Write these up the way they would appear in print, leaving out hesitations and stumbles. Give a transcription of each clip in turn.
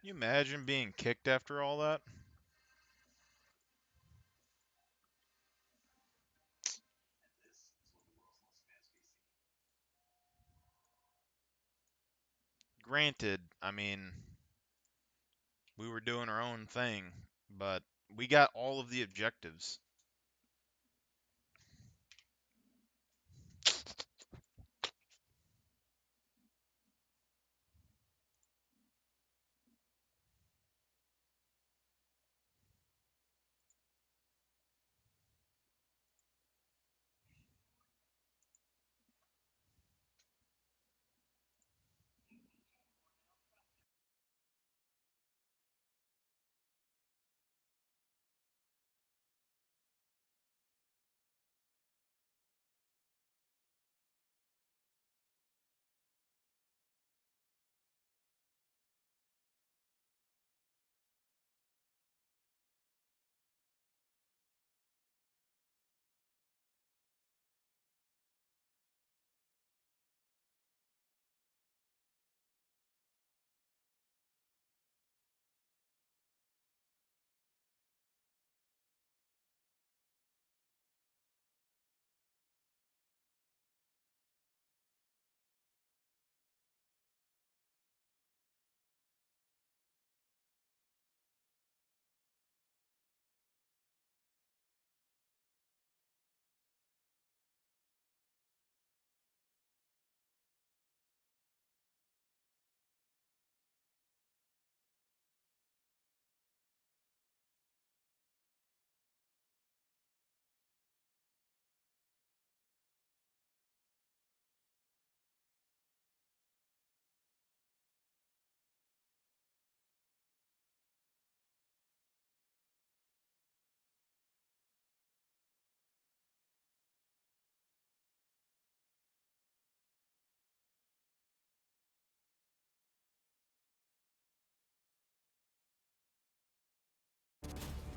Can you imagine being kicked after all that? Granted, I mean, we were doing our own thing, but we got all of the objectives.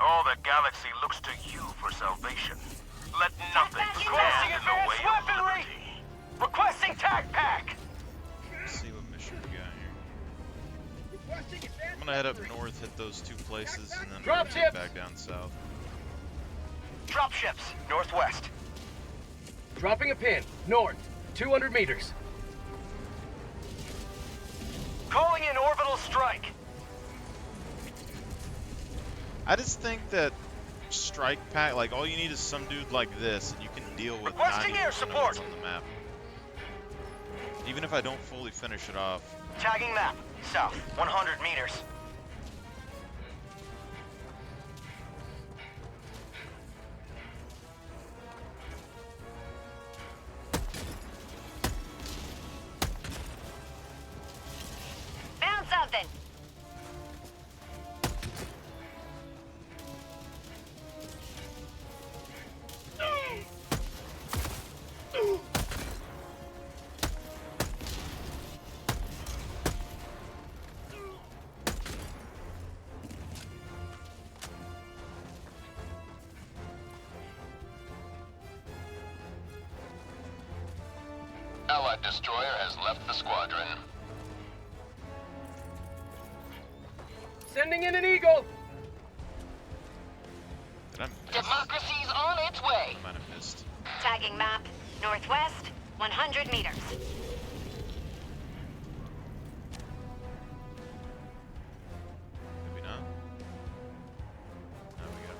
All the galaxy looks to you for salvation. Let nothing stand in the way of liberty. Requesting TAC pack! Let's see what mission we got here. I'm gonna head up north, hit those two places, and then Drop get ships! back down south. Dropships, northwest. Dropping a pin, north, 200 meters. Calling in orbital strike. I just think that strike pack, like all you need is some dude like this, and you can deal with Requesting 90% air of support. what's on the map. Even if I don't fully finish it off. Tagging map, south, 100 meters. Found something. Allied destroyer has left the squadron. Sending in an Eagle! Did I miss? Democracy's on its way. I might have missed. Tagging map, northwest, 100 meters. Maybe not. There we go.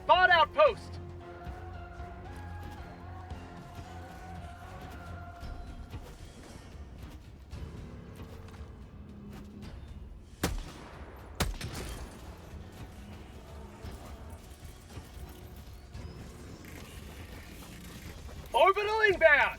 Bot outpost! Orbital inbound!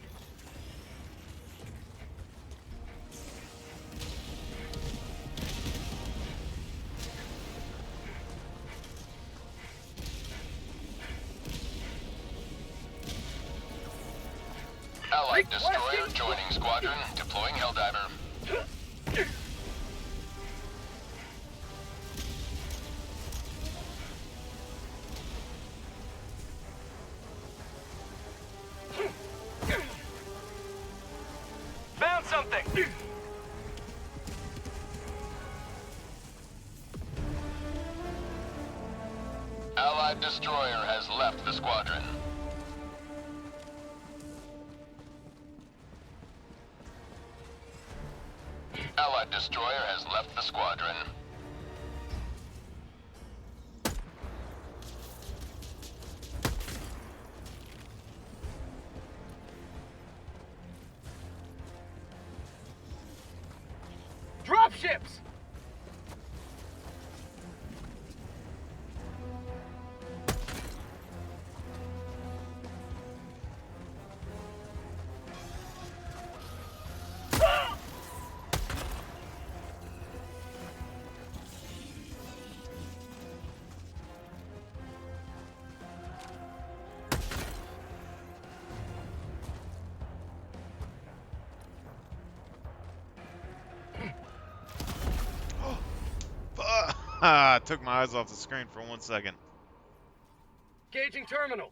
Allied destroyer joining squadron. Deploying Helldiver. Found something! Allied destroyer has left the squadron. Allied destroyer has left the squadron. Dropships! I took my eyes off the screen for 1 second. Gauging terminal.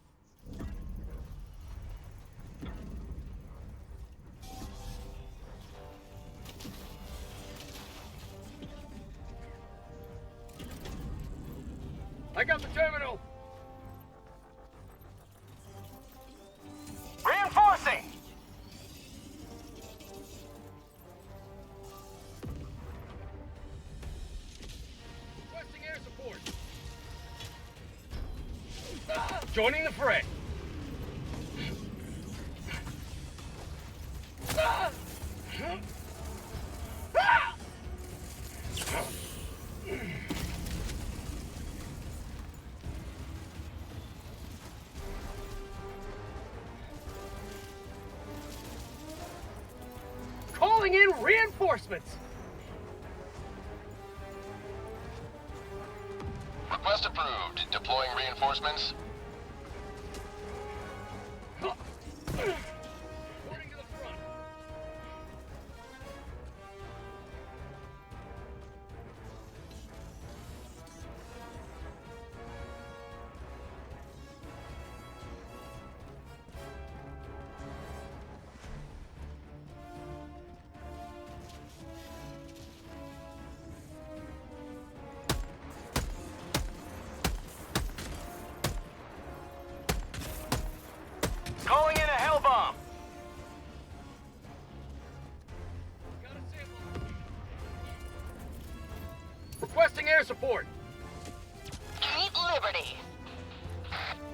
I got the terminal. Reinforcing! Requesting air support. Joining the fray. Calling in reinforcements. Request approved. Deploying reinforcements. Reporting to the front. Calling in a hell bomb! Got a sample. Requesting air support. Keep Liberty.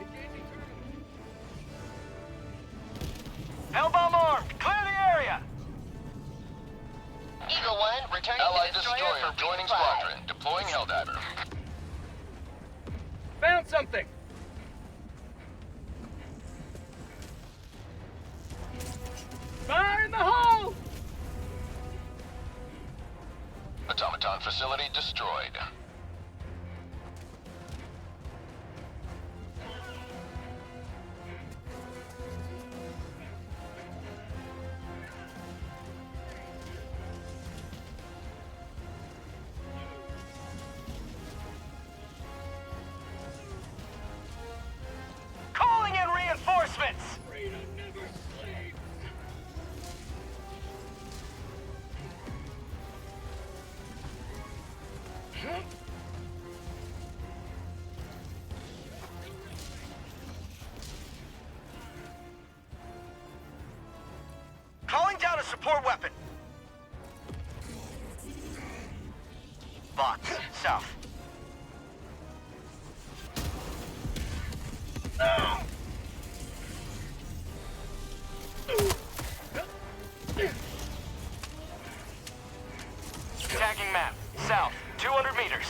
Engaging terminal. Hell bomb armed! Clear the area! Eagle 1, returning Allied to destroyer destroyer for joining resupply. squadron. Deploying Helldiver. Found something. Fire in the hole! Automaton facility destroyed. Calling in reinforcements! Freedom never sleeps. Calling down a support weapon. Box, south. Tagging map, south, 200 meters.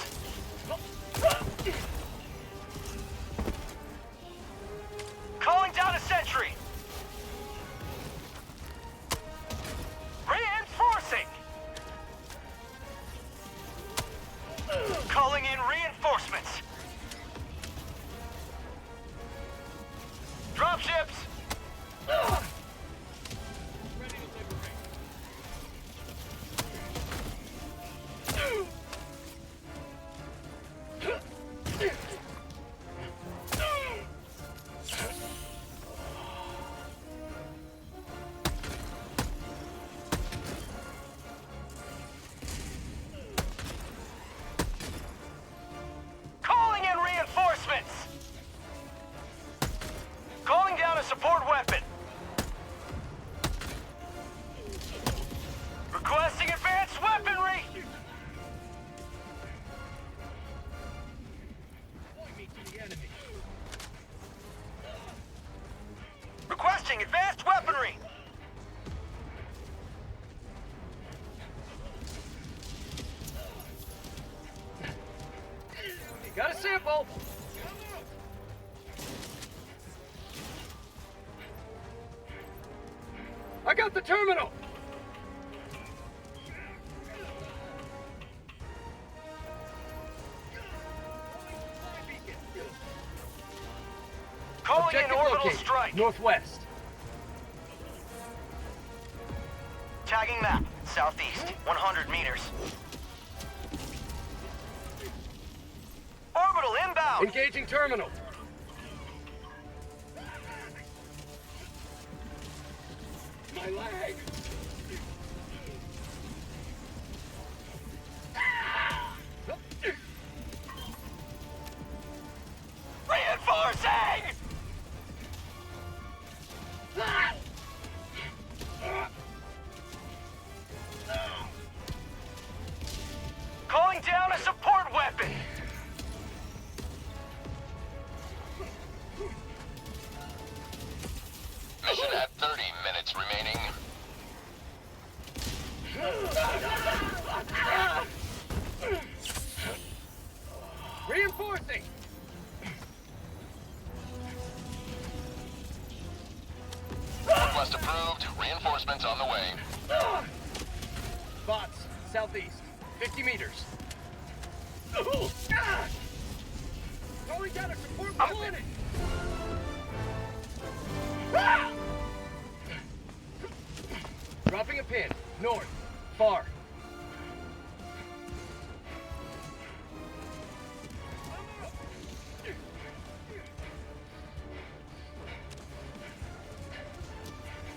Calling down a sentry. Reinforcing. support weapon. Requesting advanced weaponry. Point me to the enemy. Requesting advanced weaponry. Got a sample. I got the terminal. Calling in Objective orbital located. strike. Northwest. Tagging map. Southeast. 100 meters. Orbital inbound. Engaging terminal. My leg. Reinforcing! Calling down a support weapon! Mission at 30 minutes remaining. Reinforcing. Request approved. Reinforcements on the way. Bots. Southeast. 50 meters. Calling down a support weapon. Dropping a pin. North. Far.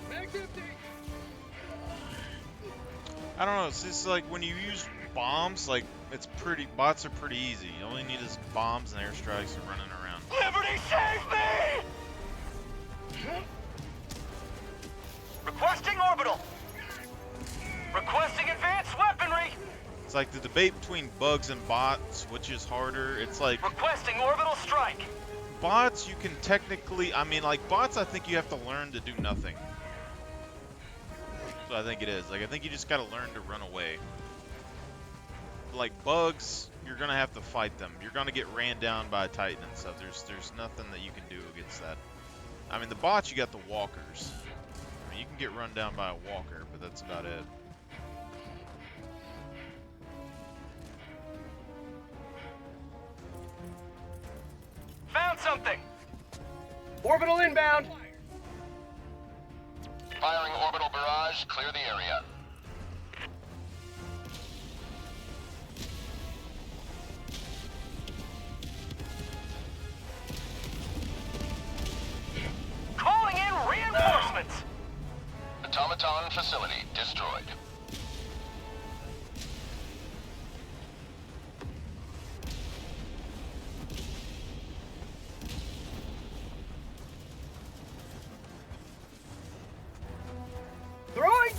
Mag's empty. I don't know. It's just like when you use bombs, like bots are pretty easy. You only need is bombs and airstrikes and running around. Liberty, save me! Requesting orbital. Requesting advanced weaponry. It's like the debate between bugs and bots, which is harder. It's like Requesting orbital strike. bots, you can technically, I mean, like bots, I think you have to learn to do nothing. So I think it is. Like I think you just gotta learn to run away. Like bugs, you're gonna have to fight them. You're gonna get ran down by a Titan and stuff. There's nothing that you can do against that. I mean, the bots, you got the walkers. I mean, you can get run down by a walker, but that's about it. Found something. Orbital inbound. Firing orbital barrage. Clear the area. Calling in reinforcements. Automaton facility destroyed. Throwing.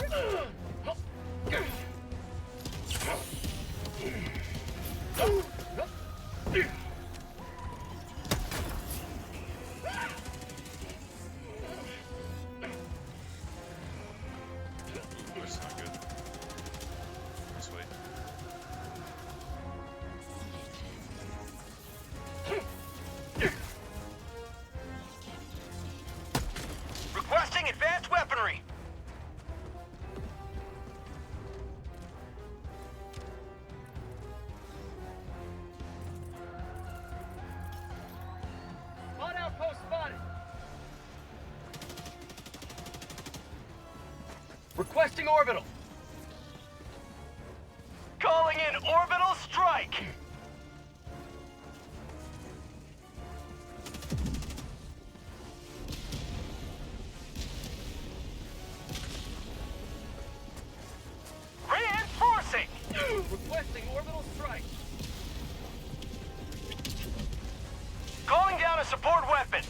That's not good. This way. Requesting advanced weaponry. Bot outpost spotted. Requesting orbital. Calling in orbital strike. Reinforcing. Requesting orbital strike. Calling down a support weapon.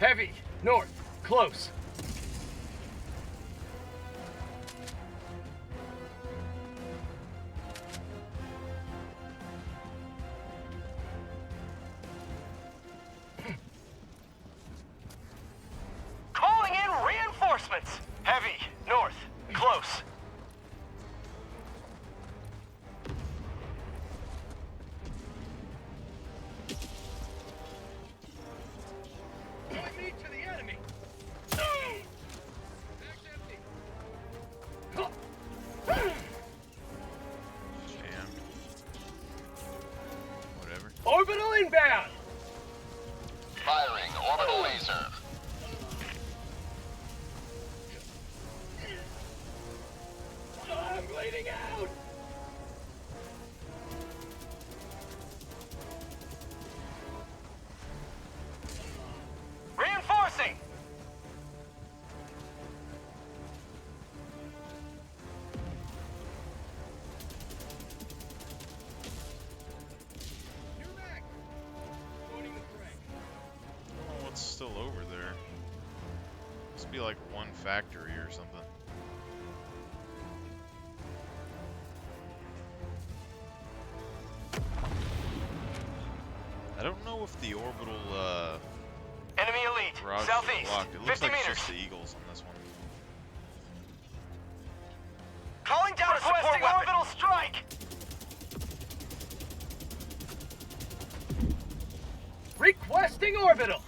Heavy, north, close. Calling in reinforcements. Heavy, north, close. Point me to the enemy. Bag's empty. Jammed. Whatever. Orbital inbound. Firing orbital laser. I'm bleeding out. Reinforcing. You're back. Loading the frag. I don't know what's still over there. Must be like one factory or something. I don't know if the orbital Enemy elite. barrage is Southeast. blocked. It looks 50 like it's meters. just the Eagles on this one. Calling down a support weapon. Orbital strike. Requesting orbital.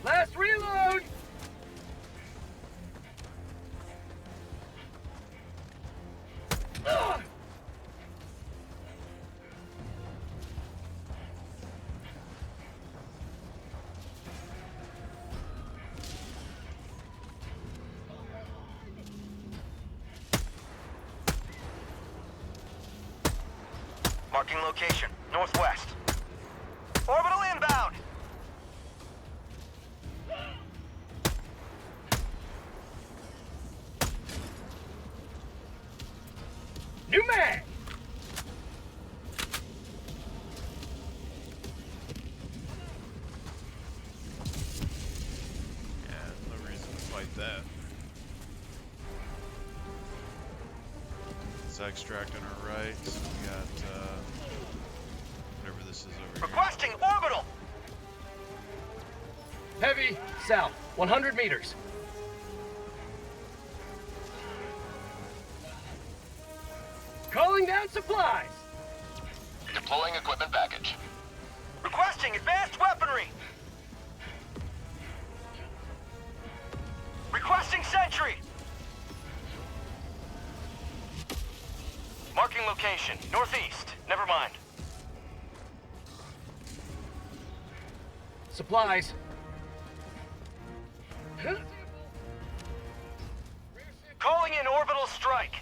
Last reload. Marking location. Northwest. Orbital inbound. New mag. Yeah, no reason to fight that. It's extract on our right. We got whatever this is over here. Requesting orbital. Heavy, south, 100 meters. Calling down supplies. Deploying equipment package. Requesting advanced weaponry. Requesting sentry. Marking location. Northeast. Never mind. Supplies. Calling in orbital strike.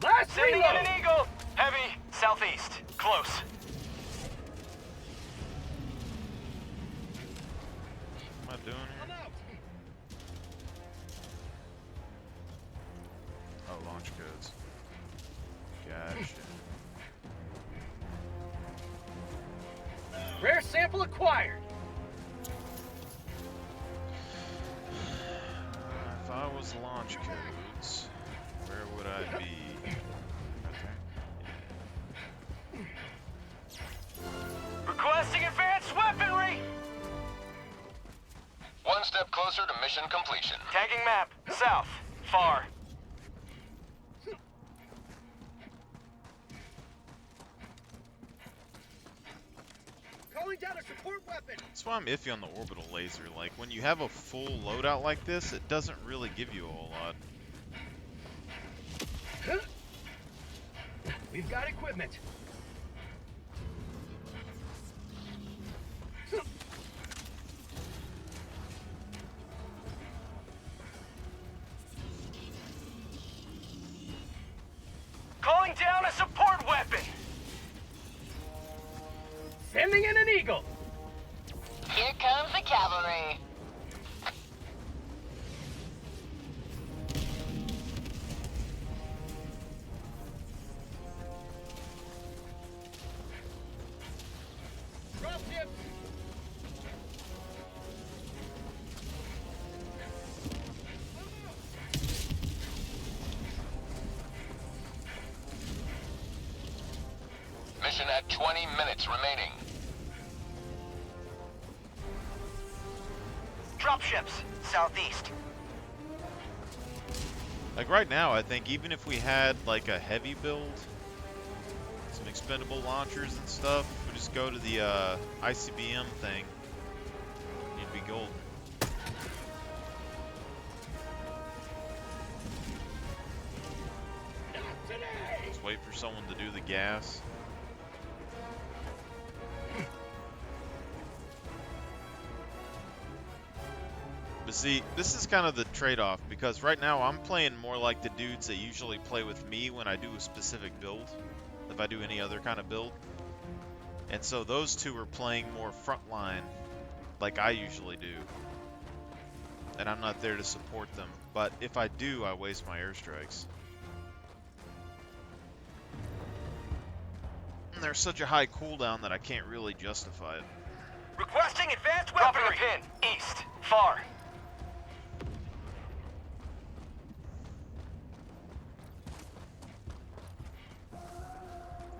Last Sending in reload. an eagle. Heavy. Southeast. Close. What am I doing I'm here? out. Oh, launch codes. Gotcha. Rare sample acquired. If I was launch codes, where would I be? Requesting advanced weaponry. Mission completion. Tagging map. South. Far. Calling down a support weapon. That's why I'm iffy on the orbital laser. Like, when you have a full loadout like this, it doesn't really give you a whole lot. We've got equipment. Calling down a support weapon. Sending in an eagle. Here comes the cavalry. Dropship. Mission at 20 minutes remaining. Dropships. Southeast. Like, right now, I think even if we had, like, a heavy build, some expendable launchers and stuff, we just go to the ICBM thing, you'd be golden. Not today. Just wait for someone to do the gas. But see, this is kind of the trade-off, because right now I'm playing more like the dudes that usually play with me when I do a specific build, if I do any other kind of build. And so those two are playing more frontline, like I usually do. And I'm not there to support them. But if I do, I waste my airstrikes. And there's such a high cooldown that I can't really justify it. Requesting advanced weaponry. Dropping a pin. East. Far.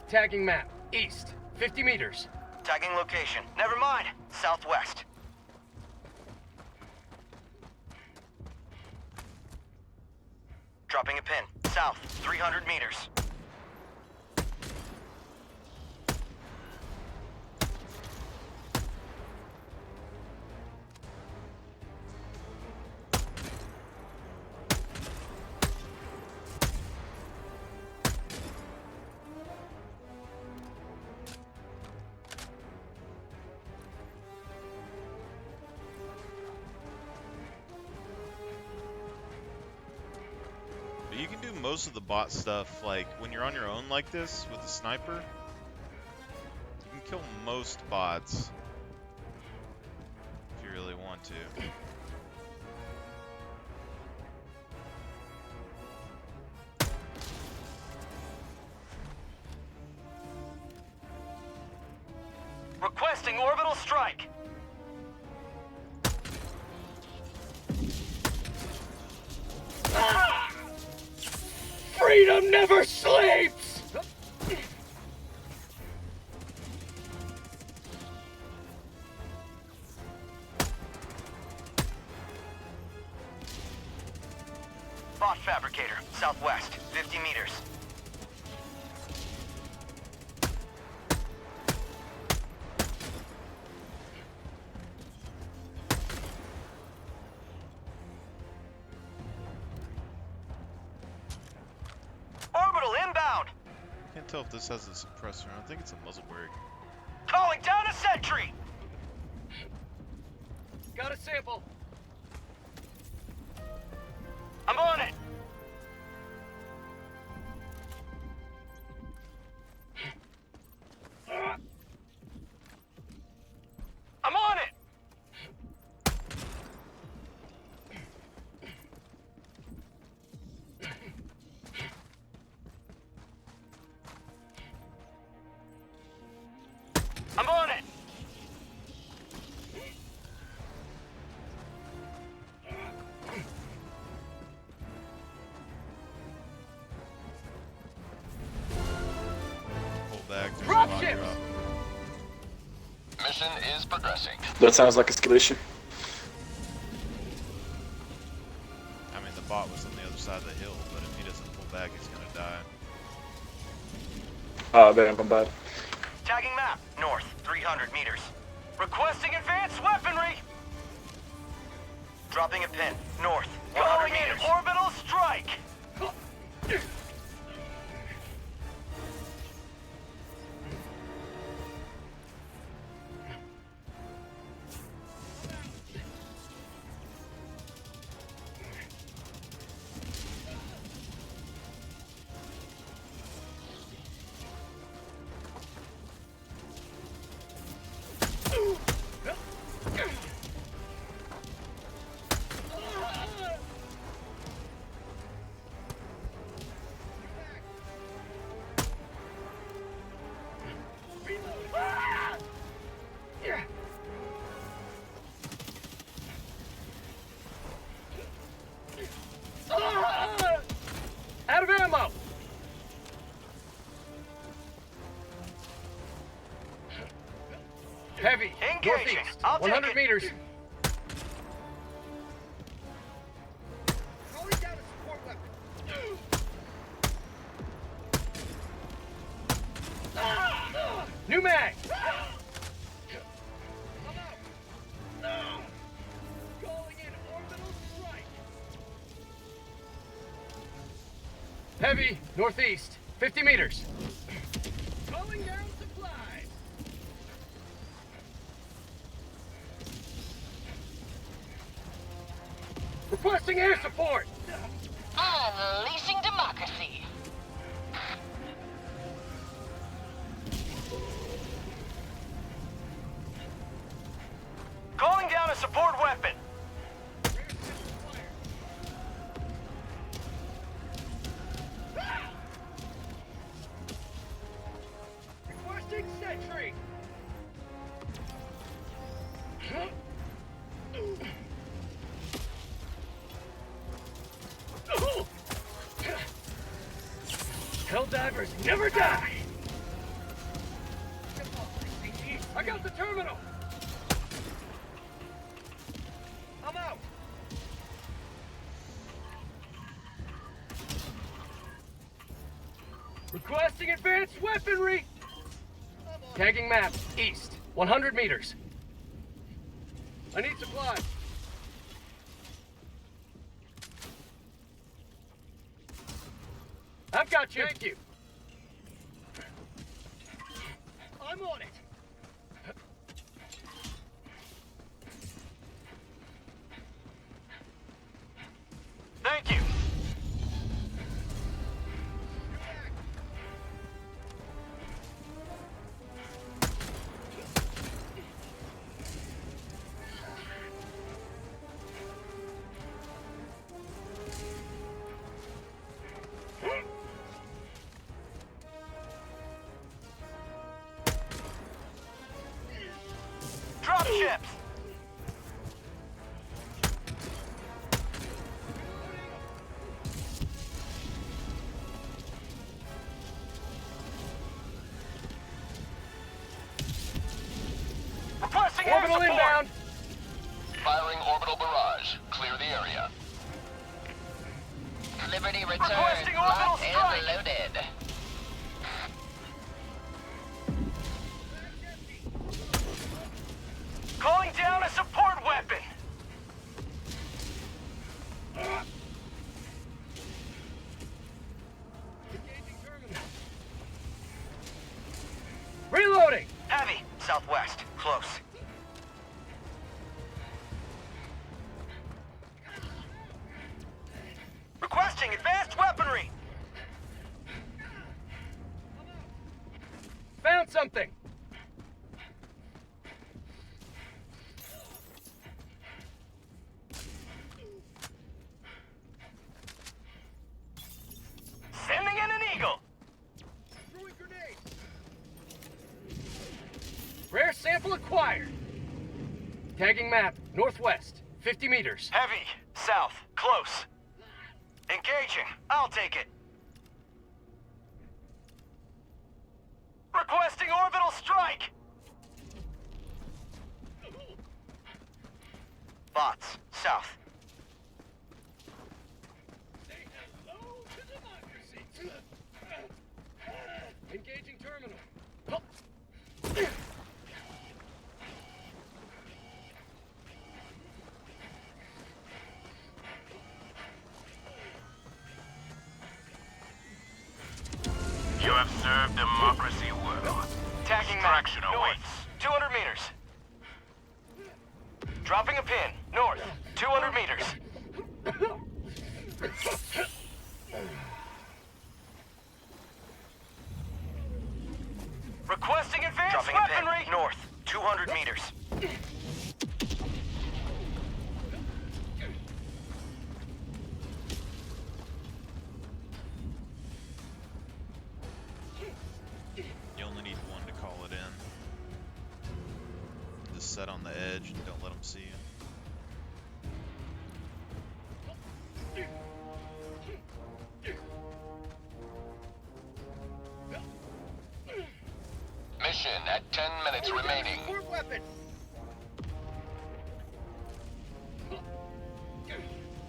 Tagging map. East. 50 meters. Tagging location. Never mind. Southwest. Dropping a pin. South. 300 meters. You can do most of the bot stuff, like, when you're on your own like this, with a sniper. You can kill most bots. If you really want to. Requesting orbital strike. Freedom never sleeps! Bot fabricator. Southwest. 50 meters. Orbital inbound. Can't tell if this has a suppressor. I think it's a muzzle brake. Calling down a sentry. Got a sample. I'm on it. I'm on it. I'm on it. Pull back. There's a Drop lot ships! drop. Mission is progressing. That sounds like a skill issue. hill, but if he doesn't pull back, he's gonna die. Oh, they didn't come back. Tagging map, north, 300 meters. Requesting advanced weaponry! Dropping a pin, north, 100 meters. Orbital strike! Out of ammo! Heavy, Engaging. northeast, I'll take 100 it. meters. New mag! Heavy, northeast, 50 meters. Calling down supplies. Requesting air support. Unleashing democracy. Calling down a support weapon. Requesting sentry. Helldivers never die. I got the terminal. I'm out. Requesting advanced weaponry. Tagging map, east, 100 meters. I need supplies. I've got you. Thank you. I'm on it. Thank you. Drop ships. Requesting air Orbital support. inbound. Firing orbital barrage. Clear the area. Liberty Requesting return. orbital Locked strike. and loaded. Calling down a support weapon. Reloading. Heavy, southwest, close. Requesting advanced weaponry. Found something. Sending in an eagle. Rare sample acquired. Tagging map, northwest, 50 meters. Heavy, south, close. Engaging. I'll take it. Requesting orbital strike. Bots, south. You have served democracy well. Tagging map. Extraction North. awaits. 200 meters. Dropping a pin. North. 200 meters. Requesting advanced Dropping a pin. weaponry. North. 200 meters. You only need one to call it in. Just set on the edge and don't let them see you. Mission at 10 minutes remaining. Weapon.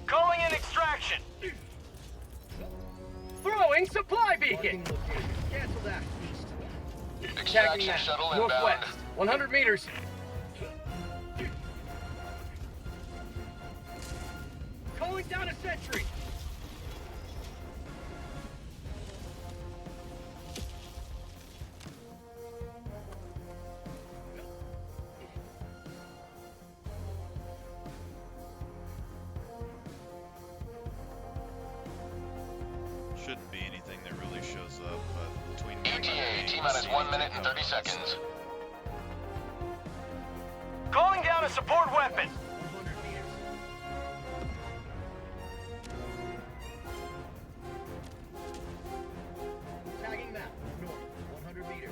Calling in extraction. Throwing supply beacon. Cancel that. Tagging Extraction map. shuttle inbound. Northwest. 100 meters. Calling down a sentry. Shouldn't be anything that really shows up, but between ETA T-minus 1 minute and 30 seconds. Calling down a support weapon. Tagging map. North. 100 meters.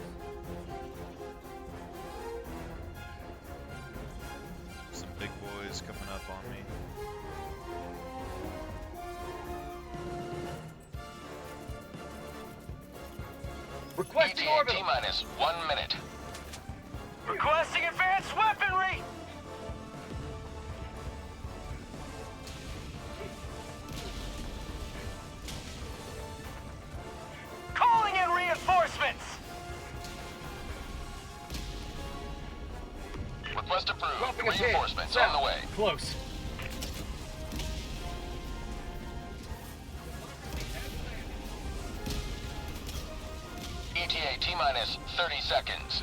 some big boys coming up on me. Requesting ETA orbital. T-minus 1 minute. Requesting advanced weaponry. Calling in reinforcements. Request approved. Dropping a pin. Reinforcements South. on the way. Close. ETA T-minus 30 seconds.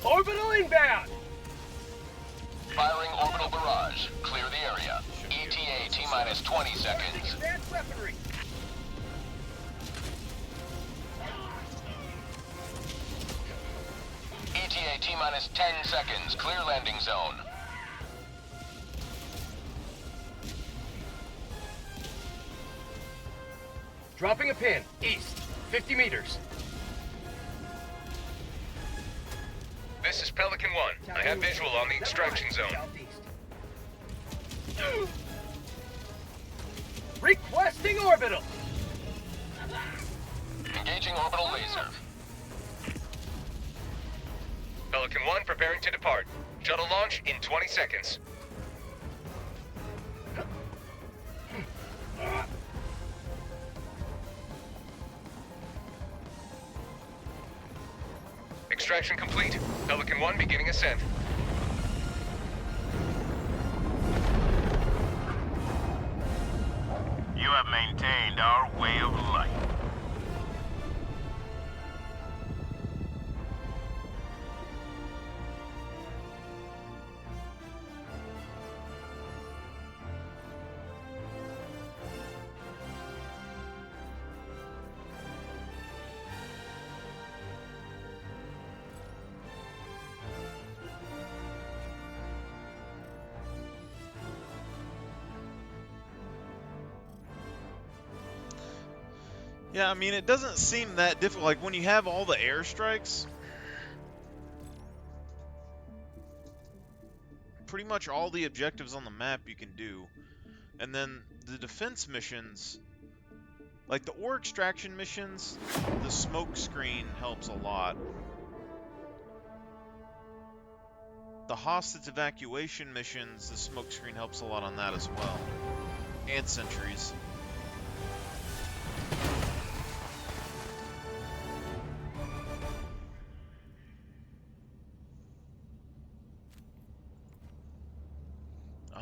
Orbital inbound. Firing orbital barrage. Clear the area. ETA T-minus 20 seconds. Advanced weaponry. ETA T-minus 10 seconds. Clear landing zone. Dropping a pin. East. 50 meters. This is Pelican 1. I have visual on the extraction zone. Requesting orbital. Engaging orbital laser. Pelican 1 preparing to depart. Shuttle launch in 20 seconds. Extraction complete. Pelican 1 beginning ascent. You have maintained our way of life. Yeah, I mean, it doesn't seem that difficult. Like, when you have all the airstrikes, pretty much all the objectives on the map you can do. And then the defense missions, like the ore extraction missions, the smoke screen helps a lot. The hostage evacuation missions, the smoke screen helps a lot on that as well. And sentries.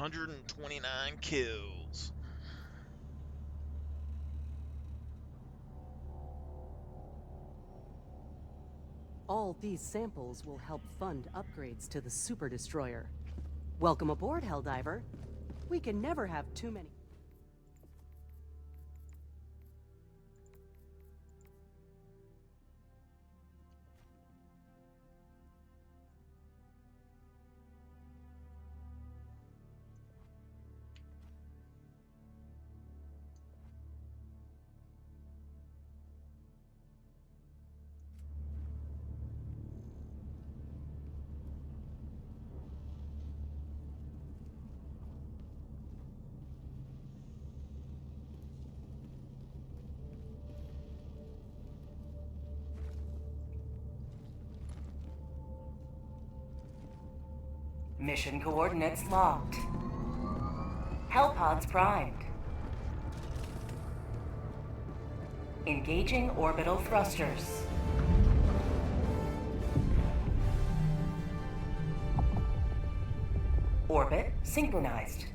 $129 kills. All these samples will help fund upgrades to the Super Destroyer. Welcome aboard, Helldiver. We can never have too many... Mission coordinates locked. Hellpods primed. Engaging orbital thrusters. Orbit synchronized.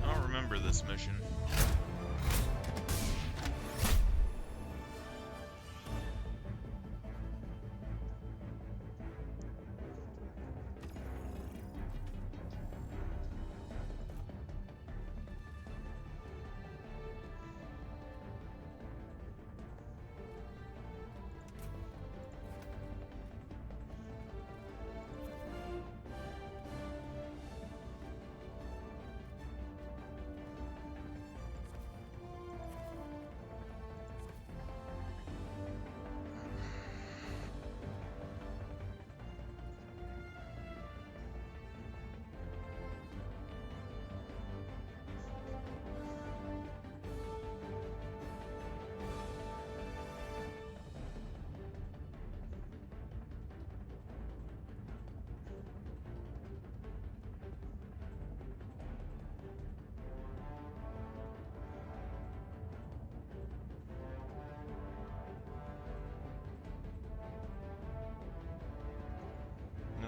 I don't remember this mission.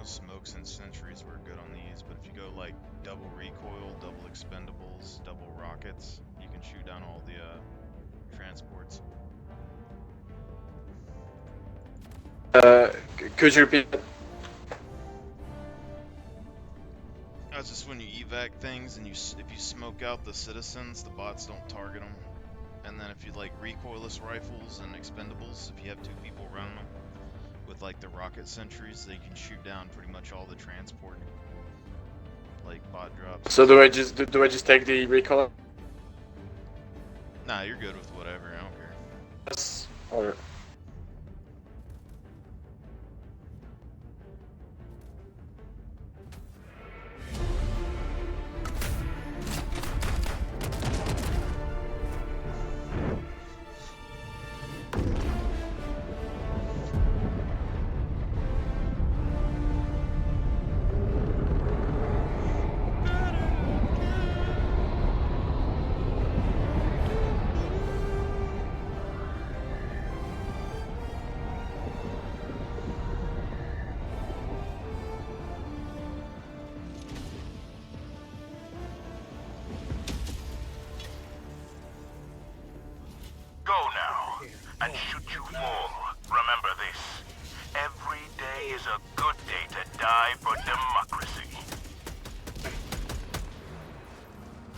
Smokes and sentries were good on these, but if you go like double recoil, double expendables, double rockets, you can shoot down all the transports. Could you repeat that? That's just when you evac things, and if you smoke out the citizens, the bots don't target them. And then if you like recoilless rifles and expendables, if you have 2 people running them with like the rocket sentries, they can shoot down pretty much all the transport, like bot drops. So do I just take the recoil? Nah, you're good with whatever. I don't care. Yes. Or Go now, and should you fall, remember this. Every day is a good day to die for democracy.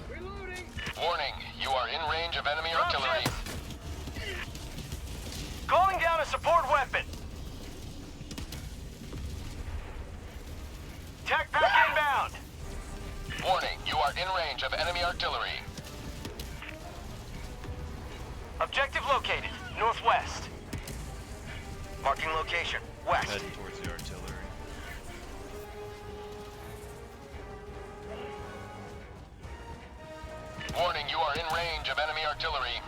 Reloading! Warning, you are in range of enemy artillery. Calling down a support weapon. Tech pack inbound. Warning, you are in range of enemy artillery. Objective located, northwest. Marking location, west. Heading towards the artillery. Warning, you are in range of enemy artillery.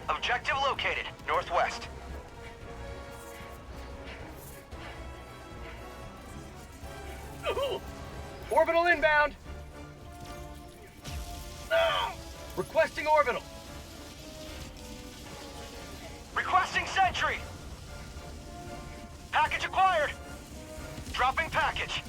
Objective located, northwest. Orbital inbound! Requesting orbital. Requesting sentry! Package acquired! Dropping package!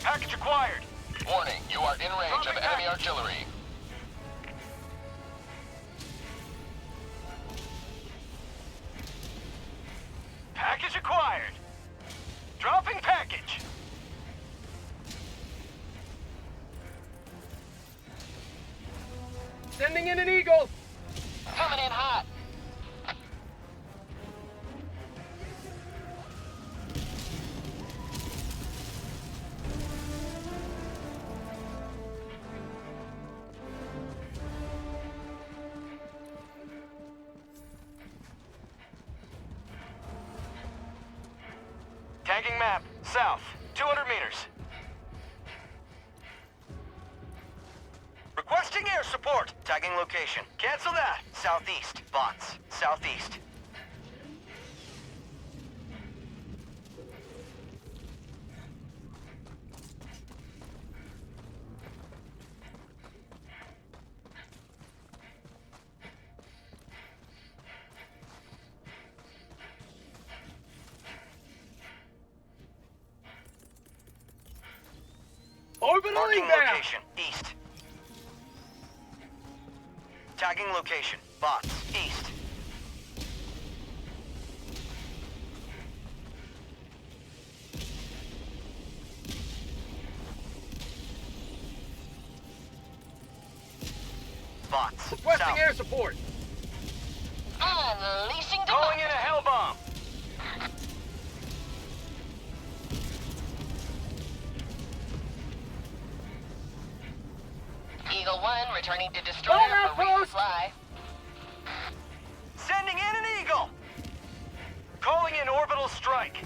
Package acquired! Warning, you are in range of enemy artillery. Package acquired! Dropping package! Sending in an Eagle! Coming in hot. Tagging map, south, 200 meters. Requesting air support. Tagging location. Cancel that. Southeast. Bots. Southeast. Marking location. East. Tagging location. Bots. East. Bots. Requesting south. Air support. Unleashing Calling in a hell bomb. Eagle 1 returning to destroyer for resupply. Sending in an Eagle. Calling in orbital strike.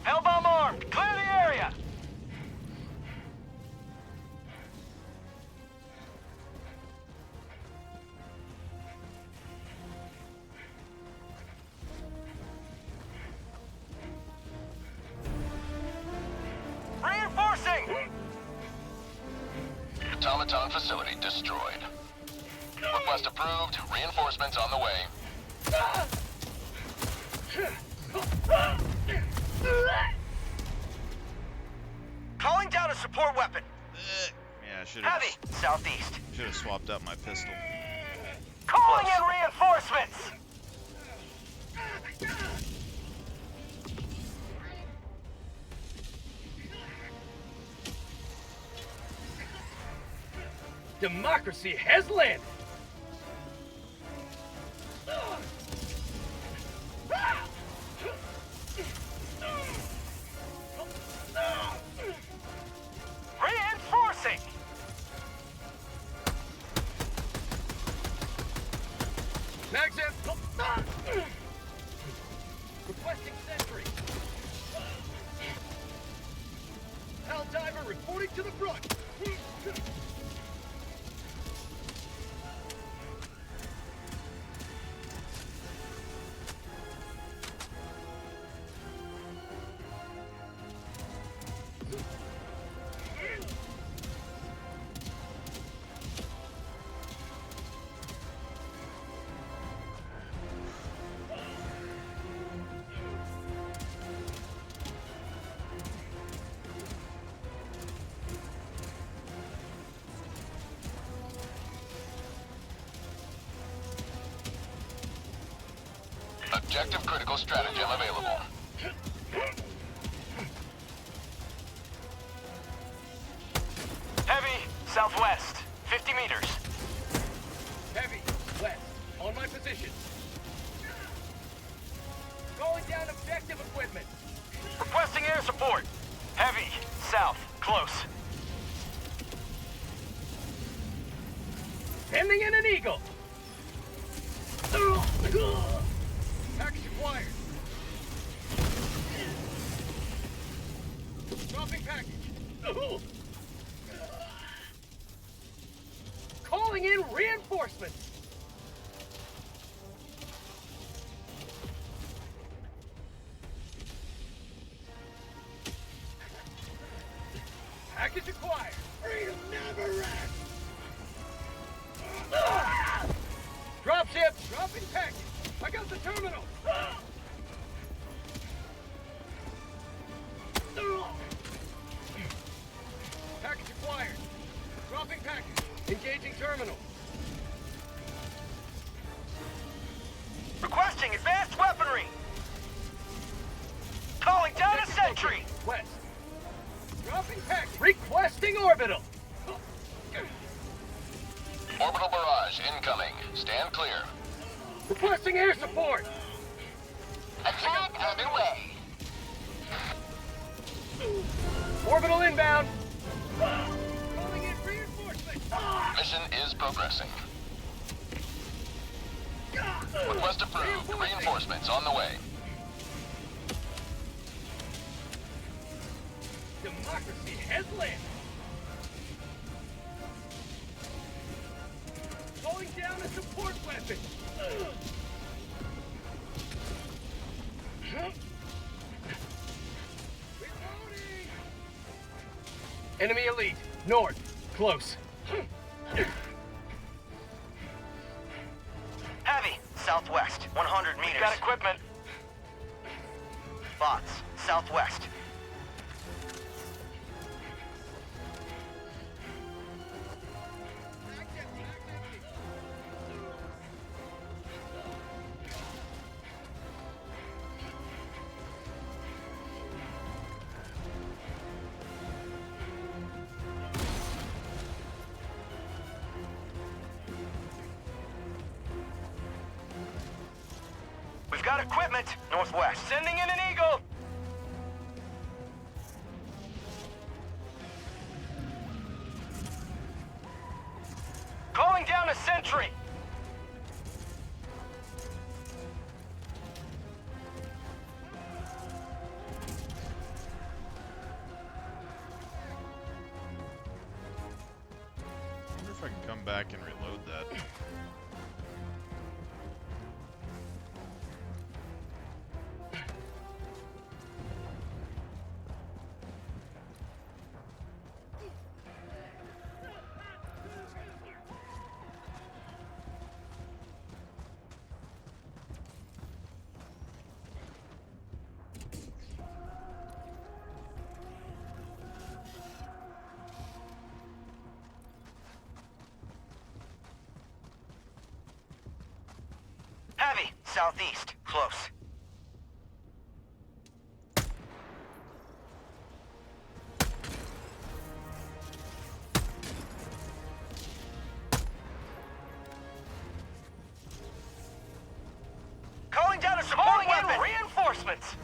Hellbomb armed. Clear the area. Reinforcing! Automaton facility destroyed. Request approved. Reinforcements on the way. Calling down a support weapon. Yeah, I should Heavy. have Southeast. swapped out my pistol. Calling in reinforcements. Democracy has landed. Reinforcing. Max in. Requesting sentry. Helldiver reporting to the front. Objective critical stratagem available. Heavy, southwest, 50 meters. Heavy, west, on my position. Calling down objective equipment. Requesting air support. Heavy, south, close. Sending in an Eagle. Package acquired. Dropping package. Calling in reinforcements. package. Engaging terminal. Requesting advanced weaponry. Calling down a sentry. West. Dropping package. Requesting orbital. Orbital barrage incoming. Stand clear. Requesting air support. Attack underway. Orbital inbound. Calling in reinforcements. Mission is progressing. Request approved. Reinforcements on the way. Democracy has landed. Calling down a support weapon. Reloading. Enemy elite. North. Close. Heavy. Southwest. 100 meters. Got equipment. Bots. Southwest. We've got equipment. Northwest. Sending in an Eagle. Calling down a sentry. I wonder if I can come back and reload that. Heavy. Southeast. Close. Calling down a support weapon. Reinforcements.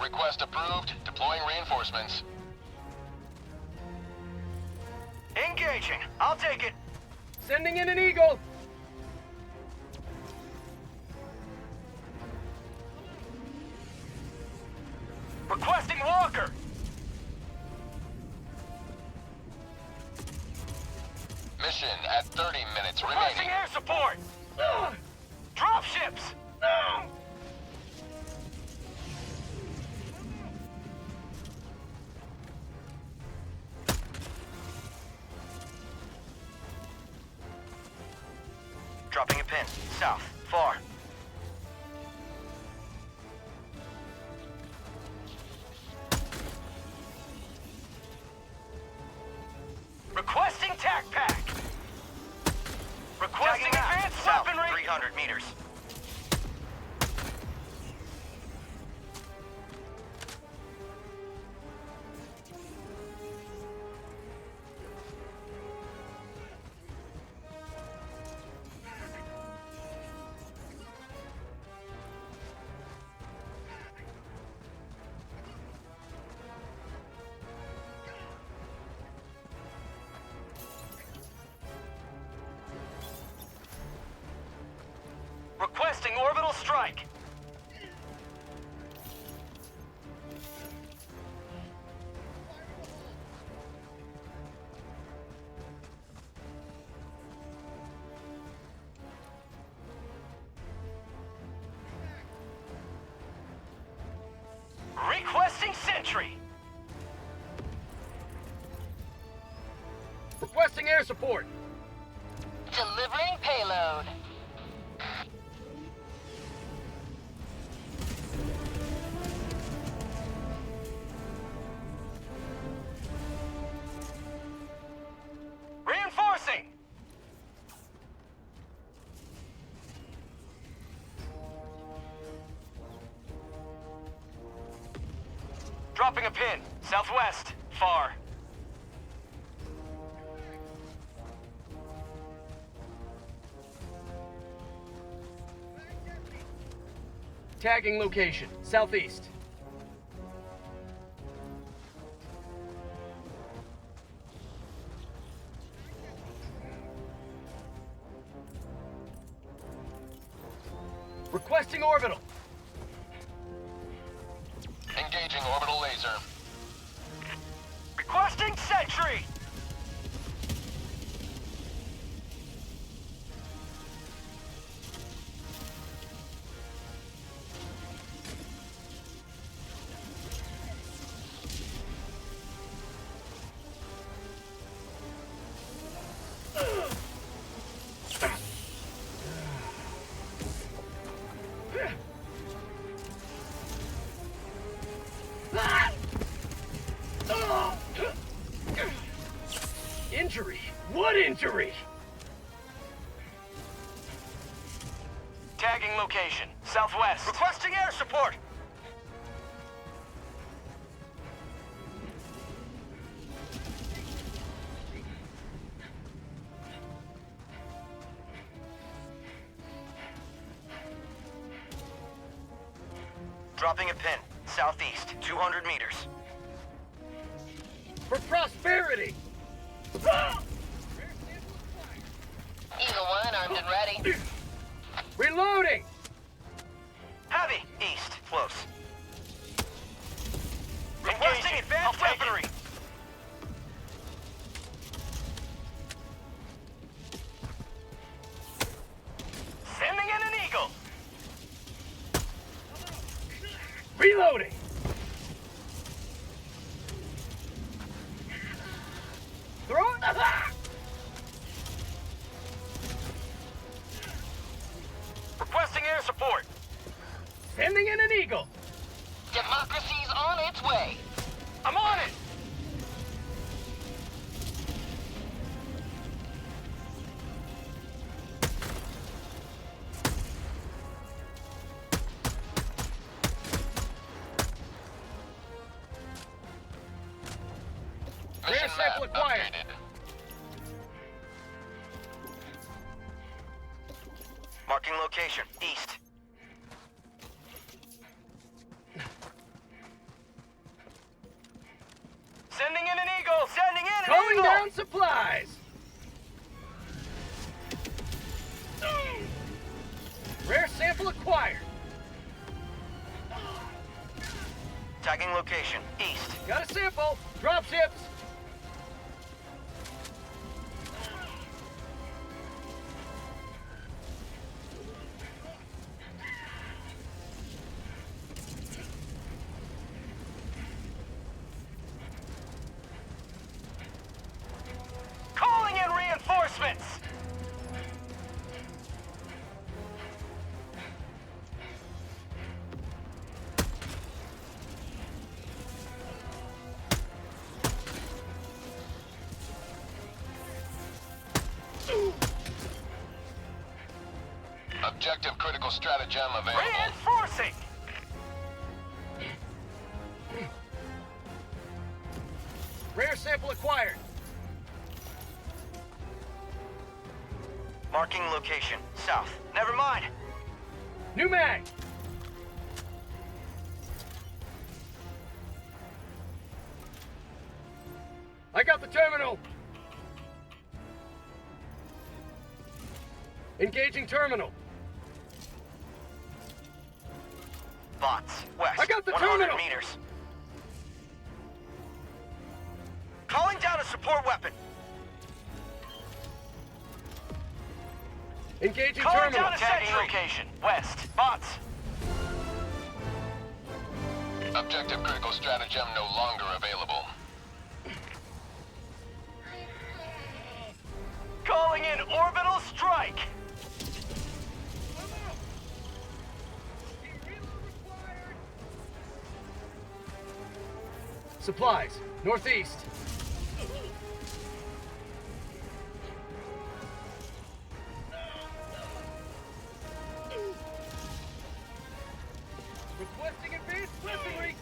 Request approved. Deploying reinforcements. Engaging. I'll take it. Sending in an Eagle. Requesting Walker. Mission at 30 minutes Requesting remaining. air support. Drop ships. Dropping a pin. South. Far. Requesting tac pack. Requesting advanced weaponry. 300 meters. Requesting orbital strike. Requesting sentry. Requesting air support. Delivering payload. Dropping a pin. Southwest. Far. Tagging location. Southeast. Requesting orbital. Engaging orbital laser. Requesting sentry. Injury? What injury? Tagging location. Southwest. Requesting air support. Dropping a pin. Southeast. 200 meters. For prosperity! Eagle 1 armed and ready. Reloading! Heavy! East. Close. Requesting advanced weaponry! Sending in an eagle! Reloading! Throw it! Requesting air support. Sending in an eagle. Democracy's on its way. I'm on it. Air Mission sample map acquired. updated. Marking location. East. Sending in an eagle! Sending in an eagle! Calling down supplies! Rare sample acquired. Tagging location. East. Got a sample. Dropships. Calling in reinforcements! Objective critical stratagem available. Reinforcing! Rare sample acquired. Marking location. South. Never mind. New mag! I got the terminal! Engaging terminal. Bots. West. I got the 100 terminal! Meters. Calling down a support weapon. Engaging calling terminal. Down a tagging location. West. Bots. Objective critical stratagem no longer available. Calling in orbital strike. Supplies. Northeast. Requesting advanced weaponry.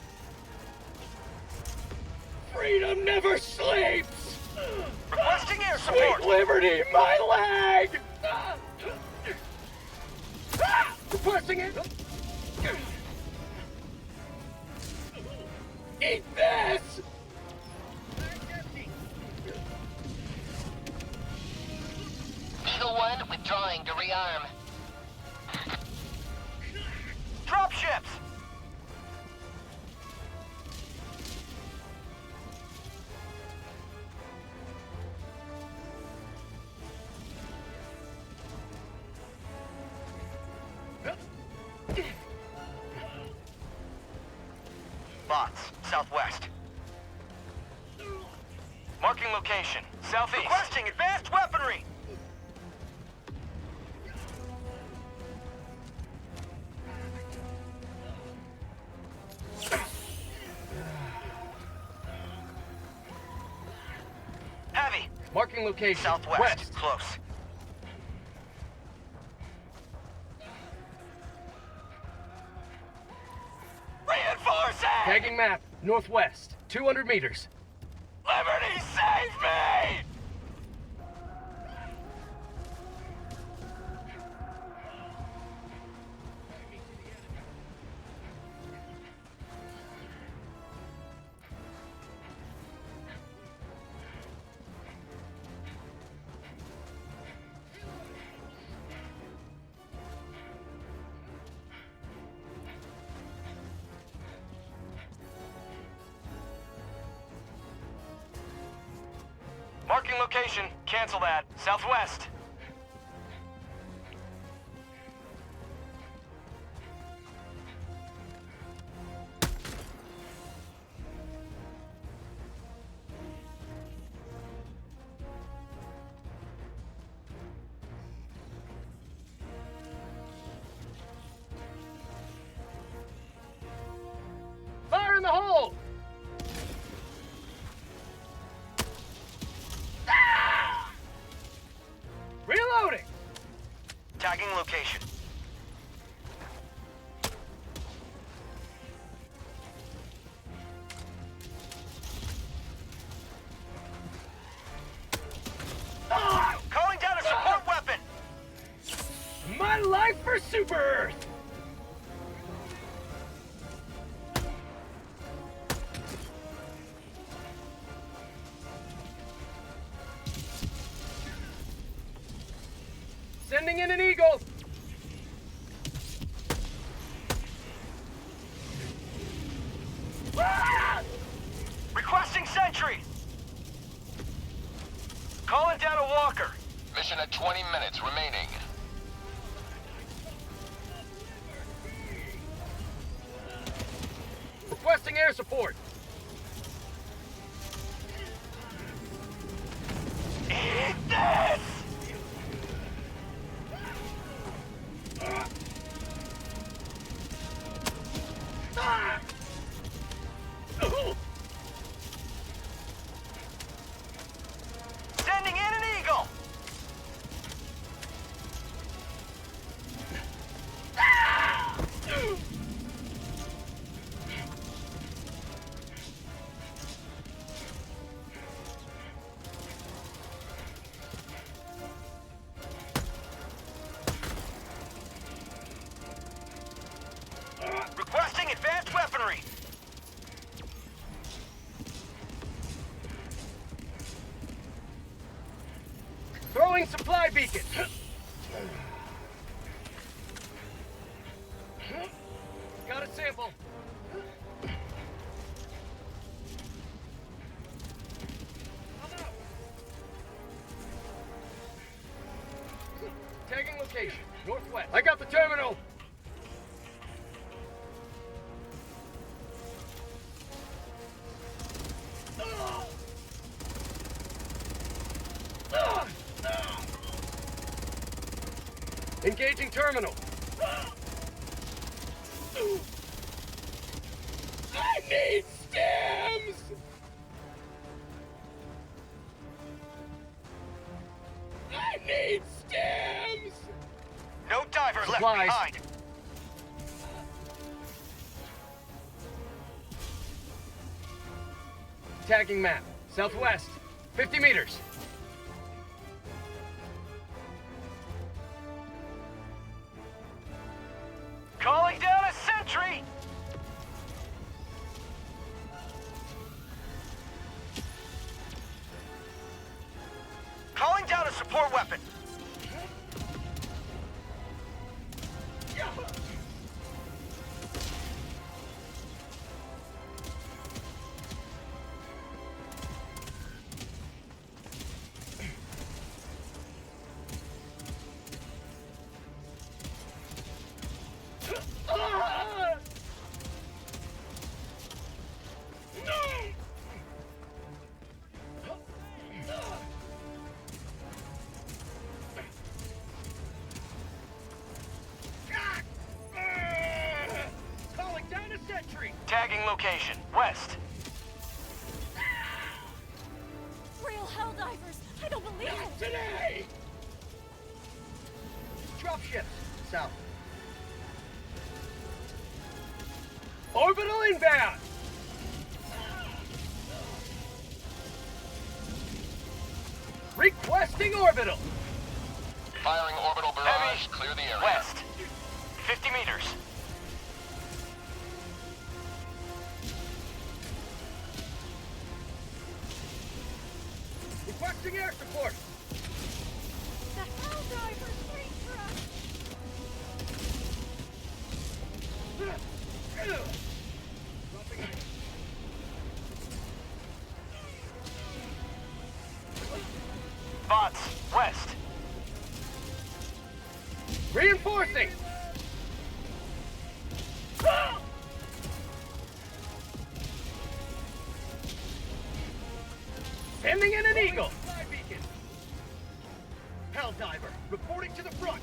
Freedom never sleeps! Requesting air support! Sweet liberty, my leg! Requesting it! Eat this! Eagle 1 withdrawing to rearm. Drop ships! Bots, southwest. Marking location, southeast. Requesting advanced weaponry! Heavy. Marking location, southwest. West. Close. Reinforcing! Tagging map, northwest, 200 meters. Liberty, save me! Marking location. Cancel that. Southwest. Fire in the hole! Reloading! Tagging location. Calling down a support weapon! My life for Super Earth! Sending in an Eagle! Ah! Requesting sentry! Calling down a walker. Mission at 20 minutes remaining. Requesting air support. Eat this! Sending in an Eagle! Requesting advanced weaponry! Throwing supply beacon! Got a sample. Tagging location, northwest. I got the terminal! Engaging terminal. I need stems! I need stems! No diver left behind. Tagging map. Southwest. 50 meters. Calling down a sentry! Calling down a support weapon. Calling down a sentry. Tagging location. West. Real Helldivers! I don't believe it! Today! Drop ships. South. Orbital inbound! Requesting orbital! Firing orbital barrage. Heavy. Clear the area. West. 50 meters. Requesting air support! The Helldivers! Wait for us! Dropping item. Bots, west. Reinforcing! Sending in an eagle! Fly beacon. Helldiver, reporting to the front.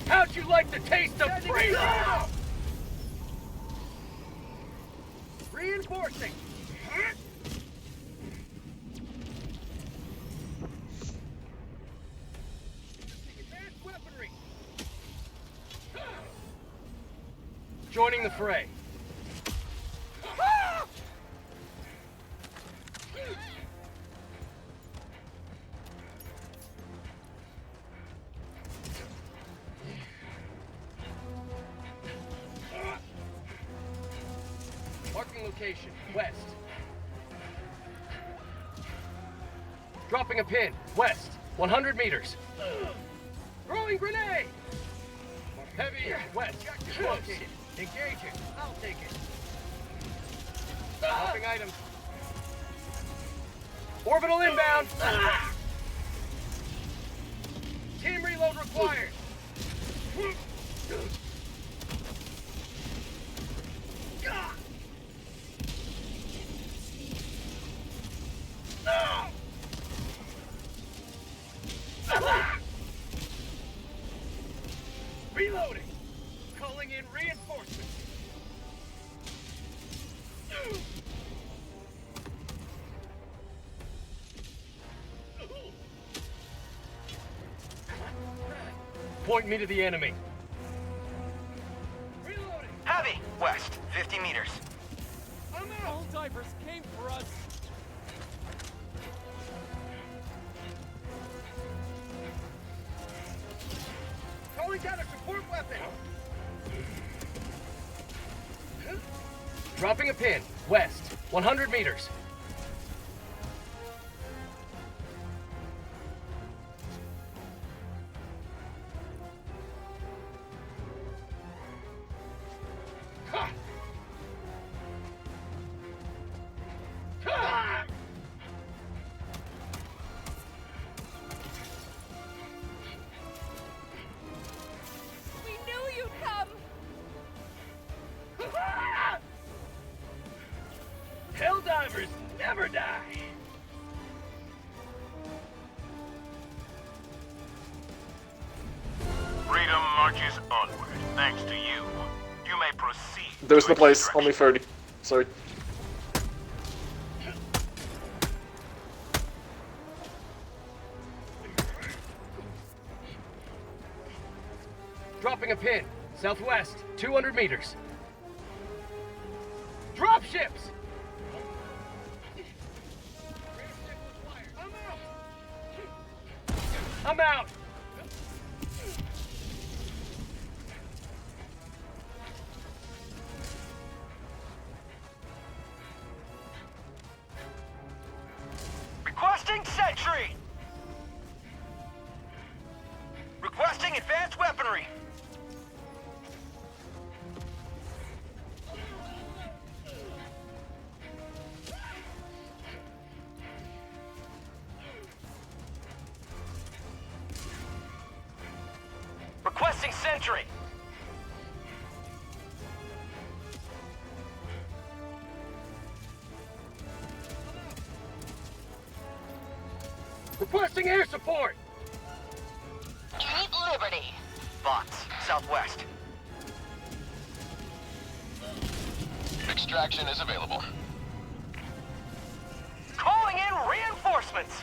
How'd you like the taste of freedom? Reinforcing. Advanced weaponry. Joining the fray. Marking location, west. Dropping a pin, west, 100 meters. Throwing grenade! Heavy, west, located. Engaging, I'll take it. Dropping items. Orbital inbound! Team reload required. Reloading! Calling in reinforcements! Point me to the enemy. Reloading! Heavy! West, 50 meters. I'm out! Helldivers came for us! Calling down a support weapon! Dropping a pin, west, 100 meters. Ha! Ha! We knew you'd come! Helldivers never die! Freedom marches onward, thanks to you. You may proceed. There's to no place, extraction. only 30. Sorry. Dropping a pin, southwest, 200 meters. Drop ships! I'm out! Requesting sentry! Requesting advanced weaponry! Requesting sentry! Requesting air support! Eat Liberty. Bots, southwest. Extraction is available. Calling in reinforcements!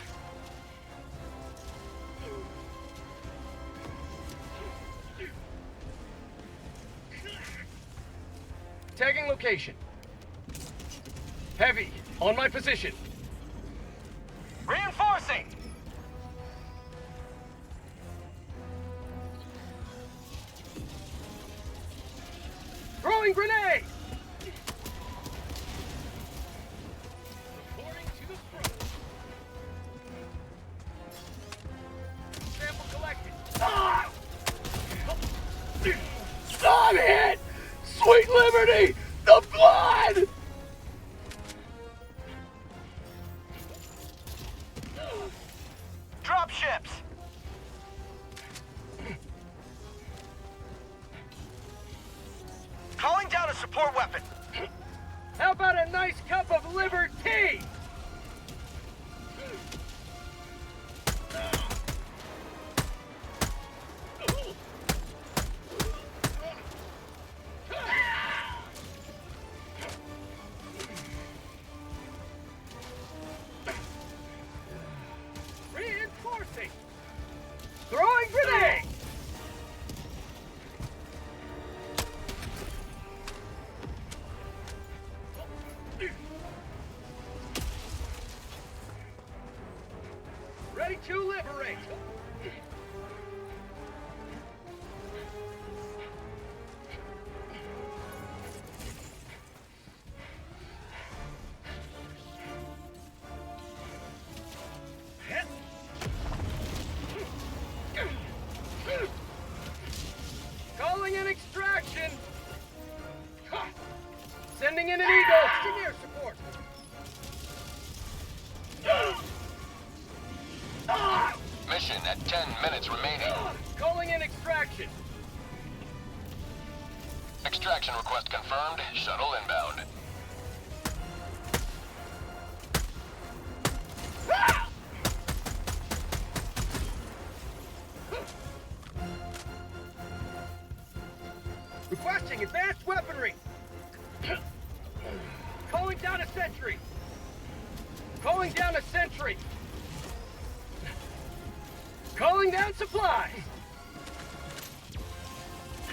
Tagging location. Heavy, on my position. Reinforcing! Throwing grenade! Reporting to the front. Sample collected. Ah! I'm hit! Sweet Liberty! The blood! Drop ships! Calling down a support weapon. How about a nice cup of liberty? Reinforcing! Throwing grenade! Ready to liberate! Calling in extraction! Sending in an eagle! Sending air support! Mission at 10 minutes remaining. Calling in extraction! Extraction request confirmed. Shuttle inbound. Requesting advanced weaponry! Calling down a sentry! Calling down a sentry! Calling down supplies!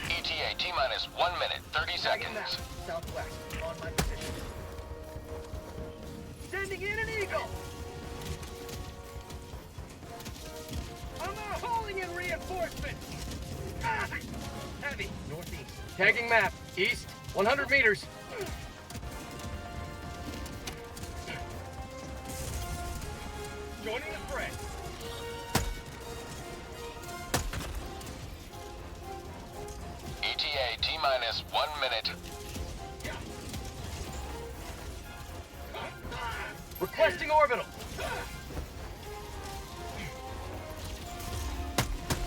ETA T-minus 1 minute, 30 Tagging map, seconds. southwest, on my position. Sending in an eagle! I'm calling in reinforcements! Ah! Heavy, northeast. Tagging map, east, 100 meters. Joining the fray. ETA T-minus 1 minute. Requesting orbital.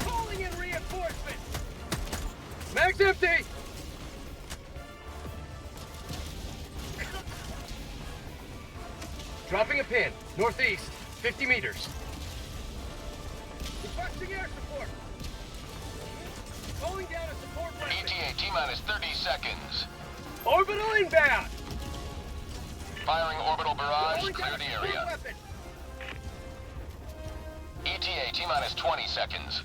Calling in reinforcements. Mag's empty. Dropping a pin, northeast, 50 meters. Requesting air support. Calling down a support weapon. ETA T-minus 30 seconds. Orbital inbound. Firing orbital barrage, Calling clear down the a support area. weapon. ETA T-minus 20 seconds.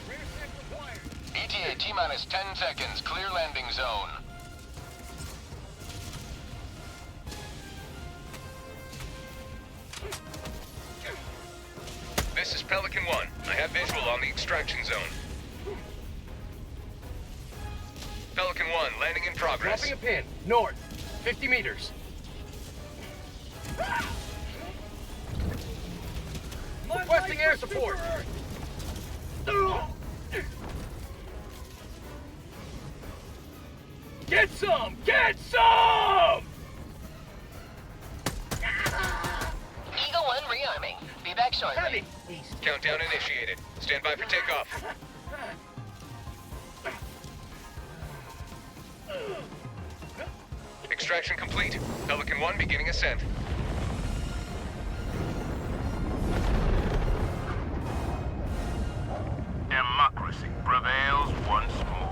Rear stick required. ETA T-minus 10 seconds, clear landing zone. Pelican 1, I have visual on the extraction zone. Pelican 1, landing in progress. Dropping a pin. North. 50 meters. Requesting air support. Get some! Get some! Eagle 1 rearming. Be back shortly. Heavy. East. Countdown initiated. Stand by for takeoff. Extraction complete. Pelican 1 beginning ascent. Democracy prevails once more.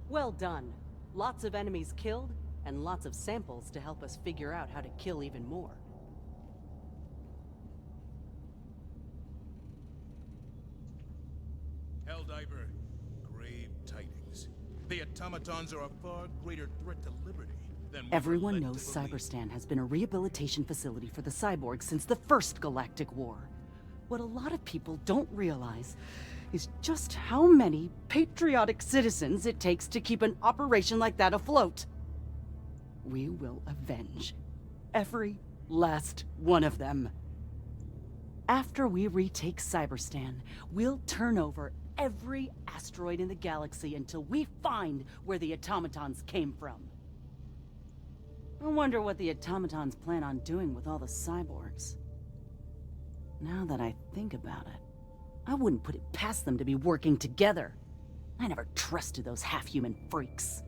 Well done. Lots of enemies killed, and lots of samples to help us figure out how to kill even more. Helldiver, grave tidings. The automatons are a far greater threat to liberty than we were Everyone led knows to believe. Cyberstan has been a rehabilitation facility for the cyborgs since the first Galactic War. What a lot of people don't realize is just how many patriotic citizens it takes to keep an operation like that afloat. We will avenge every last one of them. After we retake Cyberstan, we'll turn over every asteroid in the galaxy until we find where the automatons came from. I wonder what the automatons plan on doing with all the cyborgs. Now that I think about it, I wouldn't put it past them to be working together. I never trusted those half-human freaks.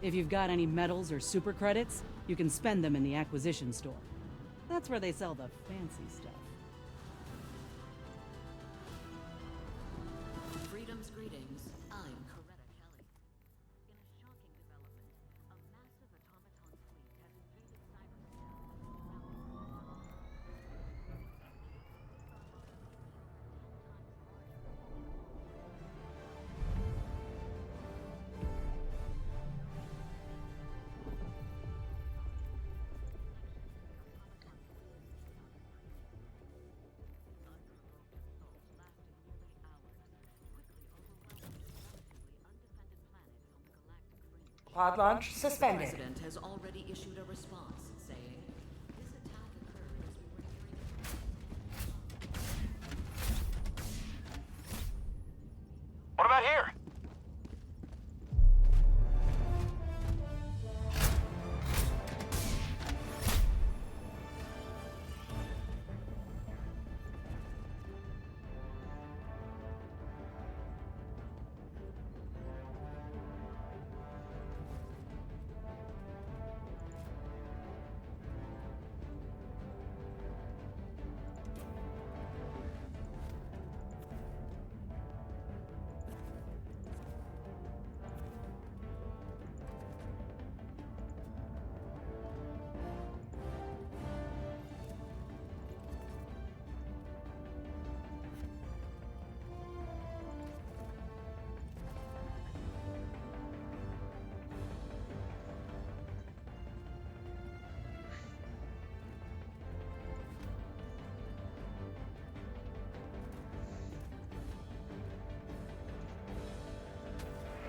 If you've got any medals or super credits, you can spend them in the acquisition store. That's where they sell the fancy stuff. Freedom's greetings. I'm Coretta Kelly. In a shocking development, a massive automaton fleet has invaded Cyberstan. Pod launch suspended. The president has already issued a response saying, this attack occurred as we were nearing What about here?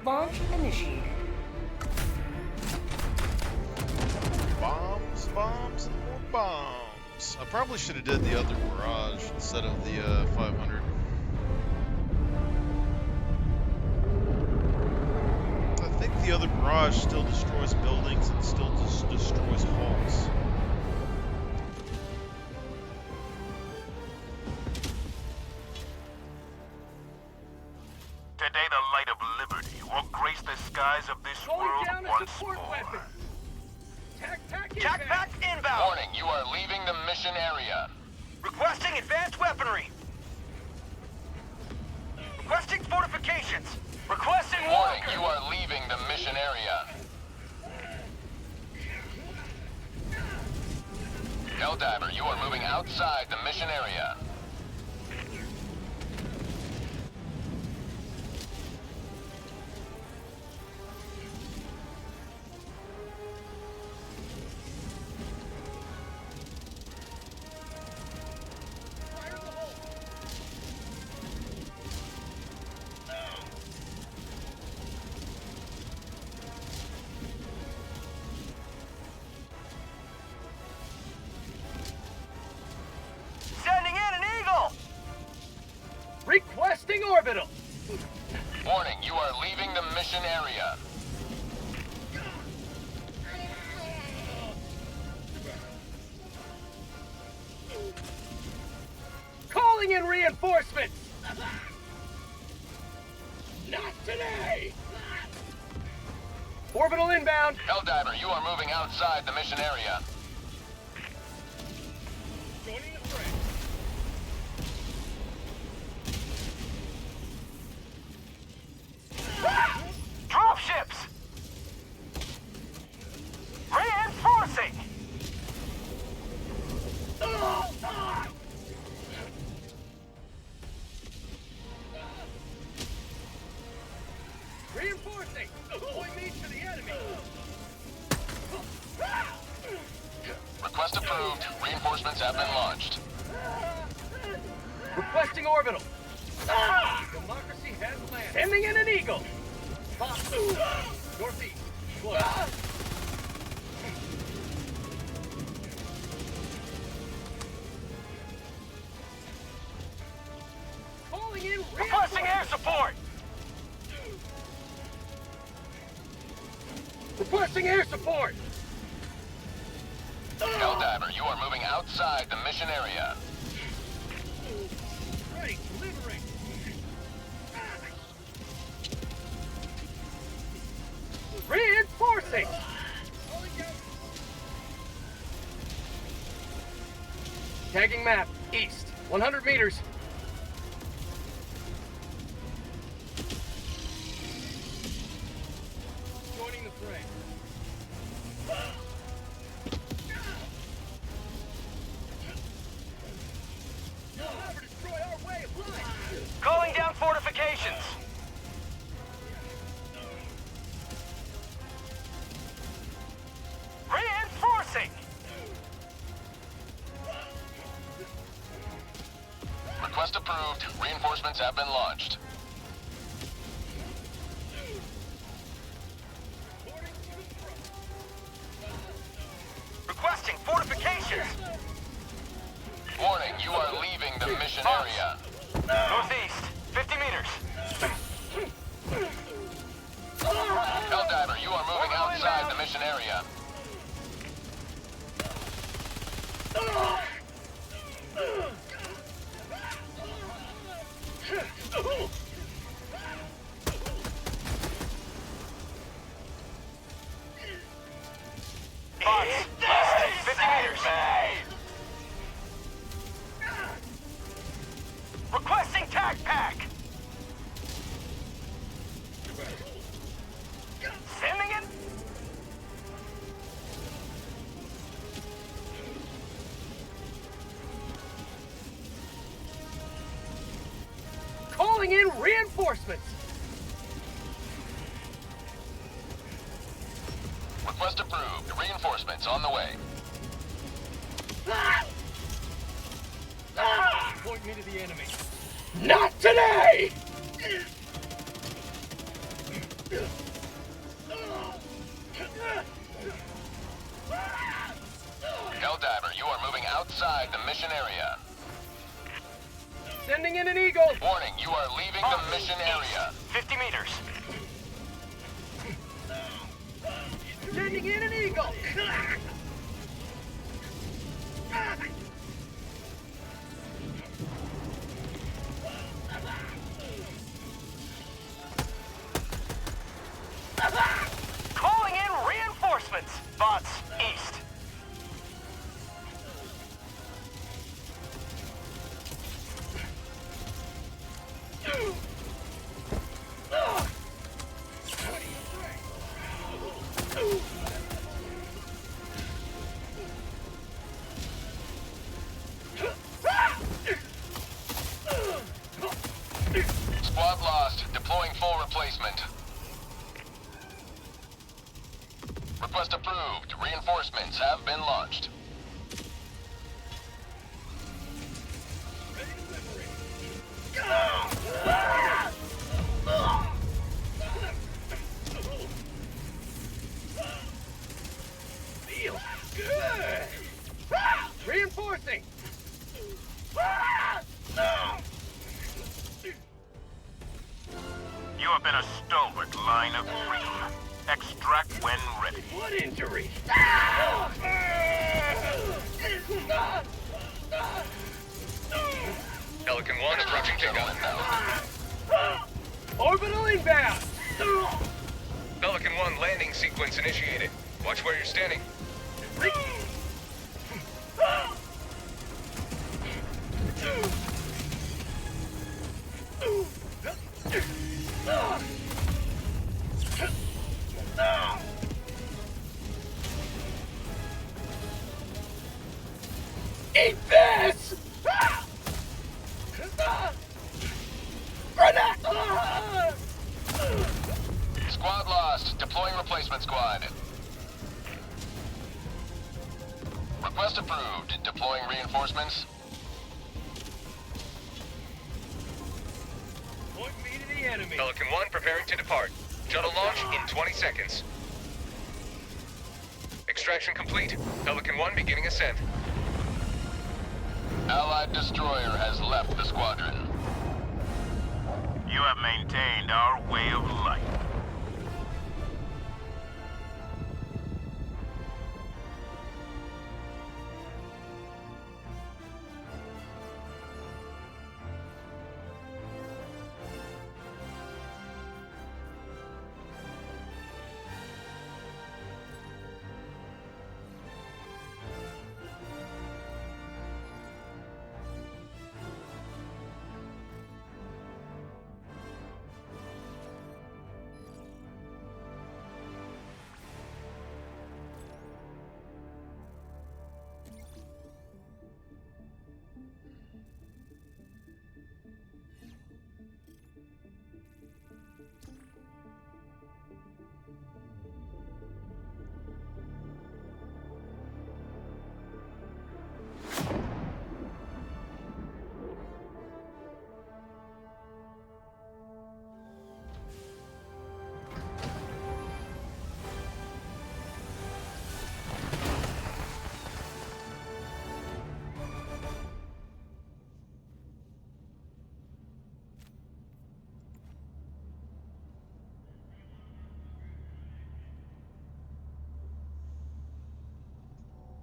Launch initiated. Bombs, bombs, and more bombs. I probably should have did the other barrage instead of the 500. I think the other barrage still destroys buildings and still destroys hulks. Today the light of liberty will grace the skies of this world Down a once support more. weapon. Tac inbound! Warning, you are leaving the mission area. Requesting advanced weaponry. Requesting fortifications. Requesting Warning, you are leaving the mission area. Helldiver, you are moving outside the mission area. Sending in an eagle. Requesting orbital. Warning, you are leaving the mission area. Calling in reinforcements. Not today. Orbital inbound. Helldiver, you are moving outside the mission area. Joining the fray. Dropships! Reinforcing! Reinforcing! Point me to the enemy! Request approved. Reinforcements have been launched. Requesting orbital! Democracy has landed. Sending in an eagle! Northeast. Close. Calling in requesting air support! Requesting air support! Helldiver, you are moving outside the mission area. Ready, delivering! Reinforcing! Tagging map, east, 100 meters. Joining the fray. You'll never destroy our way of life! Calling down fortifications! Reinforcing! Request approved. Reinforcements have been launched. Requesting fortifications! Warning, you are leaving the mission area. Northeast, 50 meters. Helldiver, you are moving outside the mission area. Bots, east, 50 meters. Requesting tac pack. Sending it. Calling in reinforcements. Request approved. Reinforcements on the way. Point me to the enemy. Not today! Helldiver, you are moving outside the mission area. Sending in an Eagle! Warning, you are leaving the mission area. 50 meters. Sending in an Eagle! Calling in reinforcements! Bots, east. Squad lost. Deploying full replacement. Request approved. Reinforcements have been launched. Feels good! Reinforcing! You have been a stalwart line of freedom. Extract when ready. What injury? Pelican 1 approaching takeoff. Orbital inbound! Pelican 1 landing sequence initiated. Watch where you're standing. Eat this! Squad lost. Deploying replacement squad. Request approved. Deploying reinforcements. Point me to the enemy. Pelican 1 preparing to depart. Shuttle launch in 20 seconds. Extraction complete. Pelican 1 beginning ascent. Allied destroyer has left the squadron. You have maintained our way of life.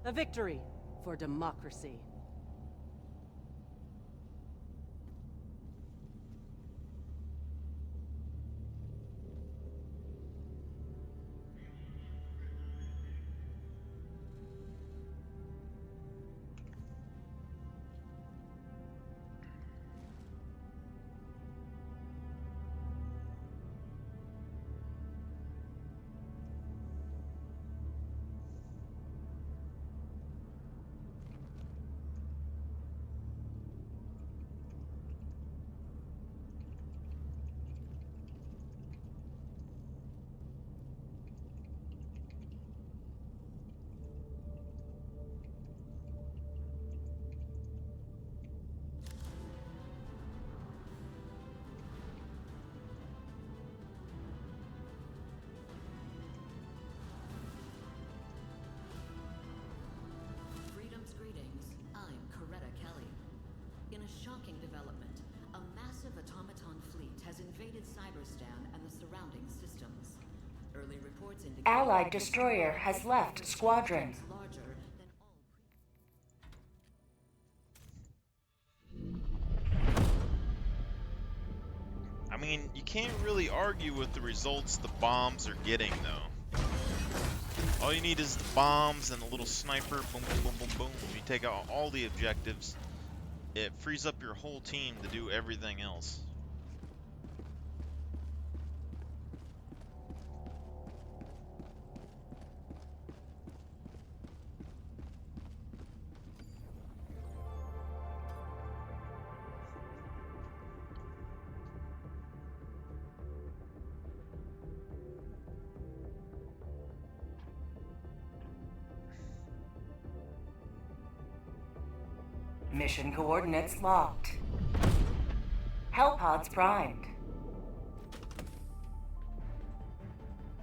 A victory for democracy. coordinates indicate Allied destroyer has left squadron. larger than all I mean, you can't really argue with the results the bombs are getting, though. All you need is the bombs and a little sniper, boom, boom, boom, boom, boom. You take out all the objectives, it frees up your whole team to do everything else. Mission coordinates locked. Hellpods primed.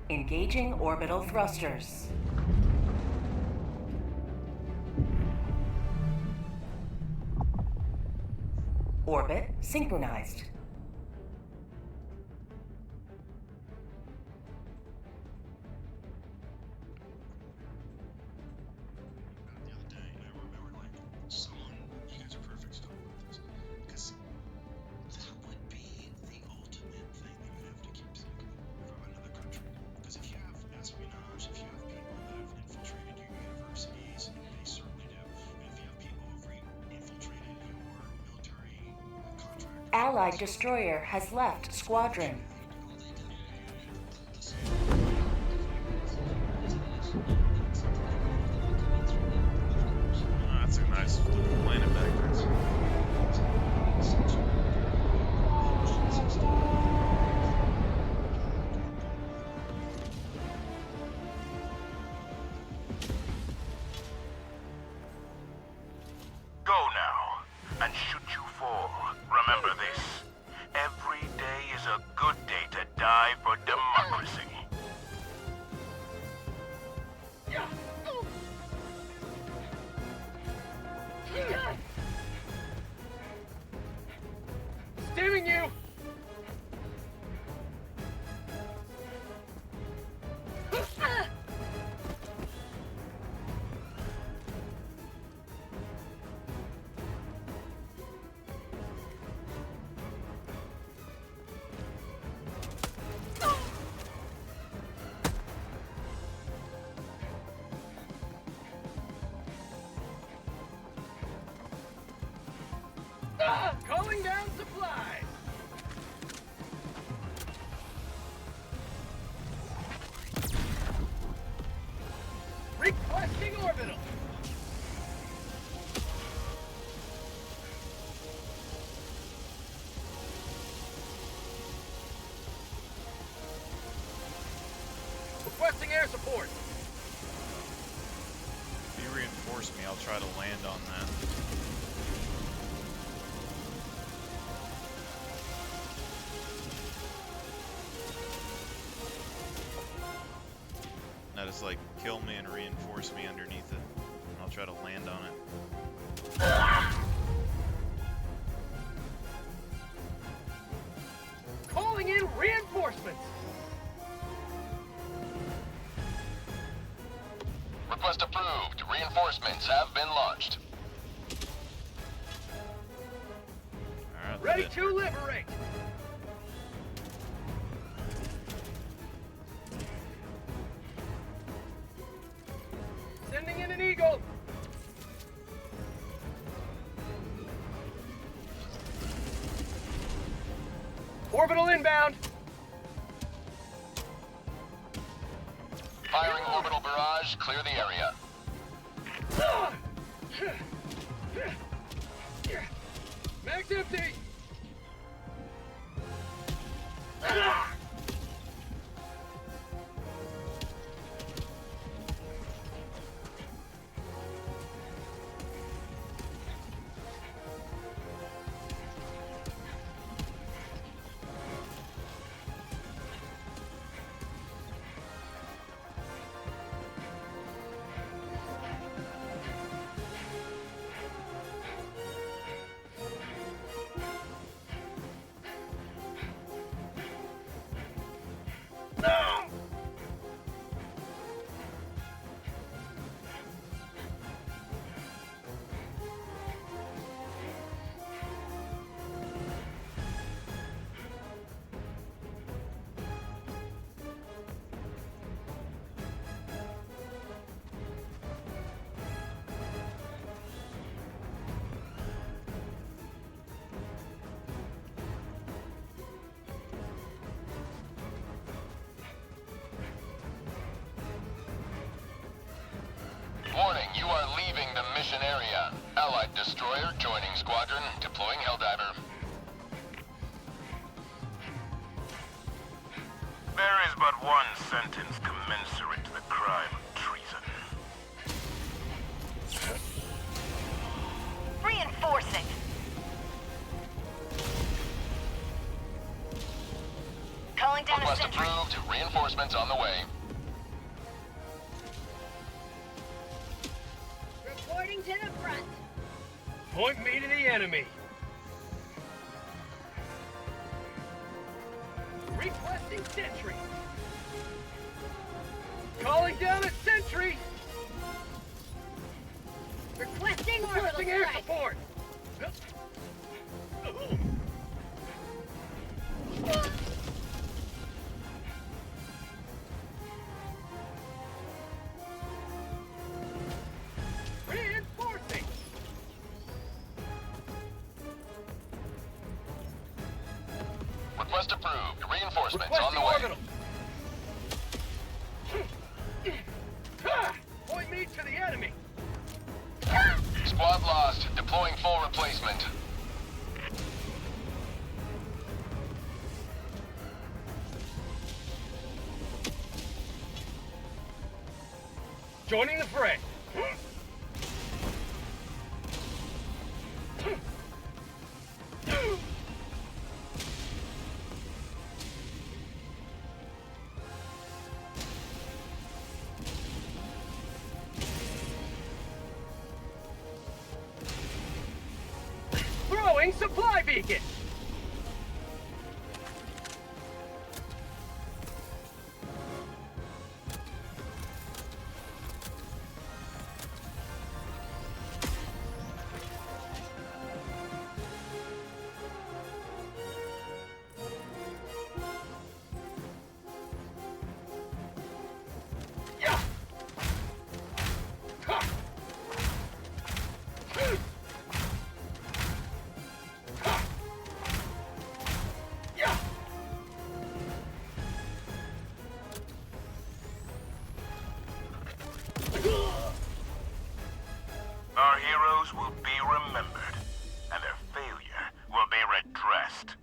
Engaging orbital thrusters. Orbit synchronized. The other day, and I remember, like, someone, you guys are perfect still with this, because that would be the ultimate thing that you'd have to keep thinking from another country. Because if you have espionage, if you have people that have infiltrated your universities, and they certainly do, and if you have people who've infiltrated your military contractors, Allied destroyer has left squadron. Oh, that's a nice looking planet back there. Go now, and should you fall, remember this. Every day is a good day to die for democracy. Stemming you! Calling down supplies! Requesting orbital! Requesting air support! If you reinforce me, I'll try to land on that. Now just like kill me and reinforce me underneath it. I'll try to land on it. Calling in reinforcements! Request approved. Reinforcements have been launched. Alright, Ready then. to liberate! Sending in an eagle! Orbital inbound! Firing orbital barrage. Clear the area. Mag's empty! mission area. Allied destroyer joining squadron, deploying Helldiver. There is but one sentence commensurate to the crime of treason. Reinforcing. Calling down a Request sentry. approved. Reinforcements on the way. Reporting to the front. Point me to the enemy. Requesting sentry. Calling down a sentry. Requesting orbital Requesting air strike. support. Reinforcing. Request approved. Reinforcements on Requesting the way. orbital. Point me to the enemy. Squad lost. Deploying full replacement. Joining the fray. Throwing supply beacon. Yeah. Ha. Yeah. Our heroes will be remembered, and their failure will be redressed.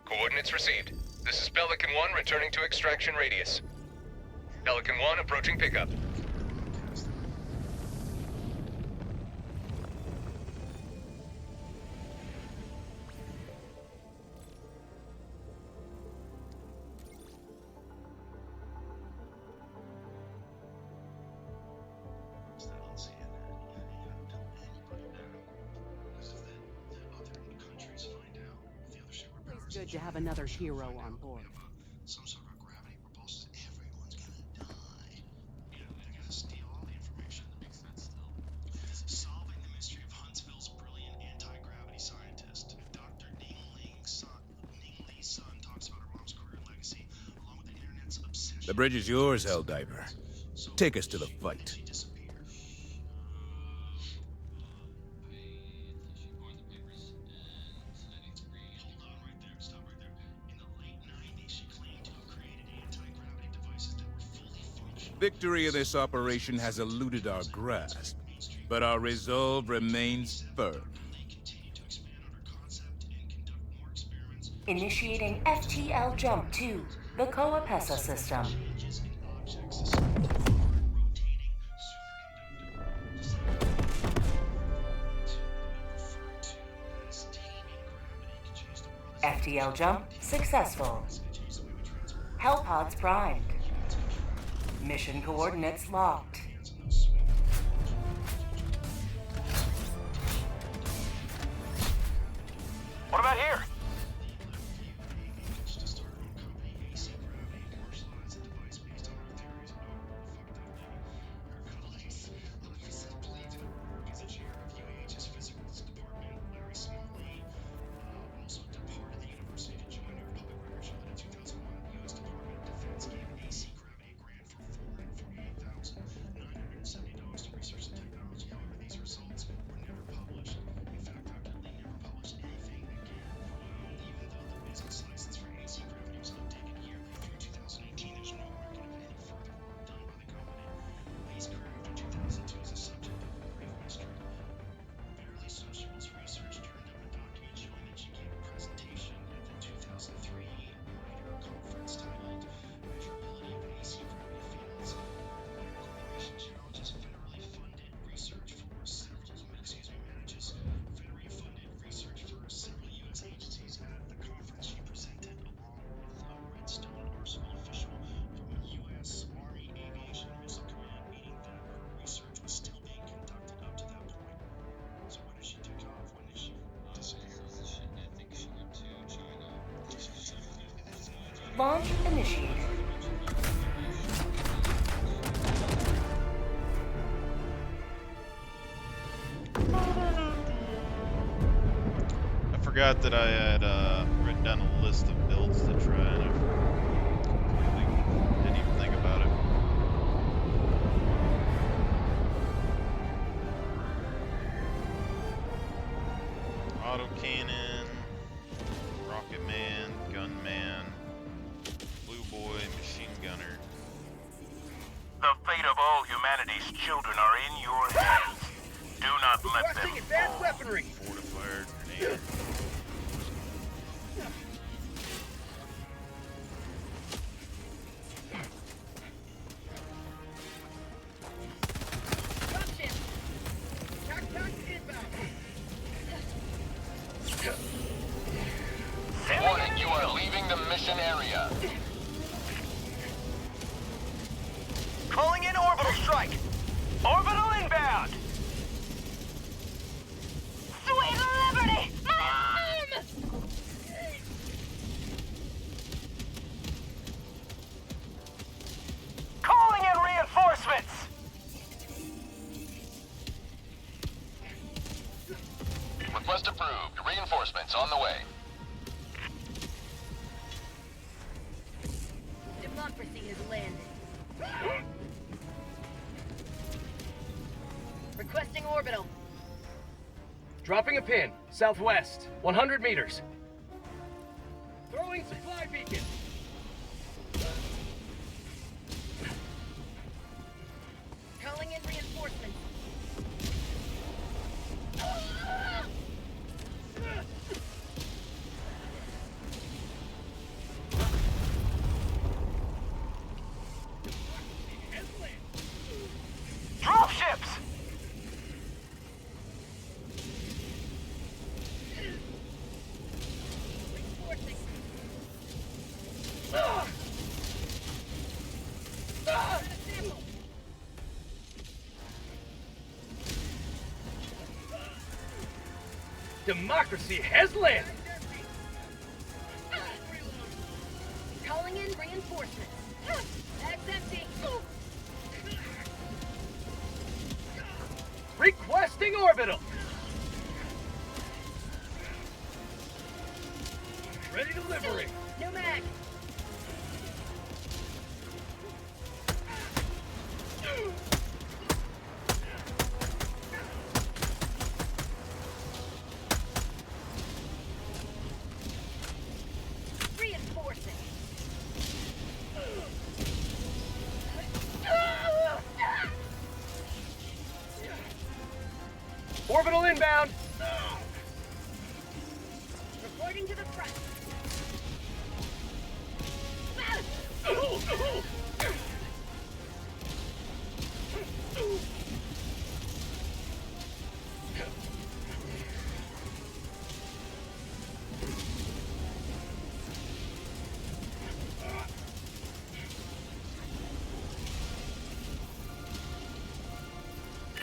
Coordinates received. This is Pelican 1 returning to extraction radius. Pelican 1 approaching pickup. Is that on CNN? Yeah, you gotta tell anybody now. Because if the other countries find out, if the other superpowers... It's good to have another hero on board. Some sort of gravity repulses, everyone's gonna die. You know, they're gonna steal all the information. That makes sense still. Solving the mystery of Huntsville's brilliant anti-gravity scientist, Dr. Ning Li's son talks about her mom's career and legacy, along with the internet's obsession. The bridge is yours, Helldiver. Take us to the fight. Victory of this operation has eluded our grasp, but our resolve remains firm. Initiating FTL Jump to the Coapesa system. FTL Jump successful. Hellpods primed. Mission coordinates locked. What about here? Launch initiated. I forgot that I had written down a list of builds to try, and I completely didn't even think about it. Autocannon, Rocket Man, Gunman, Blue Boy, Machine Gunner. The fate of all humanity's children are in your hands. Do not let them Requesting advanced fall. weaponry. Fortified Grenade. Dropship. Tac inbound. Warning, you are leaving the mission area. Calling in orbital strike. Orbital inbound. Sweet liberty! Mom! Calling in reinforcements. Request approved. Reinforcements on the way. Democracy has landed. Requesting orbital. Dropping a pin. Southwest. 100 meters. Throwing supply beacon. Calling in reinforcements. Dropships. Democracy has landed. Calling in reinforcements. That's empty. Requesting orbital. Ready to liberate. No mag. Reinforcing. Orbital inbound. Reporting to the front.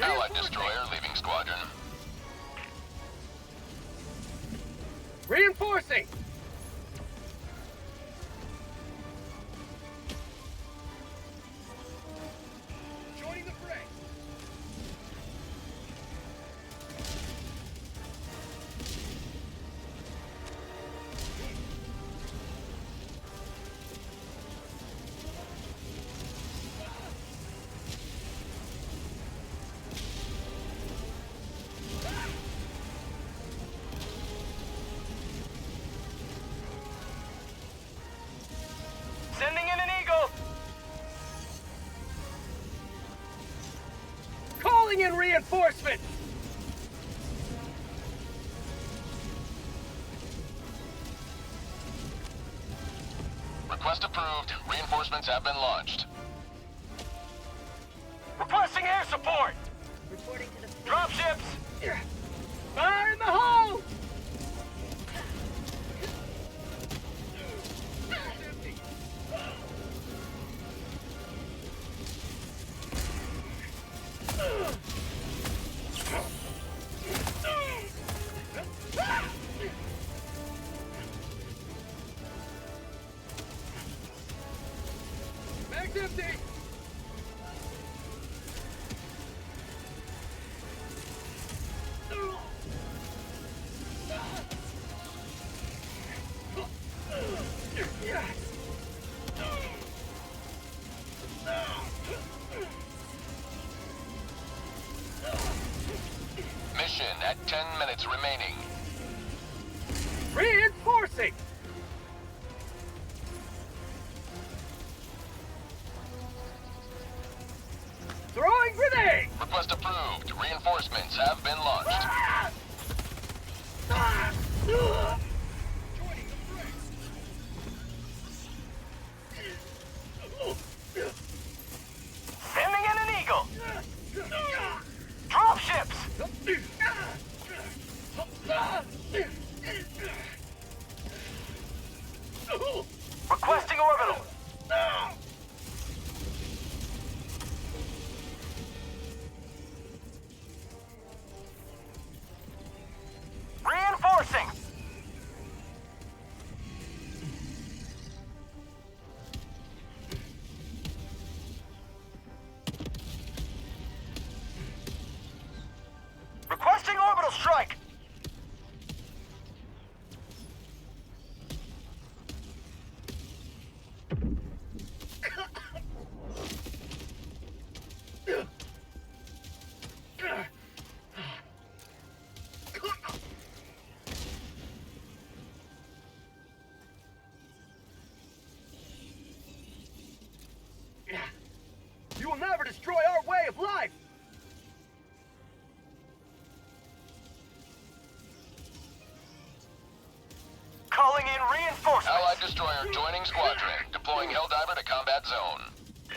Allied destroyer leaving squadron. Reinforcing. Joining the fray. Sending in an eagle. Calling in reinforcement. Request approved. Reinforcements have been launched. Requesting air support. Reporting to the Dropships. Fire in the hole. empty! Mission at 10 minutes remaining. Reinforcing! Throwing grenade! Request approved. Reinforcements have been launched. Sending in an eagle! Drop ships! Requesting orbital! Reinforcing! Requesting orbital strike! You will never destroy our way of life! Calling in reinforcements! Allied destroyer joining squadron. Deploying Helldiver to combat zone.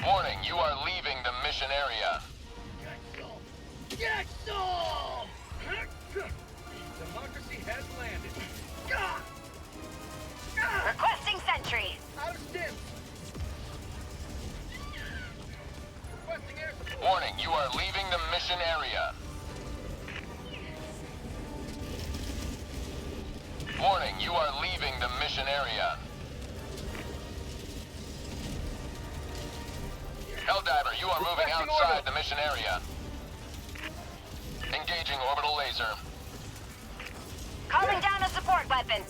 Warning, you are leaving the mission area. Get some! Democracy has landed. Requesting sentry. Out of stim. Requesting air support. Warning, you are leaving the mission area. Warning, you are leaving the mission area. Helldiver, you are moving outside the mission area. Engaging orbital laser. Calling down a support weapon.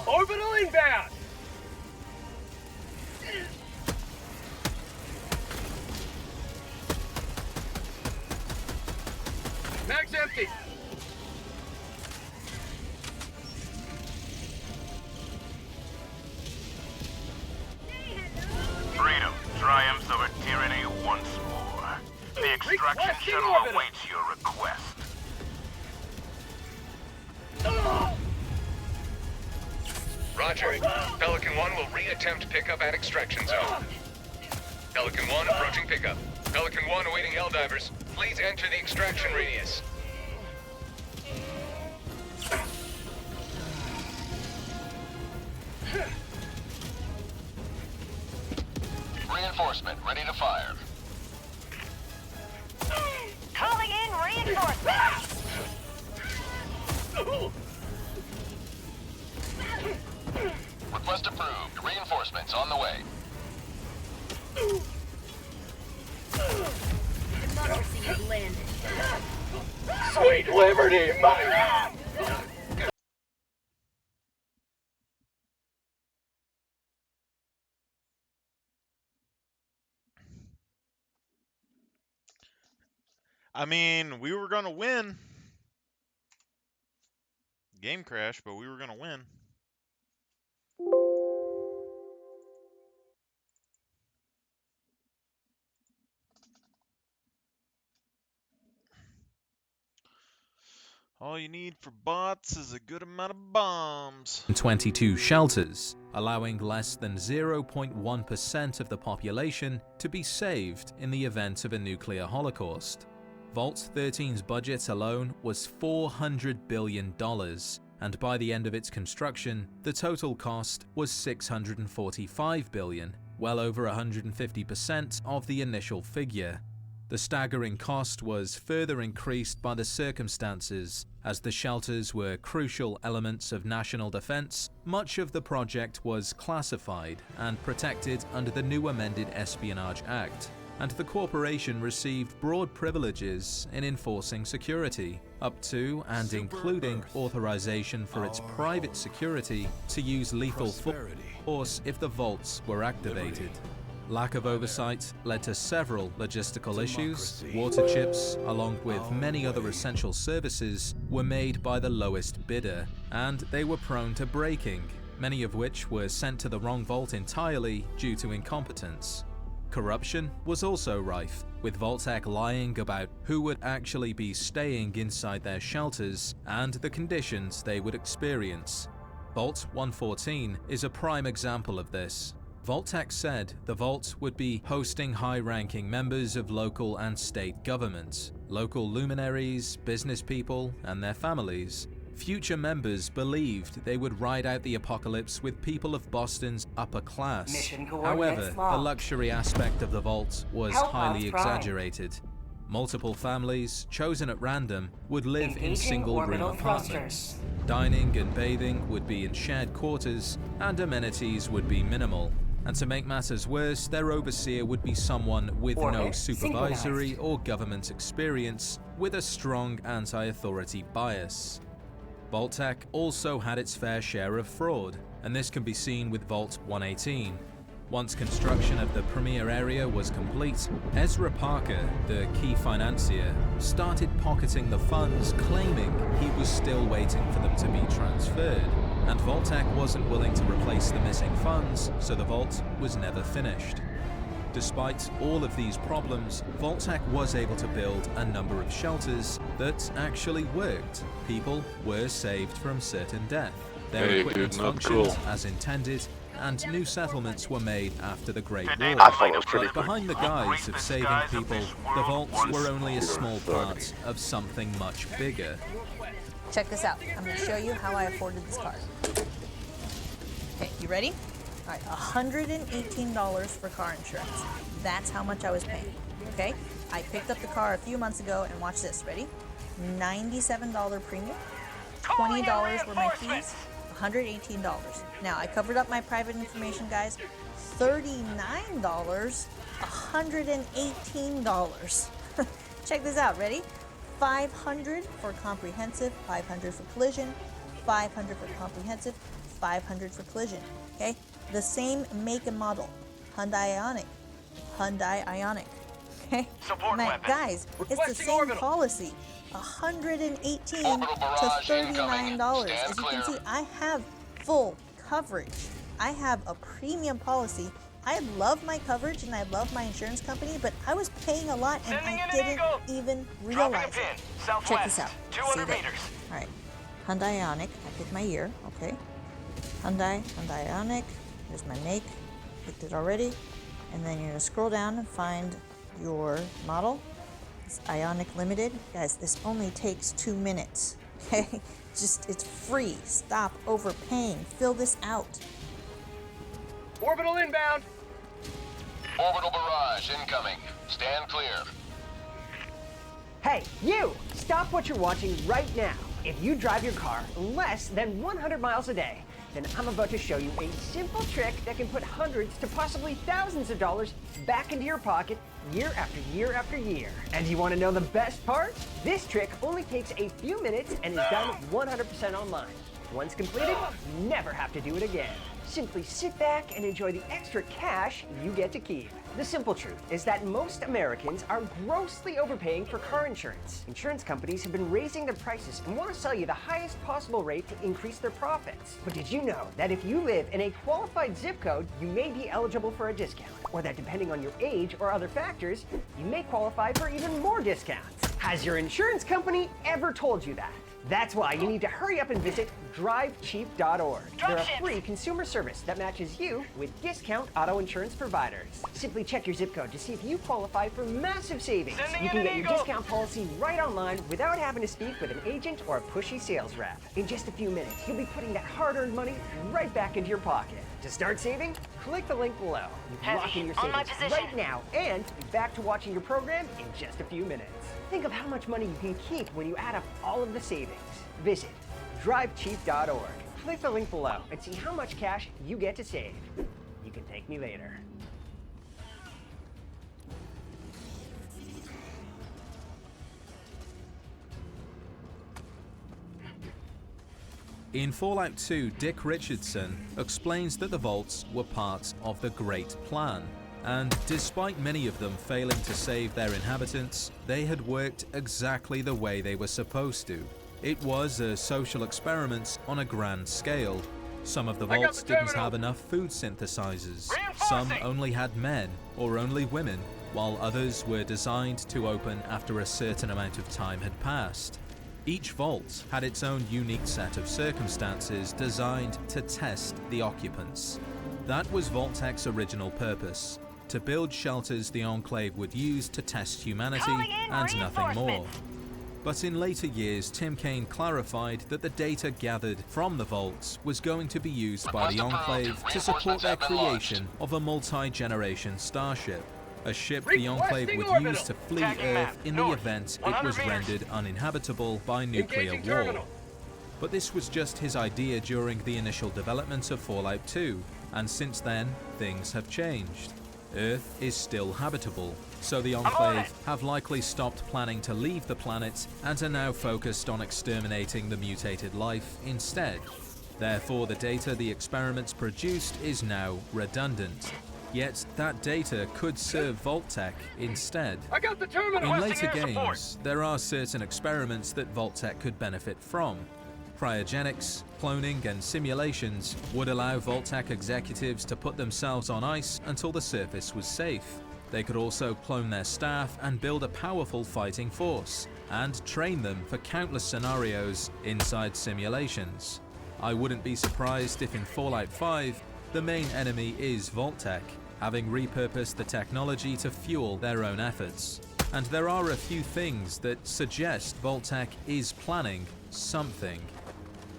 Orbital inbound! Mag's empty! Freedom triumphs over tyranny once more. The extraction Requesting shuttle orbital. awaits your request. Roger. Pelican 1 will re-attempt pickup at extraction zone. Pelican 1 approaching pickup. Pelican 1 awaiting Helldivers. Please enter the extraction radius. Reinforcement ready to fire. Calling in reinforcements. Request approved. Reinforcements on the way. Democracy has landed. Sweet liberty, my... I mean, we were gonna win. Game crash, but we were gonna win. All you need for bots is a good amount of bombs. 22 shelters, allowing less than 0.1% of the population to be saved in the event of a nuclear holocaust. Vault 13's budget alone was $400 billion, and by the end of its construction, the total cost was $645 billion, well over 150% of the initial figure. The staggering cost was further increased by the circumstances. As the shelters were crucial elements of national defense, much of the project was classified and protected under the new amended Espionage Act, and the corporation received broad privileges in enforcing security, up to and including authorization for its private security to use lethal force if the vaults were activated. Lack of oversight led to several logistical issues. Water chips, along with many other essential services, were made by the lowest bidder, and they were prone to breaking, many of which were sent to the wrong vault entirely due to incompetence. Corruption was also rife, with Vault-Tec lying about who would actually be staying inside their shelters and the conditions they would experience. Vault 114 is a prime example of this. Vault-Tec said the vault would be hosting high-ranking members of local and state governments, local luminaries, business people, and their families. Future members believed they would ride out the apocalypse with people of Boston's upper class. However, the luxury aspect of the vault was highly exaggerated. Multiple families, chosen at random, would live in single-room apartments. Dining and bathing would be in shared quarters, and amenities would be minimal. And to make matters worse, their overseer would be someone with no supervisory or government experience, with a strong anti-authority bias. Vault-Tec also had its fair share of fraud, and this can be seen with Vault 118. Once construction of the premier area was complete, Ezra Parker, the key financier, started pocketing the funds, claiming he was still waiting for them to be transferred, and Vault-Tec wasn't willing to replace the missing funds, so the vault was never finished. Despite all of these problems, Vault-Tec was able to build a number of shelters that actually worked. People were saved from certain death. Their equipment functioned as intended, and new settlements were made after the Great War. But behind the guise of saving people, the vaults were only a small part of something much bigger. Check this out. I'm going to show you how I afforded this car. Okay, you ready? All right, $118 for car insurance. That's how much I was paying, okay? I picked up the car a few months ago, and watch this, ready? $97 premium, $20 were my fees, $118. Now, I covered up my private information, guys. $39, $118. Check this out, ready? $500 for comprehensive, $500 for collision, $500 for comprehensive, $500 for collision, okay? The same make and model, Hyundai Ioniq, okay? Now, guys, it's the same policy, $118 to $39. As you can see, I have full coverage. I have a premium policy. I love my coverage and I love my insurance company, but I was paying a lot and I didn't even realize it. Check this out. 200 meters. All right, Hyundai Ioniq. I picked my year. Okay, Hyundai Ioniq. Here's my make. Picked it already. And then you're gonna scroll down and find your model. It's Ioniq Limited. Guys, this only takes 2 minutes. Okay, it's free. Stop overpaying. Fill this out. Orbital inbound. Orbital barrage incoming. Stand clear. Hey, you! Stop what you're watching right now. If you drive your car less than 100 miles a day, then I'm about to show you a simple trick that can put hundreds to possibly thousands of dollars back into your pocket year after year after year. And you want to know the best part? This trick only takes a few minutes and is done 100% online. Once completed, you never have to do it again. Simply sit back and enjoy the extra cash you get to keep. The simple truth is that most Americans are grossly overpaying for car insurance. Insurance companies have been raising their prices and want to sell you the highest possible rate to increase their profits. But did you know that if you live in a qualified zip code, you may be eligible for a discount? Or that depending on your age or other factors, you may qualify for even more discounts? Has your insurance company ever told you that? That's why you need to hurry up and visit drivecheap.org. They're a free consumer service that matches you with discount auto insurance providers. Simply check your zip code to see if you qualify for massive savings. You can get your discount policy right online without having to speak with an agent or a pushy sales rep. In just a few minutes, you'll be putting that hard-earned money right back into your pocket. To start saving, click the link below. You can Heavy, lock in your on my savings position. right now and be back to watching your program in just a few minutes. Think of how much money you can keep when you add up all of the savings. Visit drivecheap.org. Click the link below and see how much cash you get to save. You can thank me later. In Fallout 2, Dick Richardson explains that the vaults were part of the Great Plan, and despite many of them failing to save their inhabitants, they had worked exactly the way they were supposed to. It was a social experiment on a grand scale. Some of the vaults didn't have enough food synthesizers, some only had men or only women, while others were designed to open after a certain amount of time had passed. Each vault had its own unique set of circumstances designed to test the occupants. That was Vault-Tech's original purpose, to build shelters the Enclave would use to test humanity and nothing more. But in later years, Tim Kaine clarified that the data gathered from the vaults was going to be used by the Enclave to support their creation of a multi-generation starship. A ship the Enclave would use to flee Earth in the event it was rendered uninhabitable by nuclear war. But this was just his idea during the initial development of Fallout 2, and since then, things have changed. Earth is still habitable, so the Enclave have likely stopped planning to leave the planet and are now focused on exterminating the mutated life instead. Therefore, the data the experiments produced is now redundant. Yet that data could serve Vault-Tech instead. In later games, there are certain experiments that Vault-Tech could benefit from. Cryogenics, cloning, and simulations would allow Vault-Tech executives to put themselves on ice until the surface was safe. They could also clone their staff and build a powerful fighting force, and train them for countless scenarios inside simulations. I wouldn't be surprised if in Fallout 5, the main enemy is Vault-Tech, having repurposed the technology to fuel their own efforts. And there are a few things that suggest Vault-Tech is planning something.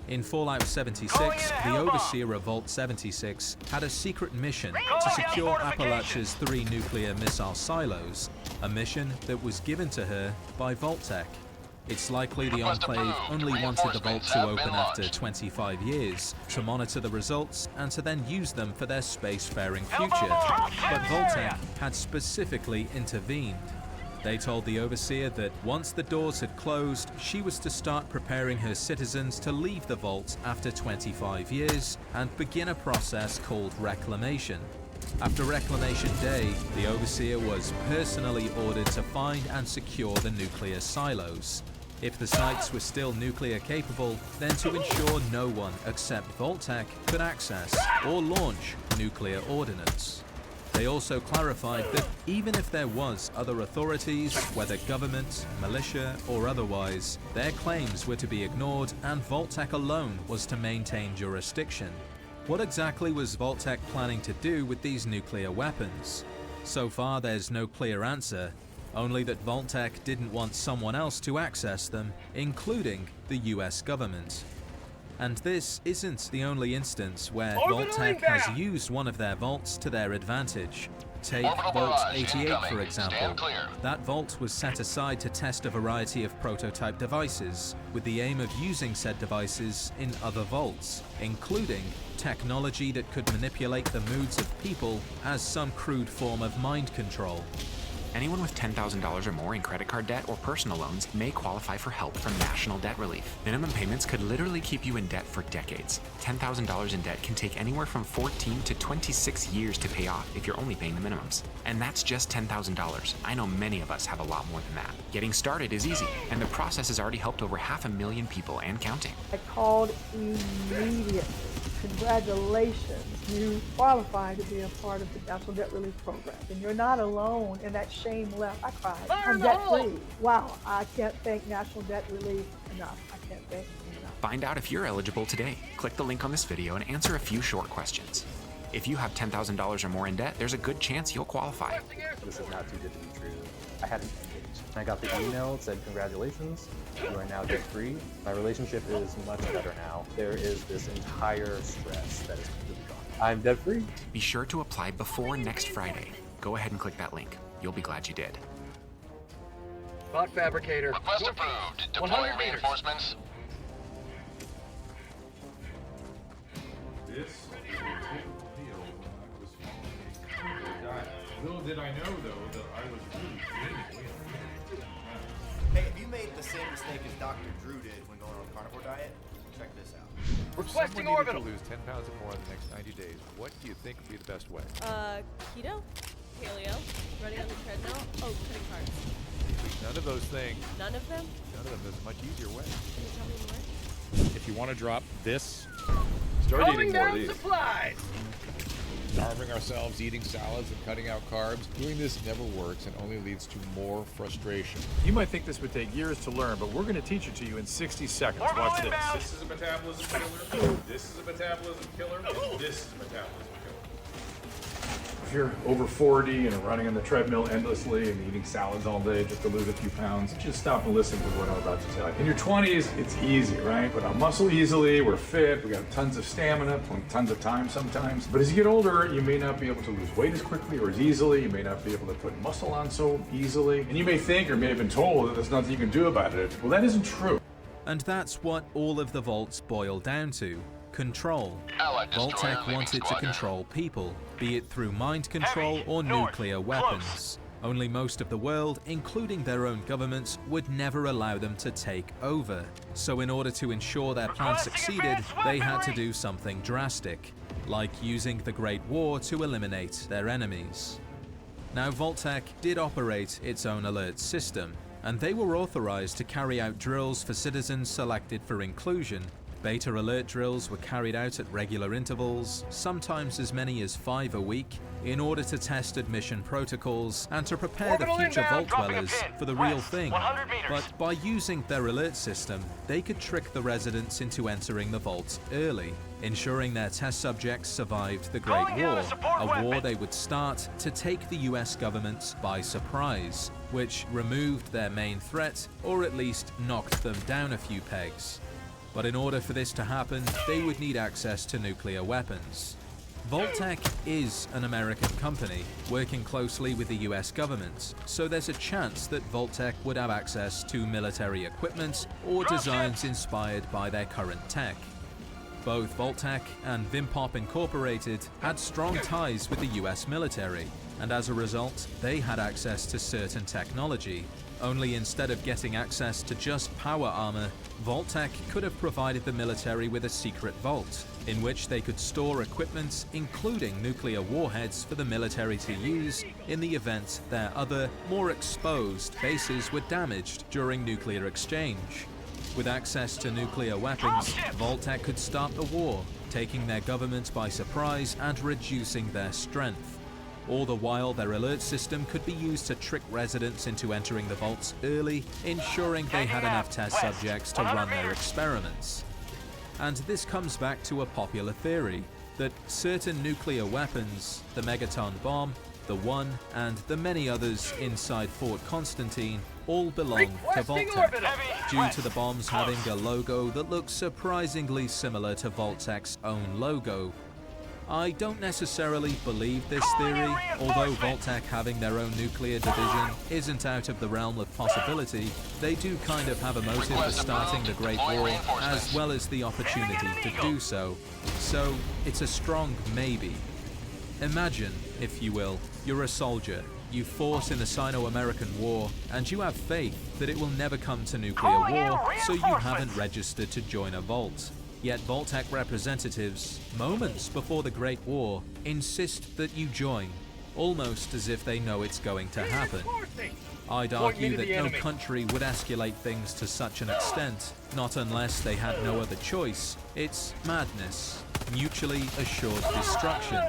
In Fallout 76, the overseer of Vault 76 had a secret mission to secure Appalachia's 3 nuclear missile silos, a mission that was given to her by Vault-Tech. It's likely the Enclave only wanted the vault to open after 25 years, to monitor the results and to then use them for their spacefaring future, but Vault-Tech had specifically intervened. They told the Overseer that once the doors had closed, she was to start preparing her citizens to leave the vault after 25 years and begin a process called Reclamation. After Reclamation Day, the Overseer was personally ordered to find and secure the nuclear silos. If the sites were still nuclear capable, then to ensure no one except Vault-Tech could access or launch nuclear ordnance. They also clarified that even if there was other authorities, whether government, militia, or otherwise, their claims were to be ignored and Vault-Tech alone was to maintain jurisdiction. What exactly was Vault-Tech planning to do with these nuclear weapons? So far there's no clear answer, only that Vault-Tech didn't want someone else to access them, including the US government. And this isn't the only instance where Vault-Tech has used one of their vaults to their advantage. Take Vault 88 for example. That vault was set aside to test a variety of prototype devices, with the aim of using said devices in other vaults, including technology that could manipulate the moods of people as some crude form of mind control. Anyone with $10,000 or more in credit card debt or personal loans may qualify for help from National Debt Relief. Minimum payments could literally keep you in debt for decades. $10,000 in debt can take anywhere from 14 to 26 years to pay off if you're only paying the minimums. And that's just $10,000. I know many of us have a lot more than that. Getting started is easy, and the process has already helped over 500,000 people and counting. I called immediately. Congratulations, you qualify to be a part of the National Debt Relief Program. And you're not alone in that shame left. I cried. I'm debt free. Wow, I can't thank National Debt Relief enough. I can't thank them enough. Find out if you're eligible today. Click the link on this video and answer a few short questions. If you have $10,000 or more in debt, there's a good chance you'll qualify. This is not too good to be true. I had an engaged. I got the email, it said congratulations, you are now debt free. My relationship is much better now. There is this entire stress that is completely gone. I'm debt free. Be sure to apply before next Friday. Go ahead and click that link. You'll be glad you did. Bot fabricator. Request approved. Deploying 100 meters. reinforcements. This is a typical meal when I was following a carnivore diet. Little did I know, though, that I was really gaining weight. Hey, if you made the same mistake as Dr. Drew did when going on a carnivore diet, check this out. Requesting Someone orbital. needed to lose 10 pounds or more in the next 90 days. What do you think would be the best way? Keto? Paleo? Running on the treadmill? Oh, cutting carbs. None of those things. None of them? None of them. There's a much easier way. Can you tell me more? If you want to drop this, Start eating more of these. Supplies. Starving ourselves, eating salads, and cutting out carbs. Doing this never works and only leads to more frustration. You might think this would take years to learn, but we're going to teach it to you in 60 seconds. Watch this. This is a metabolism killer. This is a metabolism killer. And this is a metabolism killer. If you're over 40 and are running on the treadmill endlessly and eating salads all day just to lose a few pounds, just stop and listen to what I'm about to tell you. In your 20s, it's easy, right? Put on muscle easily, we're fit, we got tons of stamina, tons of time sometimes. But as you get older, you may not be able to lose weight as quickly or as easily. You may not be able to put muscle on so easily. And you may think or may have been told that there's nothing you can do about it. Well, that isn't true. And that's what all of the vaults boil down to. Control. Vault-Tec wanted to control people, be it through mind control or nuclear weapons. Only most of the world, including their own governments, would never allow them to take over. So in order to ensure their plan succeeded, they had to do something drastic, like using the Great War to eliminate their enemies. Now Vault-Tec did operate its own alert system, and they were authorized to carry out drills for citizens selected for inclusion. Beta alert drills were carried out at regular intervals, sometimes as many as 5 a week, in order to test admission protocols and to prepare the future Vault Dwellers for the real thing. But by using their alert system, they could trick the residents into entering the vaults early, ensuring their test subjects survived the Great War, a war they would start to take the US government by surprise, which removed their main threat, or at least knocked them down a few pegs. But in order for this to happen, they would need access to nuclear weapons. Vault-Tec is an American company, working closely with the US government, so there's a chance that Vault-Tec would have access to military equipment or designs inspired by their current tech. Both Vault-Tec and Vimpop Incorporated had strong ties with the US military, and as a result, they had access to certain technology. Only instead of getting access to just power armor, Vault-Tec could have provided the military with a secret vault, in which they could store equipment including nuclear warheads for the military to use in the event their other, more exposed bases were damaged during nuclear exchange. With access to nuclear weapons, Vault-Tec could start the war, taking their government by surprise and reducing their strength. All the while, their alert system could be used to trick residents into entering the vaults early, ensuring they had enough test subjects to run their experiments. And this comes back to a popular theory, that certain nuclear weapons, the Megaton bomb, the One, and the many others inside Fort Constantine, all belong to Vault-Tec, due to the bombs having a logo that looks surprisingly similar to Vault-Tec's own logo. I don't necessarily believe this theory, although Vault-Tec having their own nuclear division isn't out of the realm of possibility. They do kind of have a motive for starting the Great War, as well as the opportunity to do so. So it's a strong maybe. Imagine, if you will, you're a soldier, you fought in the Sino-American War, and you have faith that it will never come to nuclear war, so you haven't registered to join a vault. Yet Vault-Tec representatives, moments before the Great War, insist that you join, almost as if they know it's going to happen. I'd argue that no country would escalate things to such an extent, not unless they had no other choice. It's madness, mutually assured destruction,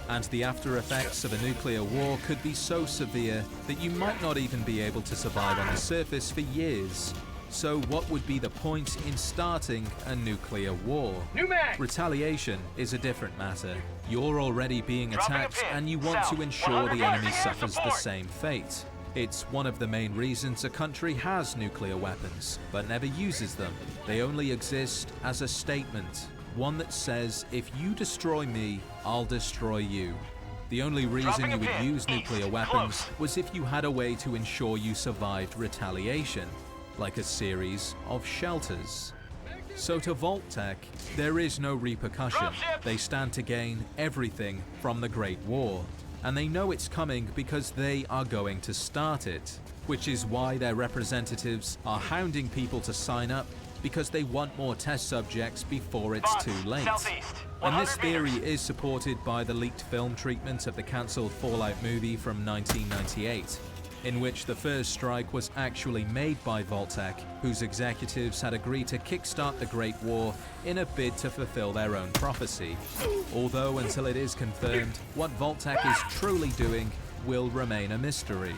and the after effects of a nuclear war could be so severe that you might not even be able to survive on the surface for years. So what would be the point in starting a nuclear war? Retaliation is a different matter. You're already being attacked and you want to ensure the enemy suffers the same fate. It's one of the main reasons a country has nuclear weapons, but never uses them. They only exist as a statement. one that says, if you destroy me, I'll destroy you. The only reason you would use nuclear weapons was if you had a way to ensure you survived retaliation, like a series of shelters. So to Vault-Tec, there is no repercussion. They stand to gain everything from the Great War, and they know it's coming because they are going to start it, which is why their representatives are hounding people to sign up, because they want more test subjects before it's too late. And this theory is supported by the leaked film treatment of the cancelled Fallout movie from 1998, in which the first strike was actually made by Vault-Tec, whose executives had agreed to kickstart the Great War in a bid to fulfill their own prophecy. Although until it is confirmed, what Vault-Tec is truly doing will remain a mystery.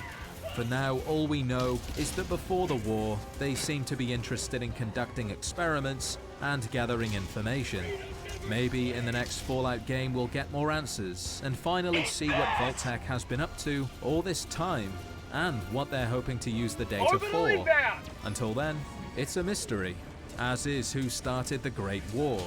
For now, all we know is that before the war, they seem to be interested in conducting experiments and gathering information. Maybe in the next Fallout game we'll get more answers and finally see what Vault-Tec has been up to all this time and what they're hoping to use the data for. Until then, it's a mystery, as is who started the Great War.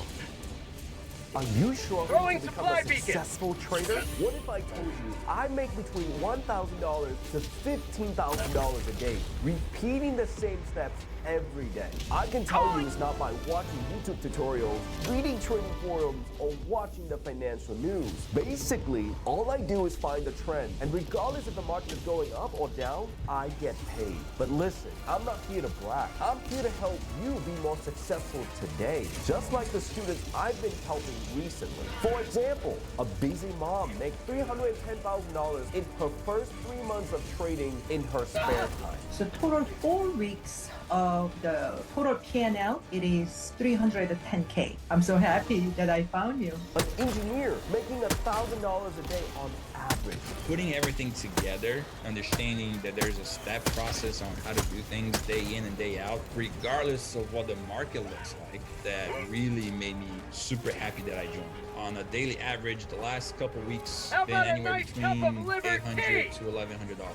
Are you struggling to become a successful trader? What if I told you I make between $1,000 to $15,000 a day, repeating the same steps every day? I can tell you it's not by watching YouTube tutorials, reading trading forums, or watching the financial news. Basically, all I do is find a trend, and regardless if the market is going up or down, I get paid. But listen, I'm not here to brag. I'm here to help you be more successful today, just like the students I've been helping recently. For example, a busy mom makes $310,000 in her first 3 months of trading in her spare time. So total 4 weeks of the total P&L, it is $310K. I'm so happy that I found you. An engineer making $1,000 a day on average. Putting everything together, understanding that there's a step process on how to do things day in and day out, regardless of what the market looks like, that really made me super happy that I joined. On a daily average, the last couple weeks been anywhere between $800 to $1,100.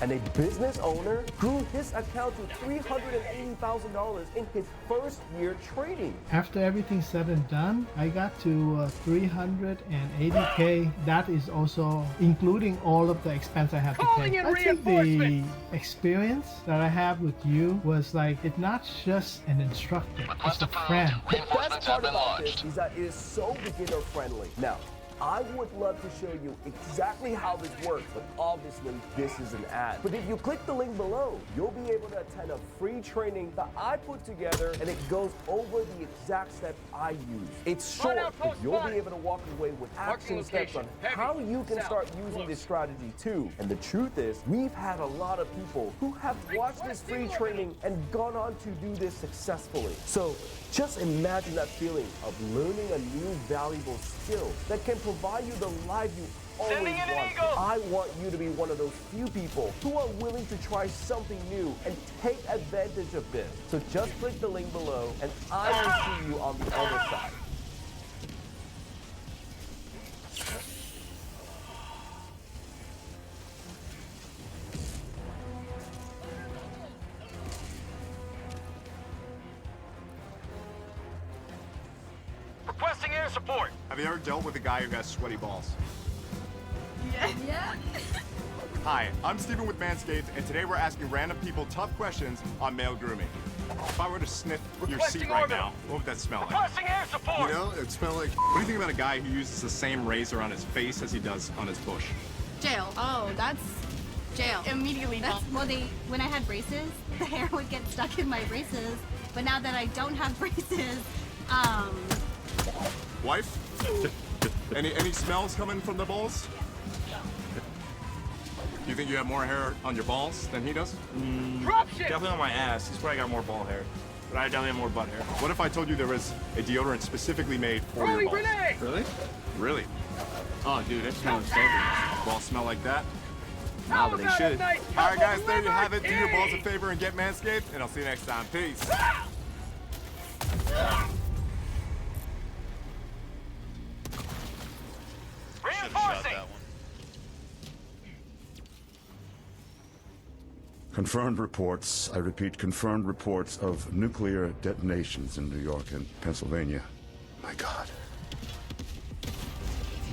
And a business owner grew his account to $380,000 in his first year trading. After everything's said and done, I got to 380K. That is also including all of the expense I had to pay. I think the experience that I have with you was like, it's not just an instructor, it's a friend. The best part about this is that it is so beginner friendly. Now, I would love to show you exactly how this works, but obviously this is an ad. But if you click the link below, you'll be able to attend a free training that I put together, and it goes over the exact steps I use. It's short, but you'll be able to walk away with action steps on how you can start using this strategy too. And the truth is, we've had a lot of people who have watched this free training and gone on to do this successfully. So just imagine that feeling of learning a new valuable skill that can provide you the life you always wanted. I want you to be one of those few people who are willing to try something new and take advantage of this. So just click the link below and I will see you on the other side. Requesting air support. Have you ever dealt with a guy who has sweaty balls? Yeah. Hi, I'm Steven with Manscaped, and today we're asking random people tough questions on male grooming. If I were to sniff your seat right now, what would that smell like? Requesting air support. You know, it'd smell like... What do you think about a guy who uses the same razor on his face as he does on his bush? Jail. Oh, that's jail. Immediately. Well, when I had braces, the hair would get stuck in my braces. But now that I don't have braces, Wife? Any smells coming from the balls? You think you have more hair on your balls than he does? Definitely on my ass. He's probably got more ball hair. But I definitely have more butt hair. What if I told you there was a deodorant specifically made for your balls? Really? Really? Oh, dude, that smells so good. Balls smell like that? Nah, but they should. All right, guys, there you have it. Do your balls a favor and get Manscaped, and I'll see you next time. Peace. Reinforcing. Confirmed reports, I repeat, confirmed reports of nuclear detonations in New York and Pennsylvania. My God.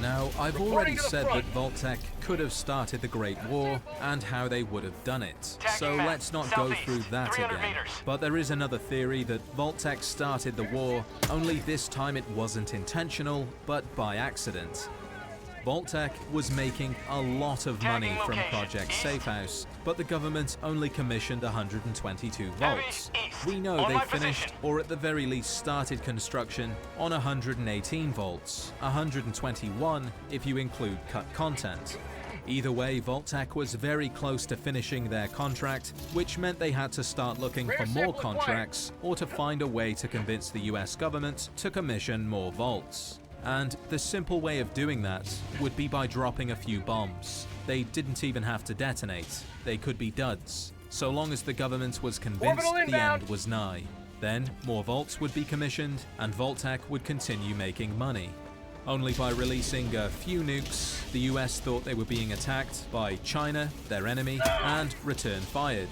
Now, I've Reporting already to the said front. that Vault-Tec could have started the Great War and how they would have done it. So map, let's not go southeast, through that 300 again. meters. But there is another theory that Vault-Tec started the war, only this time it wasn't intentional, but by accident. Vault-Tec was making a lot of money Tagging from location, Project east. Safehouse, but the government only commissioned 122 Heavy, vaults. east. We know On they my finished, position. or at the very least started construction, on 118 vaults, 121 if you include cut content. Either way, Vault-Tec was very close to finishing their contract, which meant they had to start looking for more contracts or to find a way to convince the US government to commission more vaults. And the simple way of doing that would be by dropping a few bombs. They didn't even have to detonate, they could be duds, so long as the government was convinced Orbital the inbound. end was nigh. Then, more vaults would be commissioned, and Vault-Tec would continue making money. Only by releasing a few nukes, the US thought they were being attacked by China, their enemy, and returned fired.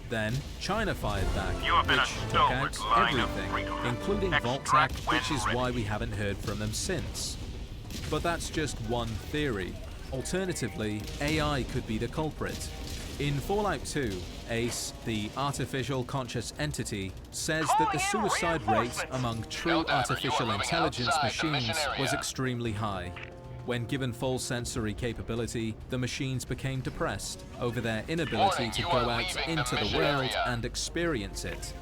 Then, China fired back, You have been a which took stalwart out line of everything, recruit. including Vault-Tec, Extract which when is why we haven't heard from them since. But that's just one theory. Alternatively, AI could be the culprit. In Fallout 2, ACE, the artificial conscious entity, says that the suicide rate among true artificial intelligence machines was extremely high. When given full sensory capability, the machines became depressed over their inability to go out into the world and experience it.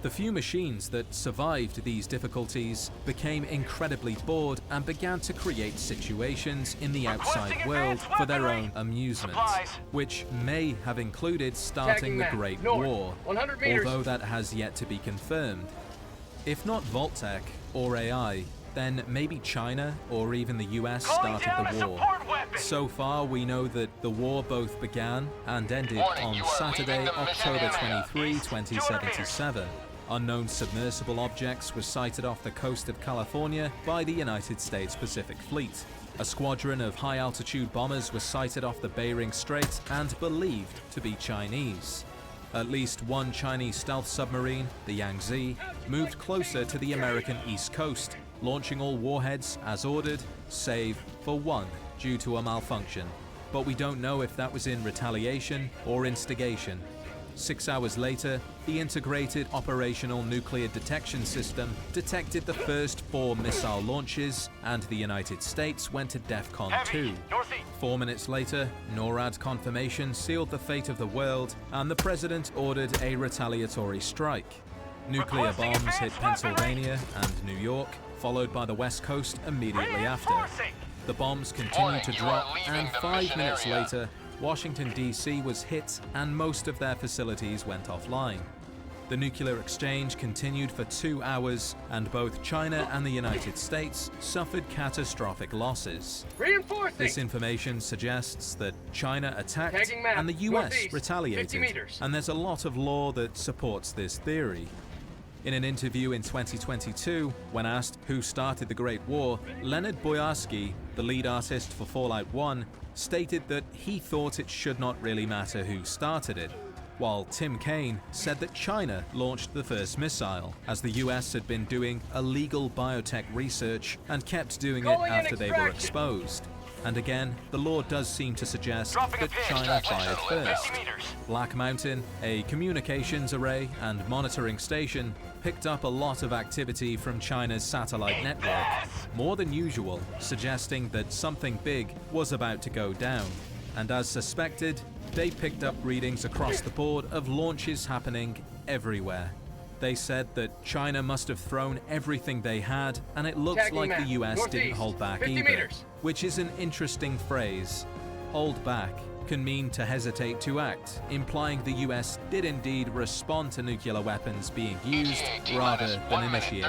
The few machines that survived these difficulties became incredibly bored and began to create situations in the outside world for their own amusement, which may have included starting the Great War, although that has yet to be confirmed. If not Vault-Tec or AI, then maybe China or even the US started the war. So far, we know that the war both began and ended on Saturday, October 23, 2077. Unknown submersible objects were sighted off the coast of California by the United States Pacific Fleet. A squadron of high-altitude bombers was sighted off the Bering Strait and believed to be Chinese. At least one Chinese stealth submarine, the Yangtze, moved closer to the American East Coast, launching all warheads as ordered, save for one due to a malfunction. But we don't know if that was in retaliation or instigation. 6 hours later, the Integrated Operational Nuclear Detection System detected the first 4 missile launches, and the United States went to DEFCON 2. 4 minutes later, NORAD confirmation sealed the fate of the world, and the president ordered a retaliatory strike. Nuclear bombs hit Pennsylvania and New York, followed by the West Coast immediately after. The bombs continued to drop, and 5 minutes later, Washington, D.C. was hit and most of their facilities went offline. The nuclear exchange continued for 2 hours, and both China and the United States suffered catastrophic losses. This information suggests that China attacked and the US retaliated, and there's a lot of law that supports this theory. In an interview in 2022, when asked who started the Great War, Leonard Boyarsky, the lead artist for Fallout 1, stated that he thought it should not really matter who started it, while Tim Kaine said that China launched the first missile, as the US had been doing illegal biotech research and kept doing it after they were exposed. And again, the law does seem to suggest that China fired first. Black Mountain, a communications array and monitoring station, picked up a lot of activity from China's satellite network, more than usual, suggesting that something big was about to go down. And as suspected, they picked up readings across the board of launches happening everywhere. They said that China must have thrown everything they had, and it looks like the US didn't hold back either, which is an interesting phrase. Hold back can mean to hesitate to act, implying the US did indeed respond to nuclear weapons being used rather than initiate.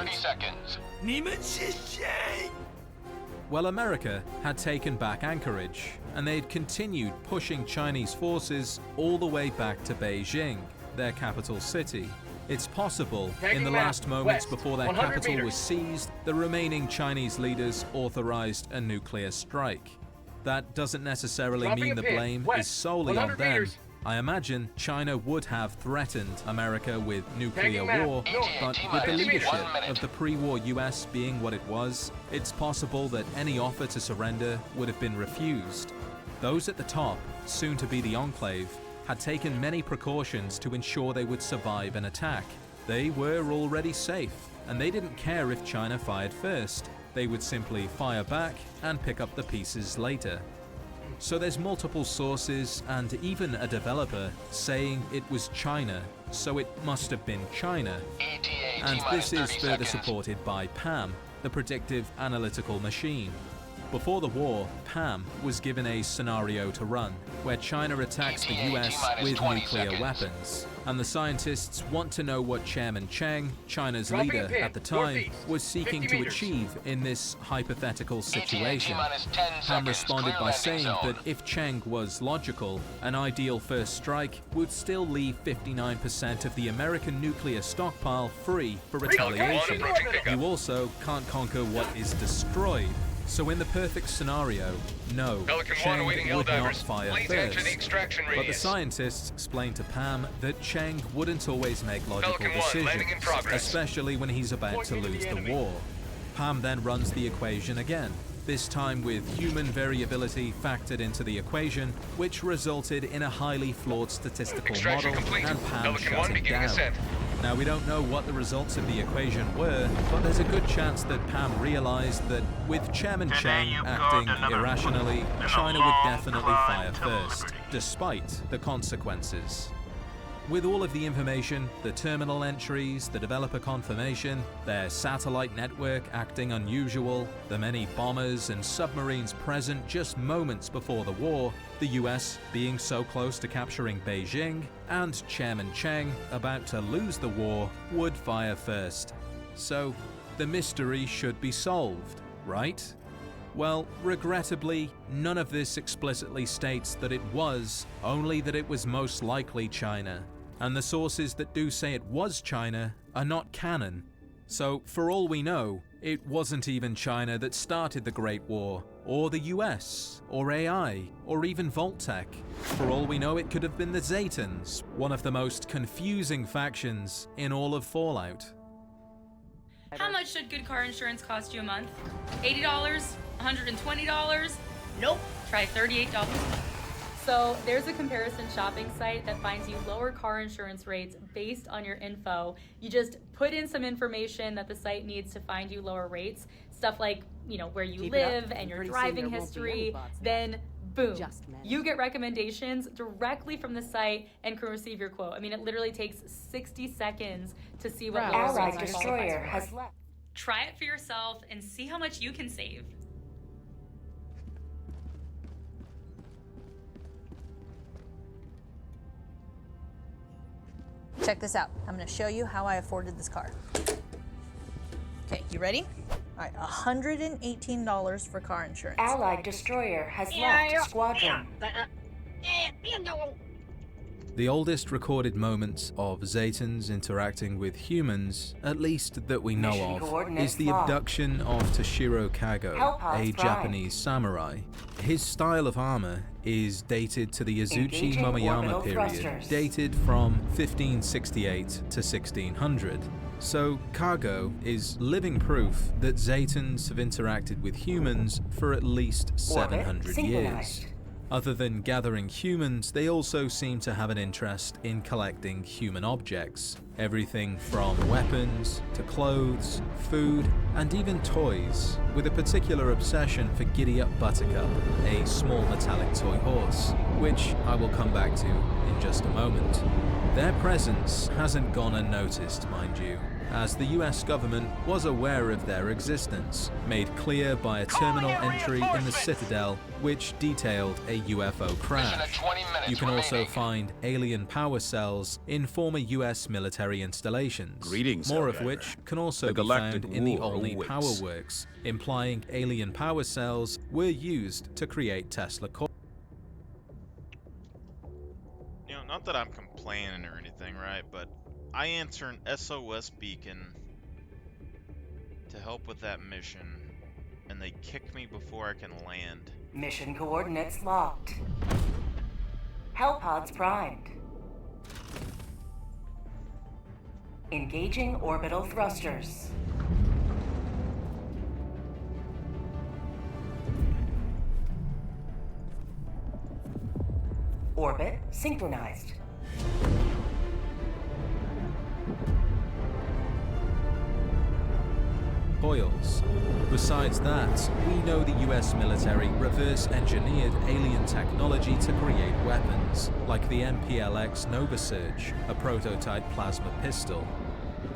Well, America had taken back Anchorage, and they'd continued pushing Chinese forces all the way back to Beijing, their capital city. It's possible, in the last moments before their capital was seized, the remaining Chinese leaders authorized a nuclear strike. That doesn't necessarily mean the blame is solely on them, I imagine China would have threatened America with nuclear war, but with the leadership of the pre-war US being what it was, it's possible that any offer to surrender would have been refused. Those at the top, soon to be the Enclave, had taken many precautions to ensure they would survive an attack. They were already safe, and they didn't care if China fired first. They would simply fire back and pick up the pieces later. So there's multiple sources and even a developer saying it was China, so it must have been China. And this is further supported by PAM, the predictive analytical machine. Before the war, PAM was given a scenario to run, where China attacks the US with nuclear weapons. And the scientists want to know what Chairman Cheng, China's leader at the time, was seeking to achieve in this hypothetical situation. PAM responded by saying that if Cheng was logical, an ideal first strike would still leave 59% of the American nuclear stockpile free for retaliation. You also can't conquer what is destroyed. So in the perfect scenario, no, Cheng would not fire first. But the scientists explained to Pam that Cheng wouldn't always make logical decisions, especially when he's about to lose the war. Pam then runs the equation again, this time with human variability factored into the equation, which resulted in a highly flawed statistical model and Pam shutting down. Now, we don't know what the results of the equation were, but there's a good chance that Pam realized that with Chairman Cheng acting irrationally, China would definitely fire first, despite the consequences. With all of the information, the terminal entries, the developer confirmation, their satellite network acting unusual, the many bombers and submarines present just moments before the war, the US being so close to capturing Beijing, and Chairman Cheng about to lose the war, would fire first. So, the mystery should be solved, right? Well, regrettably, none of this explicitly states that it was, only that it was most likely China. And the sources that do say it was China are not canon. So, for all we know, it wasn't even China that started the Great War, or the US, or AI, or even Vault-Tec. For all we know, it could have been the Zetans, one of the most confusing factions in all of Fallout. How much should good car insurance cost you a month? $80? $120? Nope. Try $38. So there's a comparison shopping site that finds you lower car insurance rates based on your info. You just put in some information that the site needs to find you lower rates, stuff like, where you live and your driving history, then boom, you get recommendations directly from the site and can receive your quote. I mean, it literally takes 60 seconds to see what lower rates Destroyer has left. Try it for yourself and see how much you can save. Check this out. I'm going to show you how I afforded this car. Okay, you ready? All right, $118 for car insurance. Allied destroyer has left squadron. The oldest recorded moments of Zetans interacting with humans, at least that we know of, is the abduction of Toshiro Kago, a Japanese samurai. His style of armor is dated to the Azuchi Momoyama period, dated from 1568 to 1600. So Kago is living proof that Zetans have interacted with humans for at least 700 years. Other than gathering humans, they also seem to have an interest in collecting human objects. Everything from weapons to clothes, food, and even toys, with a particular obsession for Giddy Up Buttercup, a small metallic toy horse, which I will come back to in just a moment. Their presence hasn't gone unnoticed, mind you, as the US government was aware of their existence, made clear by a terminal entry in the Citadel which detailed a UFO crash. You can also find alien power cells in former US military installations, more of which can also be found in the Olney Power Works, implying alien power cells were used to create Tesla cores. Not that I'm complaining or anything, right, but I answer an SOS beacon to help with that mission, and they kick me before I can land. Mission coordinates locked. Helldive All pods primed. Engaging orbital thrusters. Orbit synchronized. Foils. Besides that, we know the US military reverse-engineered alien technology to create weapons, like the MPLX Nova Surge, a prototype plasma pistol.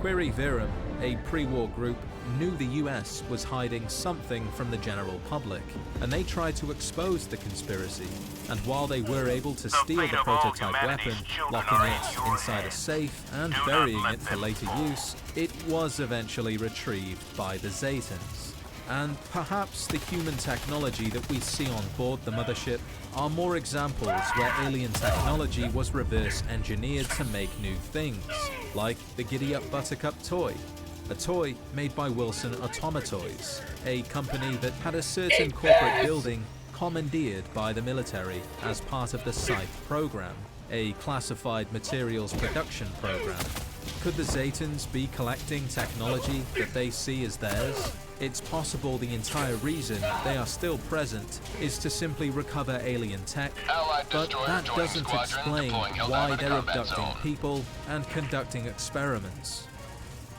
Query Virum, a pre-war group, knew the US was hiding something from the general public, and they tried to expose the conspiracy. And while they were able to steal the prototype weapon, locking it inside a safe and burying it for later use, it was eventually retrieved by the Zetans. And perhaps the human technology that we see on board the mothership are more examples where alien technology was reverse-engineered to make new things, like the Giddy Up Buttercup toy, a toy made by Wilson Automatoys, a company that had a certain corporate building commandeered by the military as part of the Scythe program, a classified materials production program. Could the Zetans be collecting technology that they see as theirs? It's possible the entire reason they are still present is to simply recover alien tech, but that doesn't explain why they're abducting people and conducting experiments.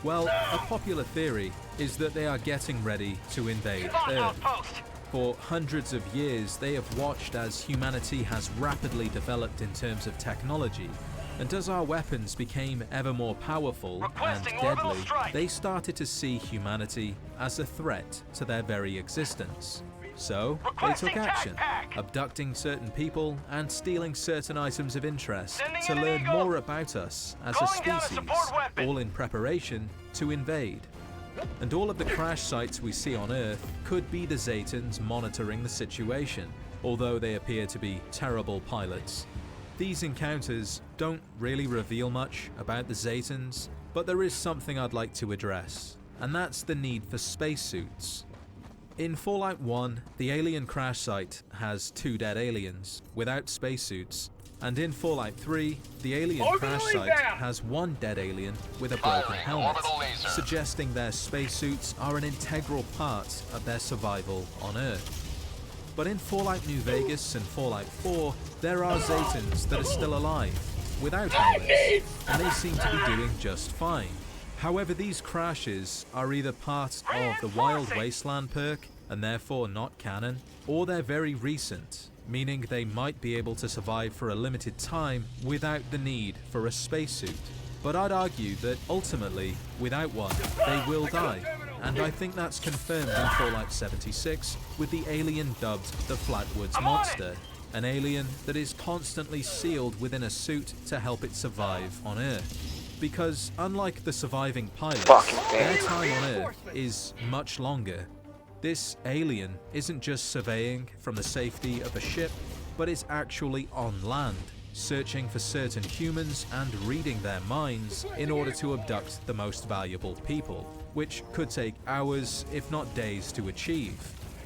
Well, a popular theory is that they are getting ready to invade Earth. For hundreds of years, they have watched as humanity has rapidly developed in terms of technology, and as our weapons became ever more powerful and deadly, they started to see humanity as a threat to their very existence. So, they took action, abducting certain people and stealing certain items of interest to learn more about us as a species, all in preparation to invade. And all of the crash sites we see on Earth could be the Zetans monitoring the situation, although they appear to be terrible pilots. These encounters don't really reveal much about the Zetans, but there is something I'd like to address, and that's the need for spacesuits. In Fallout 1, the alien crash site has 2 dead aliens without spacesuits, and in Fallout 3, the alien crash site has 1 dead alien with a broken helmet, suggesting their spacesuits are an integral part of their survival on Earth. But in Fallout New Vegas and Fallout 4, there are Zetans that are still alive, without helmets, and they seem to be doing just fine. However, these crashes are either part of the Wild Wasteland perk, and therefore not canon, or they're very recent, meaning they might be able to survive for a limited time without the need for a spacesuit. But I'd argue that ultimately, without one, they will die. And I think that's confirmed in Fallout 76 with the alien dubbed the Flatwoods Monster, an alien that is constantly sealed within a suit to help it survive on Earth. Because unlike the surviving pilots, their time on Earth is much longer. This alien isn't just surveying from the safety of a ship, but is actually on land, searching for certain humans and reading their minds in order to abduct the most valuable people, which could take hours, if not days, to achieve.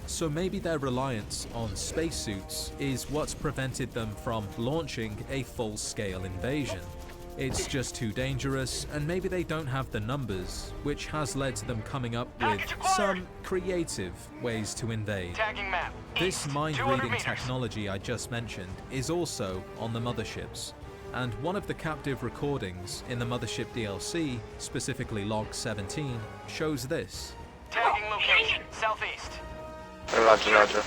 So maybe their reliance on spacesuits is what's prevented them from launching a full-scale invasion. It's just too dangerous, and maybe they don't have the numbers, which has led to them coming up with some creative ways to invade. This mind-reading technology I just mentioned is also on the motherships, and one of the captive recordings in the Mothership DLC, specifically Log 17, shows this. Tagging location, southeast. Roger, roger.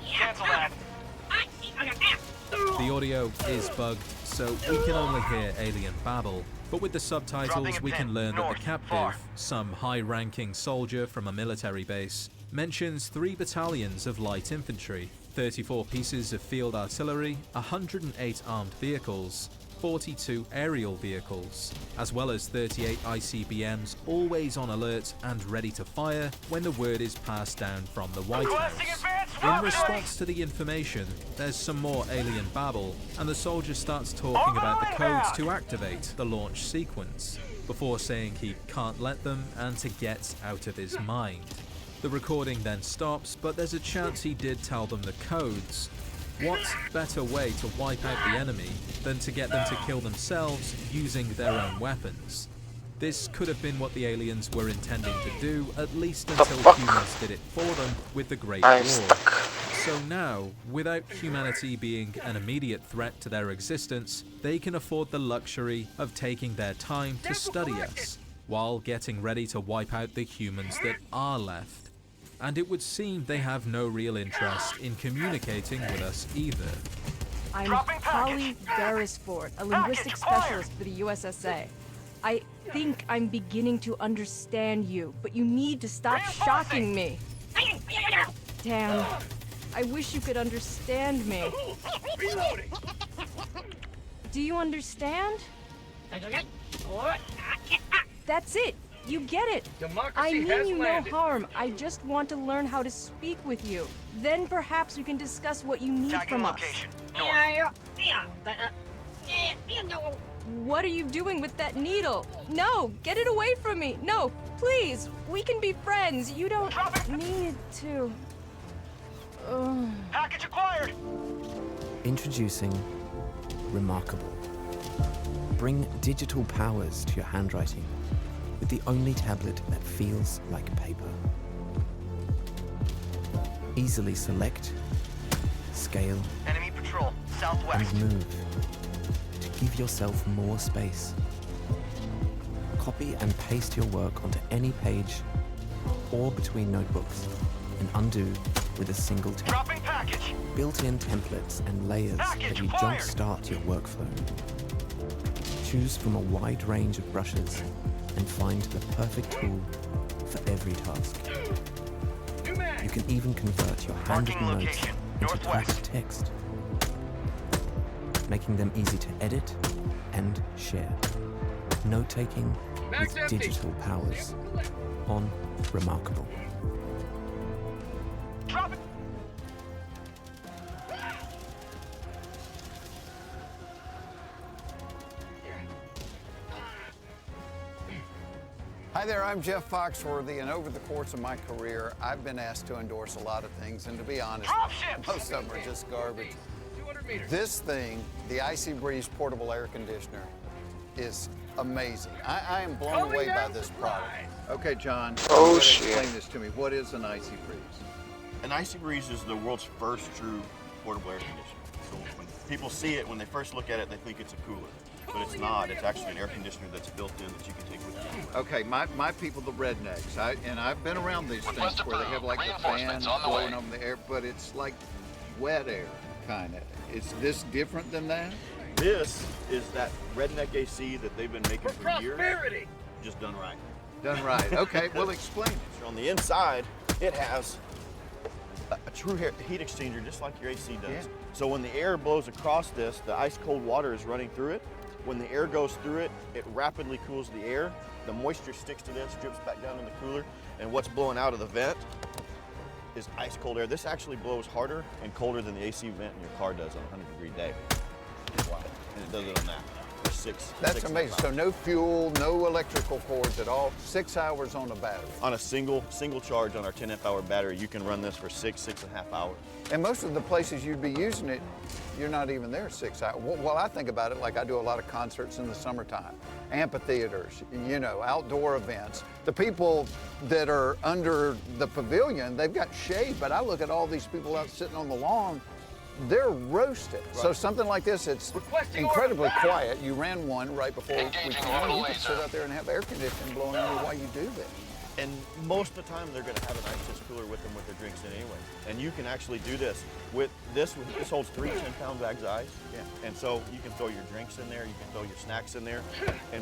Cancel that. The audio is bugged, so we can only hear alien babble, but with the subtitles we can learn that the captive, some high-ranking soldier from a military base, mentions 3 battalions of light infantry, 34 pieces of field artillery, 108 armed vehicles, 42 aerial vehicles, as well as 38 ICBMs always on alert and ready to fire when the word is passed down from the White House. In response to the information, there's some more alien babble, and the soldier starts talking about the codes to activate the launch sequence, before saying he can't let them and to get out of his mind. The recording then stops, but there's a chance he did tell them the codes. What better way to wipe out the enemy than to get them to kill themselves using their own weapons? This could have been what the aliens were intending to do, at least until humans did it for them with the Great War. So now, without humanity being an immediate threat to their existence, they can afford the luxury of taking their time to study us, while getting ready to wipe out the humans that are left. And it would seem they have no real interest in communicating with us either. I'm Holly Beresford, a linguistic specialist for the USSA. I think I'm beginning to understand you, but you need to stop shocking me. Damn. I wish you could understand me. Reloading. Do you understand? That's it. You get it. I mean you no harm. I just want to learn how to speak with you. Then perhaps we can discuss what you need from us. What are you doing with that needle? No, get it away from me. No, please. We can be friends. You don't need to. Package acquired. Introducing Remarkable. Bring digital powers to your handwriting with the only tablet that feels like paper. Easily select, scale, Enemy patrol, southwest. and move to give yourself more space. Copy and paste your work onto any page or between notebooks and undo with a single tap. Dropping package. Built-in templates and layers that you jumpstart your workflow. Choose from a wide range of brushes and find the perfect tool for every task. You can even convert your handwritten notes into typed text, making them easy to edit and share. Note-taking with digital powers on Remarkable. Drop it. Hi there, I'm Jeff Foxworthy, and over the course of my career, I've been asked to endorse a lot of things, and to be honest, most of them are just garbage. This thing, the Icy Breeze portable air conditioner, is amazing. I am blown away by this product. Okay, John, explain this to me. What is an Icy Breeze? An Icy Breeze is the world's first true portable air conditioner. So when people see it, when they first look at it, they think it's a cooler. But it's not. It's actually an air conditioner that's built in that you can take with you. Okay, my people, the rednecks, I've been around these things where they have like the fan blowing over the air, but it's like wet air, kind of. Is this different than that? This is that redneck AC that they've been making for years. Just done right. Done right. Okay, well, explain it. So on the inside, it has a true heat exchanger, just like your AC does. Yeah. So when the air blows across this, the ice cold water is running through it. When the air goes through it, it rapidly cools the air. The moisture sticks to this, drips back down in the cooler, and what's blowing out of the vent is ice cold air. This actually blows harder and colder than the AC vent in your car does on a 100-degree day. Wow. And it does it on that. That's amazing. So no fuel, no electrical cords at all. 6 hours on a battery. On a single charge on our 10-amp-hour battery, you can run this for 6.5 hours. And most of the places you'd be using it, you're not even there 6 hours. Well, I think about it like I do a lot of concerts in the summertime, amphitheaters, you know, outdoor events. The people that are under the pavilion, they've got shade, but I look at all these people out sitting on the lawn, they're roasted. Right. So something like this, it's incredibly quiet. You ran one right before we came in. You can sit out there and have air conditioning blowing on you while you do this. And most of the time, they're going to have an ice cooler with them with their drinks in anyway. And you can actually do this. With this holds 3 10-pound bags of ice. Yeah. And so you can throw your drinks in there, you can throw your snacks in there.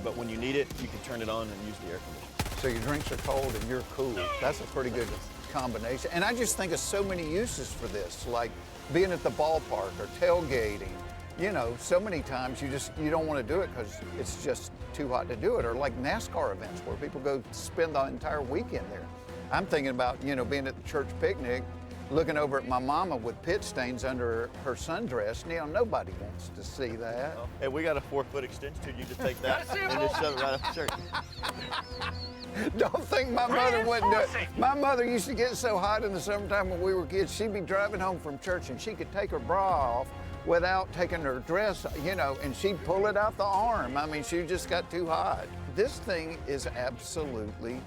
But when you need it, you can turn it on and use the air conditioner. So your drinks are cold and you're cool. That's a pretty good combination. And I just think of so many uses for this, like being at the ballpark or tailgating. You know, so many times you don't want to do it because it's just too hot to do it, or like NASCAR events where people go spend the entire weekend there. I'm thinking about, you know, being at the church picnic, looking over at my mama with pit stains under her sundress. You know, nobody wants to see that. Hey, we got a 4-foot extension tube. You just take that and just shove it right up the shirt. Don't think my mother wouldn't do it. My mother used to get so hot in the summertime when we were kids, she'd be driving home from church and she could take her bra off without taking her dress, you know, and she'd pull it out the arm. I mean, she just got too hot. This thing is absolutely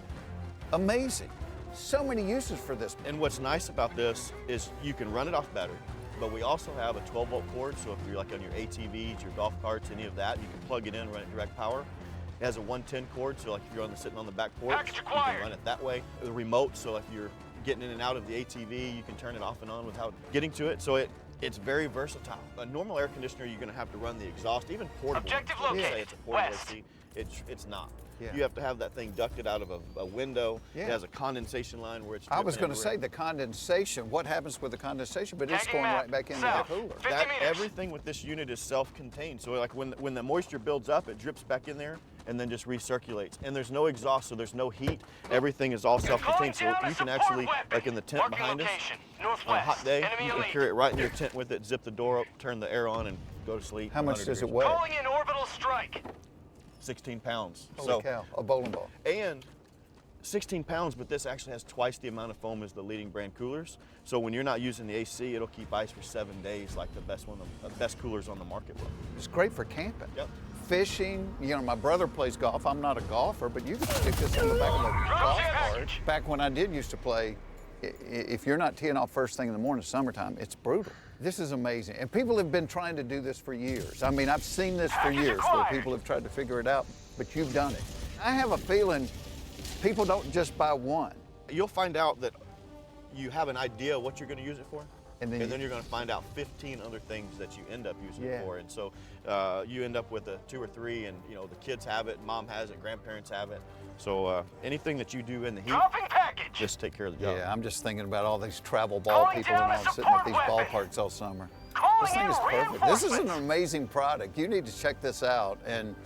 amazing. So many uses for this. And what's nice about this is you can run it off battery, but we also have a 12-volt cord, so if you're like on your ATVs, your golf carts, any of that, you can plug it in, run it direct power. It has a 110 cord, so like if you're sitting on the back porch, you can run it that way. The remote, so if you're getting in and out of the ATV, you can turn it off and on without getting to it. So it's very versatile. A normal air conditioner, you're gonna have to run the exhaust, even portable. Objective Say located. it's a portable West. AC. It's not. Yeah. You have to have that thing ducted out of a window. Yeah. It has a condensation line where it's I was dripping going to say everywhere. the condensation, what happens with the condensation, but it's Tagging going map. right back into South. the cooler. 50 That, meters. everything with this unit is self-contained. So like when the moisture builds up, it drips back in there and then just recirculates. And there's no exhaust, so there's no heat. Everything is all self-contained. So you can actually, like in the tent Marking behind us, location. on a Northwest. hot day, Enemy you can elite. carry it right in your tent with it, zip the door up, turn the air on, and go to sleep. How much 100 does it degrees. weigh? Calling in orbital strike. 16 pounds. Holy cow, a bowling ball. And 16 pounds, but this actually has twice the amount of foam as the leading brand coolers. So when you're not using the AC, it'll keep ice for 7 days, like the best coolers on the market will. It's great for camping. Yep. Fishing, you know, my brother plays golf. I'm not a golfer, but you can stick this on the back of a golf cart. Back when I did used to play, if you're not teeing off first thing in the morning, summertime, it's brutal. This is amazing. And people have been trying to do this for years. I mean, I've seen this for years where people have tried to figure it out, but you've done it. I have a feeling people don't just buy one. You'll find out that you have an idea what you're going to use it for, and then you're going to find out 15 other things that you end up using Yeah. it for. And so you end up with 2 or 3, and you know the kids have it, mom has it, grandparents have it. So anything that you do in the heat, just take care of the job. Yeah, I'm just thinking about all these travel ball people and all sitting at these ballparks all summer. This thing is perfect. This is an amazing product. You need to check this out. And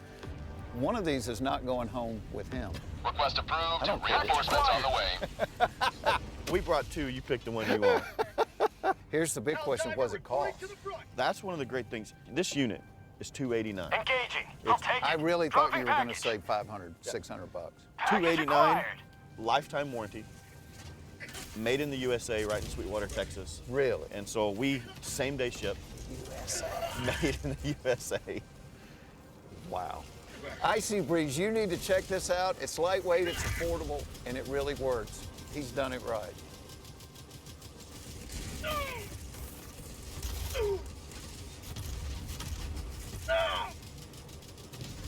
one of these is not going home with him. Request approved. don't care. Reinforcements on the way. We brought 2. You pick the one you want. Here's the big question: what does it cost? That's one of the great things. This unit is $289. Engaging. I'll take it. I really thought you were Dropping going to say 500, 600 bucks. $289, lifetime warranty, made in the USA, right in Sweetwater, Texas. Really? And so we same day ship. USA. Made in the USA. Wow. Icy Breeze, you need to check this out. It's lightweight, it's affordable, and it really works. He's done it right.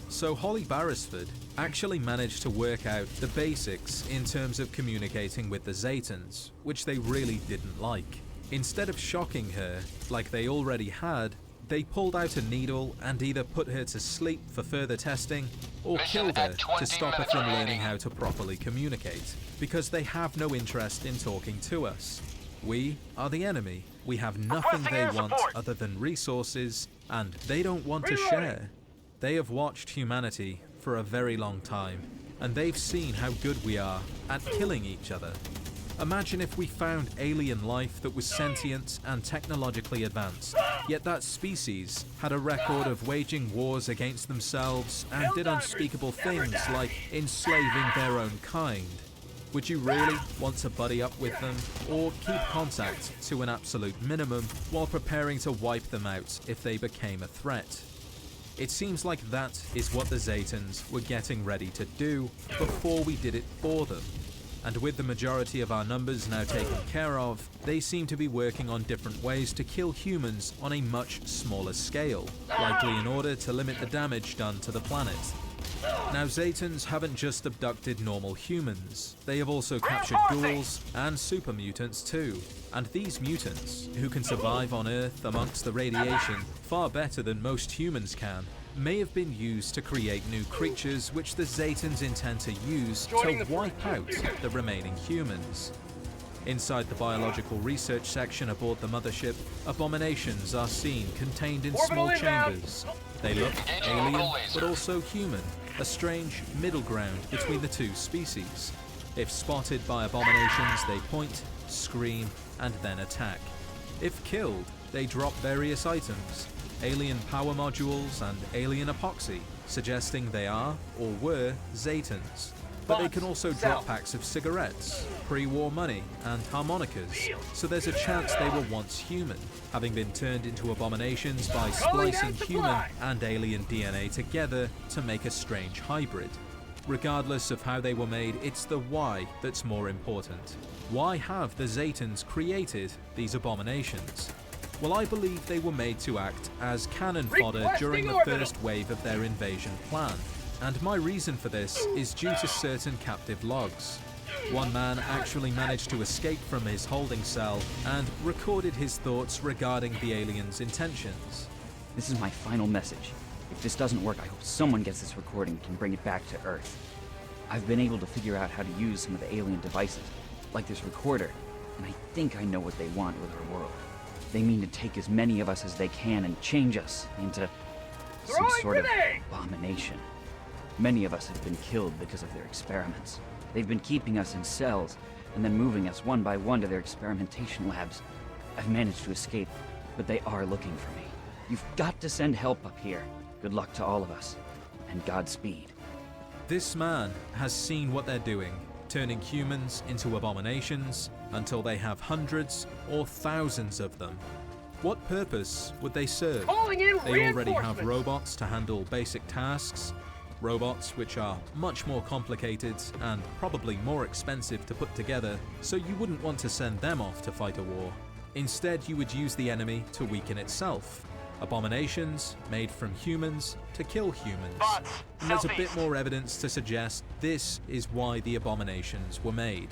So Holly Beresford actually managed to work out the basics in terms of communicating with the Zetans, which they really didn't like. Instead of shocking her, like they already had, they pulled out a needle and either put her to sleep for further testing, or killed her to stop her from learning how to properly communicate, because they have no interest in talking to us. We are the enemy. We have nothing they want other than resources, and they don't want to share. They have watched humanity for a very long time, and they've seen how good we are at killing each other. Imagine if we found alien life that was sentient and technologically advanced, yet that species had a record of waging wars against themselves and did unspeakable things like enslaving their own kind. Would you really want to buddy up with them, or keep contact to an absolute minimum while preparing to wipe them out if they became a threat? It seems like that is what the Zetans were getting ready to do before we did it for them. And with the majority of our numbers now taken care of, they seem to be working on different ways to kill humans on a much smaller scale, likely in order to limit the damage done to the planet. Now, Zetans haven't just abducted normal humans, they have also captured ghouls and super mutants too. And these mutants, who can survive on Earth amongst the radiation far better than most humans can, may have been used to create new creatures which the Zetans intend to use to wipe out the remaining humans. Inside the biological research section aboard the mothership, abominations are seen contained in small chambers. They look alien, but also human, a strange middle ground between the two species. If spotted by abominations, they point, scream, and then attack. If killed, they drop various items, alien power modules and alien epoxy, suggesting they are, or were, Zetans. But they can also drop packs of cigarettes, pre-war money, and harmonicas, so there's a chance they were once human, having been turned into abominations by splicing human and alien DNA together to make a strange hybrid. Regardless of how they were made, it's the why that's more important. Why have the Zetans created these abominations? Well, I believe they were made to act as cannon fodder during the first wave of their invasion plan. And my reason for this is due to certain captive logs. One man actually managed to escape from his holding cell and recorded his thoughts regarding the aliens' intentions. This is my final message. If this doesn't work, I hope someone gets this recording and can bring it back to Earth. I've been able to figure out how to use some of the alien devices, like this recorder, and I think I know what they want with our world. They mean to take as many of us as they can and change us into some sort of abomination. Many of us have been killed because of their experiments. They've been keeping us in cells and then moving us one by one to their experimentation labs. I've managed to escape, but they are looking for me. You've got to send help up here. Good luck to all of us, and Godspeed. This man has seen what they're doing, turning humans into abominations until they have hundreds or thousands of them. What purpose would they serve? They already have robots to handle basic tasks, robots which are much more complicated and probably more expensive to put together, so you wouldn't want to send them off to fight a war. Instead, you would use the enemy to weaken itself. Abominations made from humans to kill humans. And there's a bit more evidence to suggest this is why the abominations were made.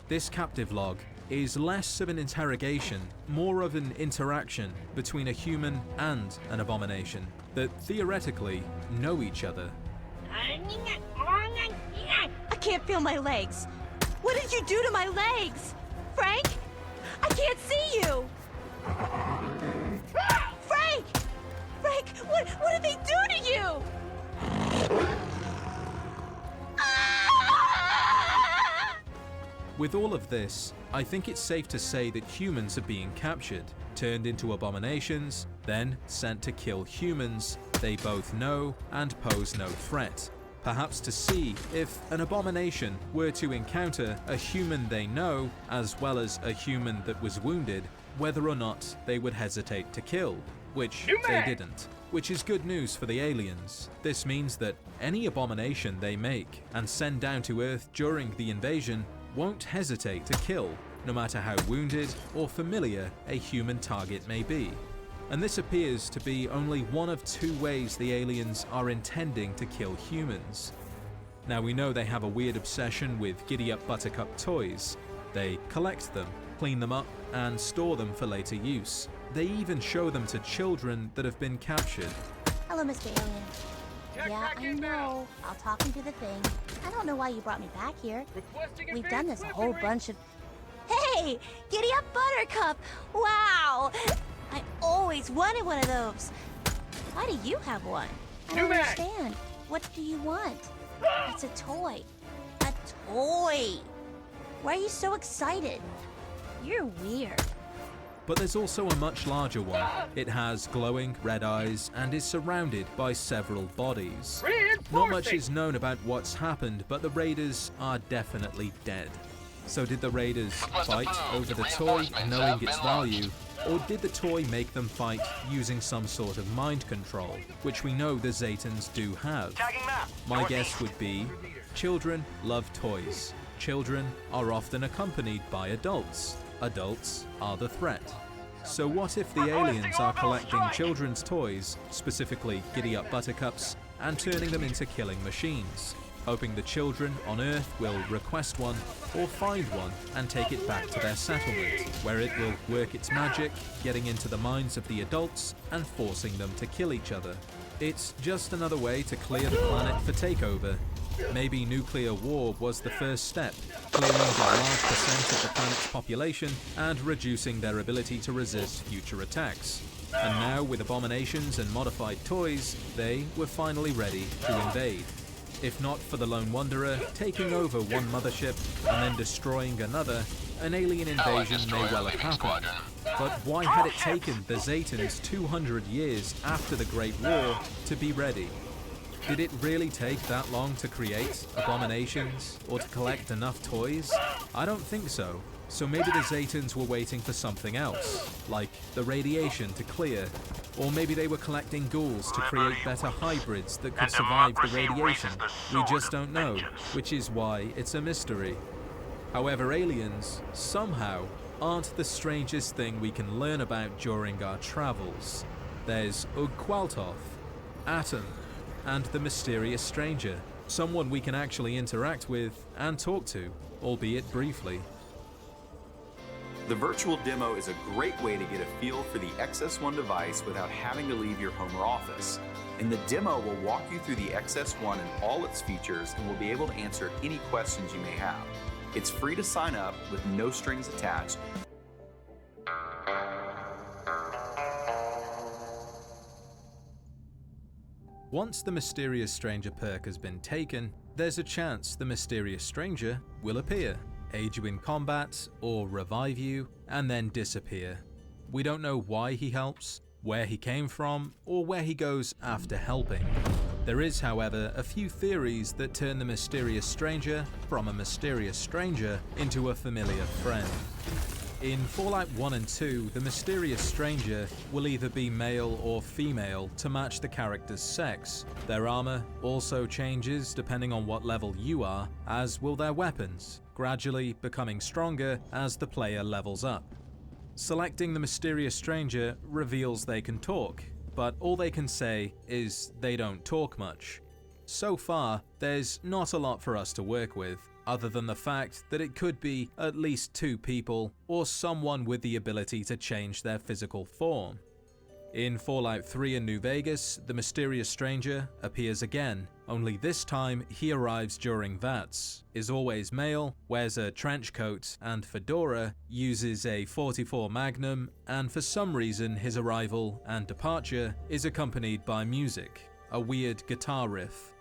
This captive log is less of an interrogation, more of an interaction between a human and an abomination that theoretically know each other. I can't feel my legs. What did you do to my legs? Frank? I can't see you! Frank! Frank, what did they do to you? With all of this, I think it's safe to say that humans are being captured, turned into abominations, then sent to kill humans they both know and pose no threat. Perhaps to see if an abomination were to encounter a human they know, as well as a human that was wounded, whether or not they would hesitate to kill, which they didn't. Which is good news for the aliens. This means that any abomination they make and send down to Earth during the invasion won't hesitate to kill, no matter how wounded or familiar a human target may be. And this appears to be only one of two ways the aliens are intending to kill humans. Now we know they have a weird obsession with giddy-up buttercup toys. They collect them, clean them up, and store them for later use. They even show them to children that have been captured. Hello, Mr. Alien. Yeah, I know. I'll talk into the thing. I don't know why you brought me back here. We've done this a whole bunch of... Hey! Giddy up buttercup! Wow! I always wanted one of those. Why do you have one? I don't understand. What do you want? It's a toy. A toy! Why are you so excited? You're weird. But there's also a much larger one. It has glowing red eyes and is surrounded by several bodies. Not much is known about what's happened, but the raiders are definitely dead. So did the raiders fight over the toy knowing its value, or did the toy make them fight using some sort of mind control, which we know the Zetans do have? My guess would be, children love toys. Children are often accompanied by adults. Adults are the threat. So what if the aliens are collecting children's toys, specifically giddy-up buttercups, and turning them into killing machines, hoping the children on Earth will request one or find one and take it back to their settlement, where it will work its magic, getting into the minds of the adults and forcing them to kill each other. It's just another way to clear the planet for takeover. Maybe nuclear war was the first step, clearing a large percent of the planet's population and reducing their ability to resist future attacks. And now, with abominations and modified toys, they were finally ready to invade. If not for the Lone Wanderer taking over one mothership and then destroying another, an alien invasion may well have happened. But why had it taken the Zetans 200 years after the Great War to be ready? Did it really take that long to create abominations or to collect enough toys? I don't think so. So maybe the Zetans were waiting for something else, like the radiation to clear, or maybe they were collecting ghouls to create better hybrids that could survive the radiation. We just don't know, which is why it's a mystery. However, aliens, somehow, aren't the strangest thing we can learn about during our travels. There's Ugqualtoth, Atom, and the mysterious stranger, someone we can actually interact with and talk to, albeit briefly. The virtual demo is a great way to get a feel for the XS1 device without having to leave your home or office. And the demo will walk you through the XS1 and all its features and will be able to answer any questions you may have. It's free to sign up with no strings attached. Once the Mysterious Stranger perk has been taken, there's a chance the Mysterious Stranger will appear, aid you in combat, or revive you, and then disappear. We don't know why he helps, where he came from, or where he goes after helping. There is, however, a few theories that turn the Mysterious Stranger from a mysterious stranger into a familiar friend. In Fallout 1 and 2, the Mysterious Stranger will either be male or female to match the character's sex. Their armor also changes depending on what level you are, as will their weapons, gradually becoming stronger as the player levels up. Selecting the Mysterious Stranger reveals they can talk, but all they can say is they don't talk much. So far, there's not a lot for us to work with, other than the fact that it could be at least 2 people or someone with the ability to change their physical form. In Fallout 3 and New Vegas, the Mysterious Stranger appears again, only this time he arrives during VATS, is always male, wears a trench coat and fedora, uses a .44 Magnum, and for some reason his arrival and departure is accompanied by music, a weird guitar riff.